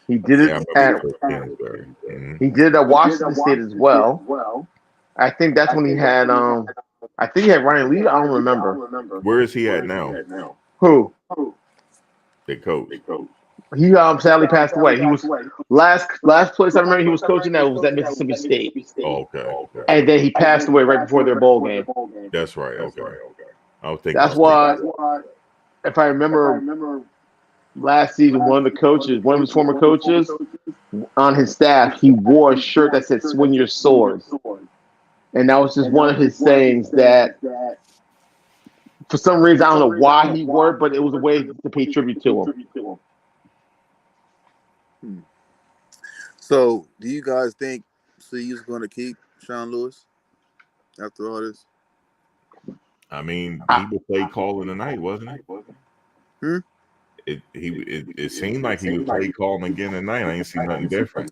He did it he did it at Washington State as well. I think that's when he had I think he had Ryan Lee. I don't remember. Where is he at now? Who? The coach. He sadly passed away. He was last place I remember he was coaching at was at Mississippi State. Oh, okay. And then he passed away right before their bowl game. That's right. Okay. I was thinking. That's why, if I remember last season, one of his former coaches, on his staff, he wore a shirt that said "Swing your swords," and that was just one of his sayings. That for some reason, I don't know why he wore it, but it was a way to pay tribute to him. So, do you guys think CU's going to keep Sean Lewis after all this? I mean, he was play calling tonight, wasn't he? It seemed like he was play calling again tonight. I ain't seen nothing different.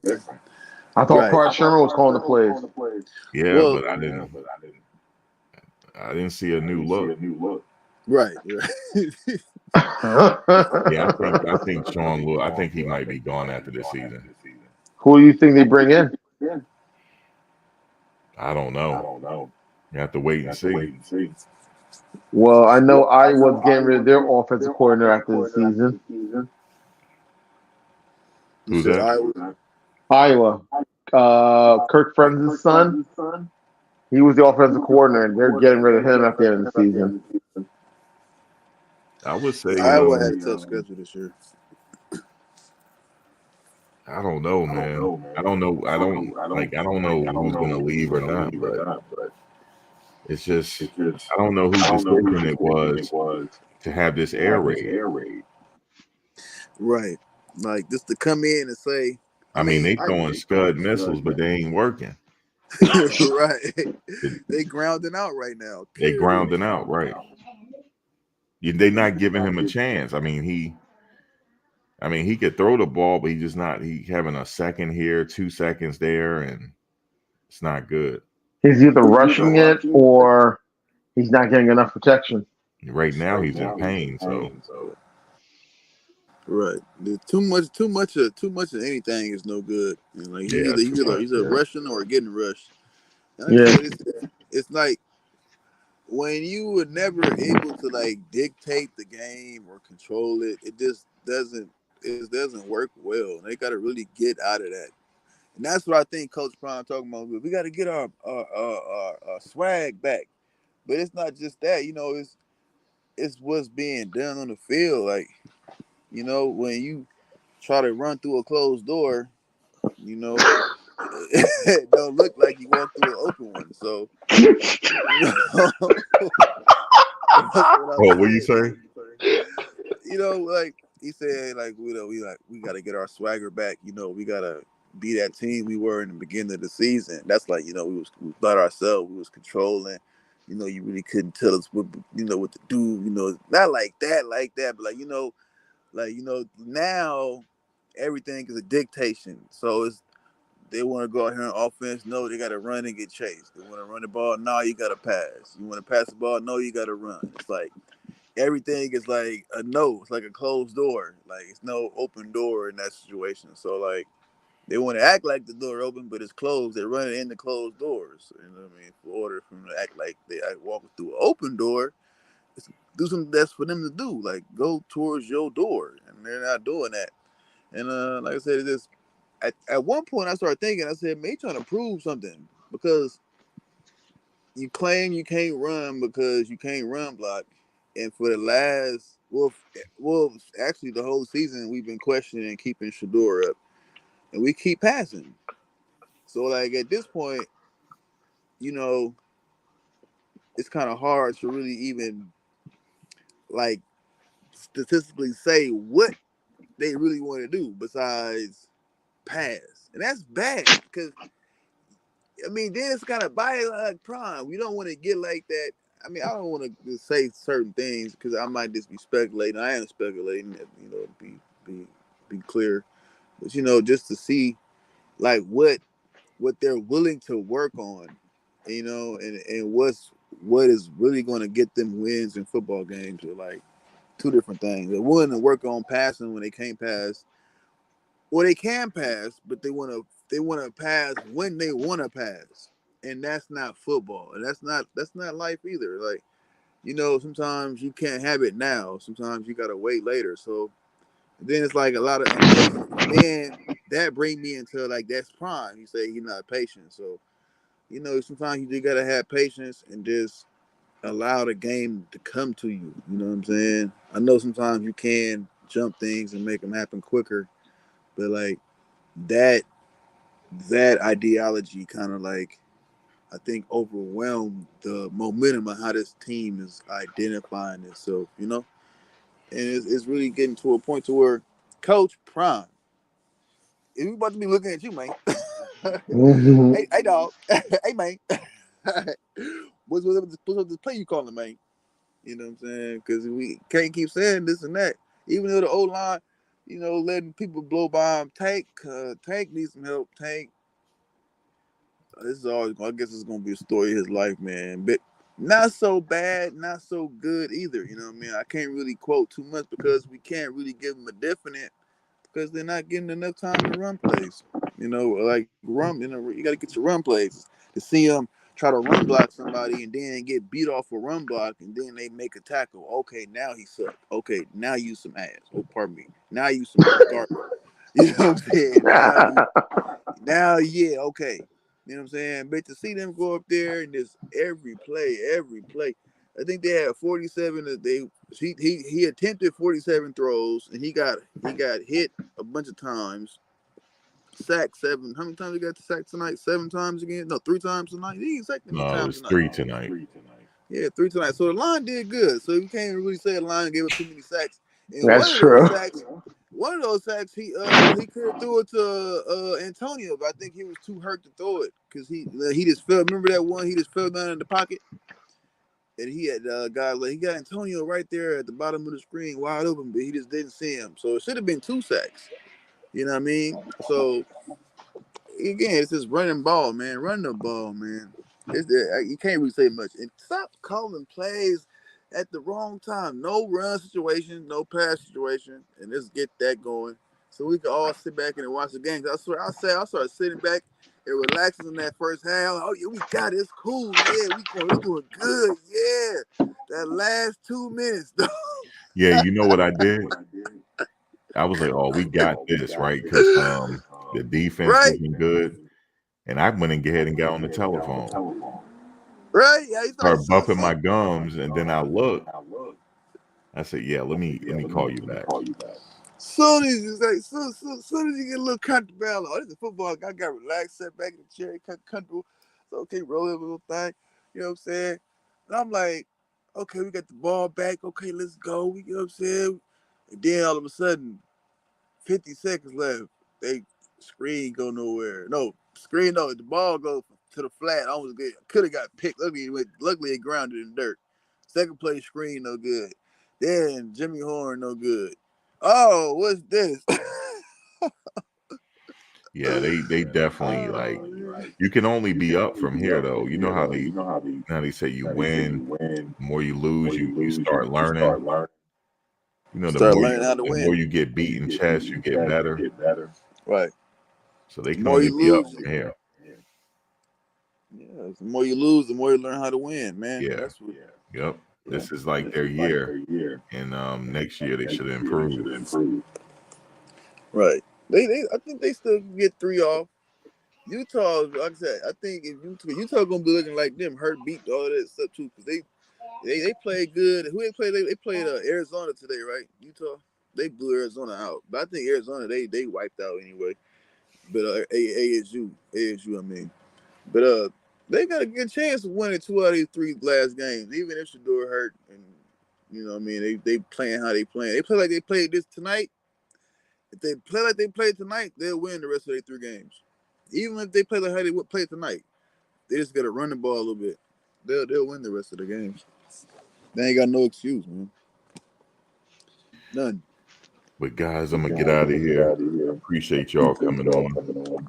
I thought Clark Sherman was calling the plays. Yeah, Well- but I didn't see a new look. Right. Yeah, I think Sean Lewis. I think he might be gone after this season. Who do you think they bring in? I don't know. You have to wait and see. Well, I know Iowa's getting rid of their offensive coordinator after the season. Who's that? Iowa. Kirk Ferentz' son. He was the offensive coordinator, and they're getting rid of him at the end of the season. I would say Iowa had a tough schedule this year. I don't know, man. I don't know. I don't know who's gonna leave or not, but it's just I don't know whose decision it was to have this air raid. Right. Like just to come in and say, I mean, they throwing Scud missiles, but they ain't working. right. They grounding out right now. They grounding out, right? They not giving him a chance. I mean, he could throw the ball, but he having a second here, 2 seconds there, and it's not good. He's either rushing it or he's not getting enough protection. Right now, he's in pain. So right, too much of anything is no good. You know, like Yeah, he's either rushing or getting rushed. And Yeah. it's like when you were never able to like dictate the game or control it, it doesn't work well. They got to really get out of that. And that's what I think Coach Prime talking about. We got to get our swag back, but it's not just that. You know, it's what's being done on the field. Like, you know, when you try to run through a closed door, you know, it don't look like you walk through an open one. So, you know, what you say? You know, like he said, like we got to get our swagger back. You know, we got to be that team we were in the beginning of the season. That's like, you know, we thought ourselves, we was controlling. You know, you really couldn't tell us what to do. You know, not like that, but like now everything is a dictation. So they want to go out here on offense. No, they got to run and get chased. They want to run the ball. No, you got to pass. You want to pass the ball. No, you got to run. It's like everything is like a no. It's like a closed door. Like it's no open door in that situation. So like they want to act like the door open, but it's closed. They're running into closed doors. You know what I mean? For order for them to act like they walking through an open door, do something that's for them to do. Like go towards your door, and they're not doing that. And like I said, it just at one point I started thinking. I said, "Man, trying to prove something because you claim you can't run because you can't run block." And for the last, actually the whole season, we've been questioning keeping Shador up, and we keep passing. So like at this point, you know, it's kind of hard to really even like statistically say what they really want to do besides pass, and that's bad because I mean then it's kind of biased like Prime. We don't want to get like that. I mean, I don't want to say certain things because I might just be speculating. I am speculating, you know, be clear, but you know, just to see like what they're willing to work on, you know, and what is really going to get them wins in football games are like two different things. They're willing to work on passing when they can't pass, or they can pass, but they want to pass when they want to pass, and that's not football, and that's not life either. Like, you know, sometimes you can't have it now. Sometimes you gotta wait later. So then it's like a lot of, then that bring me into like that's Prime. You say he's not patient, so you know sometimes you just gotta have patience and just allow the game to come to you. You know what I'm saying? I know sometimes you can jump things and make them happen quicker. But like that ideology kind of like I think overwhelmed the momentum of how this team is identifying itself, you know? And it's really getting to a point to where Coach Prime, if we about to be looking at you, man. Hey dog. Hey man. what's up this play you calling, man? You know what I'm saying? Because we can't keep saying this and that. Even though the O-line, you know, letting people blow by him. Tank needs some help. Tank, this is always, I guess it's going to be a story of his life, man. But not so bad, not so good either. You know what I mean? I can't really quote too much because we can't really give them a definite because they're not getting enough time to run plays. You know, like you got to get your run plays. To see them try to run block somebody and then get beat off a run block and then they make a tackle. Okay, now he sucked. Okay, now you some ass. Oh, pardon me. Now you some garbage. You know what I'm saying? Now, yeah, okay. You know what I'm saying? But to see them go up there and just every play. I think they had 47. He attempted 47 throws and he got hit a bunch of times. Sacked 7. How many times he got sacked tonight? 7 times again? No, 3 times tonight. He ain't sacked many No, it times was tonight. 3 tonight. Yeah, 3 tonight. So the line did good. So you can't really say the line gave up too many sacks. And That's true. One of those sacks, he could have threw it to Antonio, but I think he was too hurt to throw it because he just fell. Remember that one? He just fell down in the pocket, and he had he got Antonio right there at the bottom of the screen, wide open, but he just didn't see him. So it should have been 2 sacks. You know what I mean? So again, it's just running ball, man. Run the ball, man. You can't really say much. And stop calling plays at the wrong time. No run situation, no pass situation, and let's get that going so we can all sit back and watch the games. I started sitting back and relaxing in that first half. Oh yeah, we got it. It's cool. Yeah, we're doing good. Yeah, that last 2 minutes, though. Yeah, you know what I did? I was like, "Oh, we got this, right?" Because the defense wasn't good, and I went and ahead and got on the telephone. Right? Yeah, he Started bumping my gums, and then I looked. I said, "Yeah, let me call you back." Soon as you get a little comfortable, oh, this is football. I got relaxed, sat back in the chair, comfortable. So okay, roll that little thing. You know what I'm saying? And I'm like, okay, we got the ball back. Okay, let's go. You know what I'm saying? And then all of a sudden, 50 seconds left. They screen go nowhere. No, the ball goes to the flat. Almost good. Could have got picked. Luckily it grounded in dirt. Second play screen, no good. Then Jimmy Horn, no good. Oh, what's this? Yeah, they definitely like. You can only be up from here, though. You know how they say you win. The more you lose, you start learning. You know, Start learning how to the win. more you get beat in chess, you get better. Right. So they The can more only you be up lose, from here. yeah, the more you lose, the more you learn how to win, man. Yeah. That's what, Yep. This is like their year, and next year they should improve. right. I think they still can get 3 off. Utah, like I said, I think if Utah gonna be looking like them, hurt, beat, all that stuff too, because they played good. Who they played? They played Arizona today, right? Utah. They blew Arizona out, but I think Arizona they wiped out anyway. But ASU, I mean, but they got a good chance of winning 2 out of these 3 last games, even if Shedeur hurt. And you know what I mean, they playing how they playing. They play like they played this tonight. If they play like they played tonight, they'll win the rest of their 3 games. Even if they play like how they would play tonight, they just got to run the ball a little bit. They'll win the rest of the games. They ain't got no excuse, man. None. But guys, I'm gonna get out of here. I appreciate y'all coming on.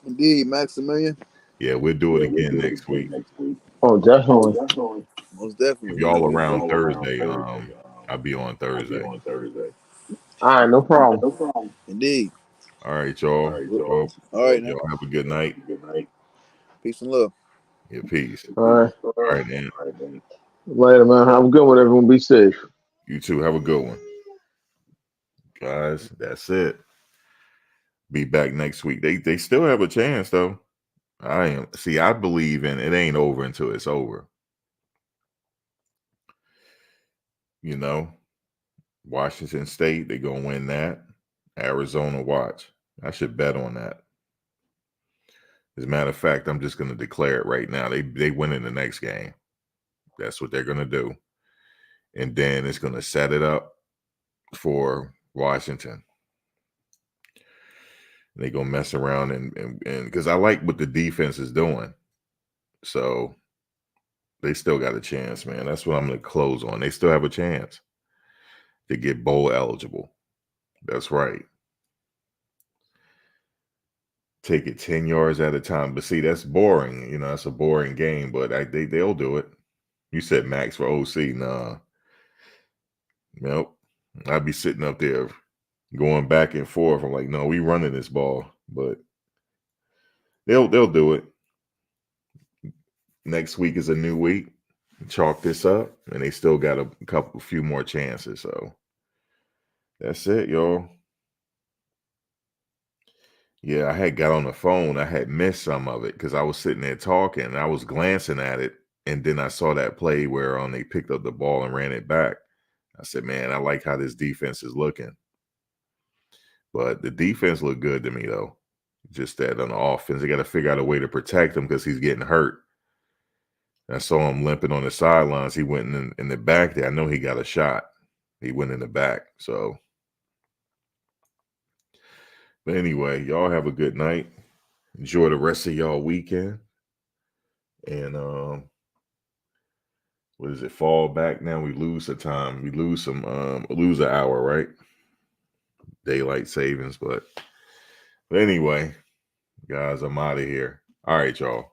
Indeed, Maximilian. Yeah, we'll do it again next week. Oh, definitely. Most definitely. If y'all around Thursday, I'll be on Thursday. All right, no problem. Indeed. All right, y'all. All right, now. Y'all have a good night. Peace and love. Yeah, peace. All right. All right, man. Later, man. Have a good one, everyone. Be safe. You too. Have a good one. Guys, that's it. Be back next week. They still have a chance, though. I believe in it ain't over until it's over. You know, Washington State, they're going to win that. Arizona, watch. I should bet on that. As a matter of fact, I'm just going to declare it right now. They win in the next game. That's what they're going to do. And then it's going to set it up for Washington. They're going to mess around and because I like what the defense is doing. So they still got a chance, man. That's what I'm going to close on. They still have a chance to get bowl eligible. That's right. Take it 10 yards at a time. But see, that's boring. You know, that's a boring game, but they'll do it. You said max for OC. Nah. Nope. I'd be sitting up there going back and forth. I'm like, no, we running this ball. But they'll do it. Next week is a new week. Chalk this up. And they still got a few more chances. So that's it, y'all. Yeah, I had got on the phone. I had missed some of it because I was sitting there talking. I was glancing at it, and then I saw that play where they picked up the ball and ran it back. I said, man, I like how this defense is looking. But the defense looked good to me, though. Just that on the offense, they got to figure out a way to protect him because he's getting hurt. I saw him limping on the sidelines. He went in the back there. I know he got a shot. He went in the back, so... But anyway, y'all have a good night. Enjoy the rest of y'all weekend. And what is it? Fall back now. We lose the time. We lose lose an hour, right? Daylight savings, but anyway, guys, I'm out of here. All right, y'all.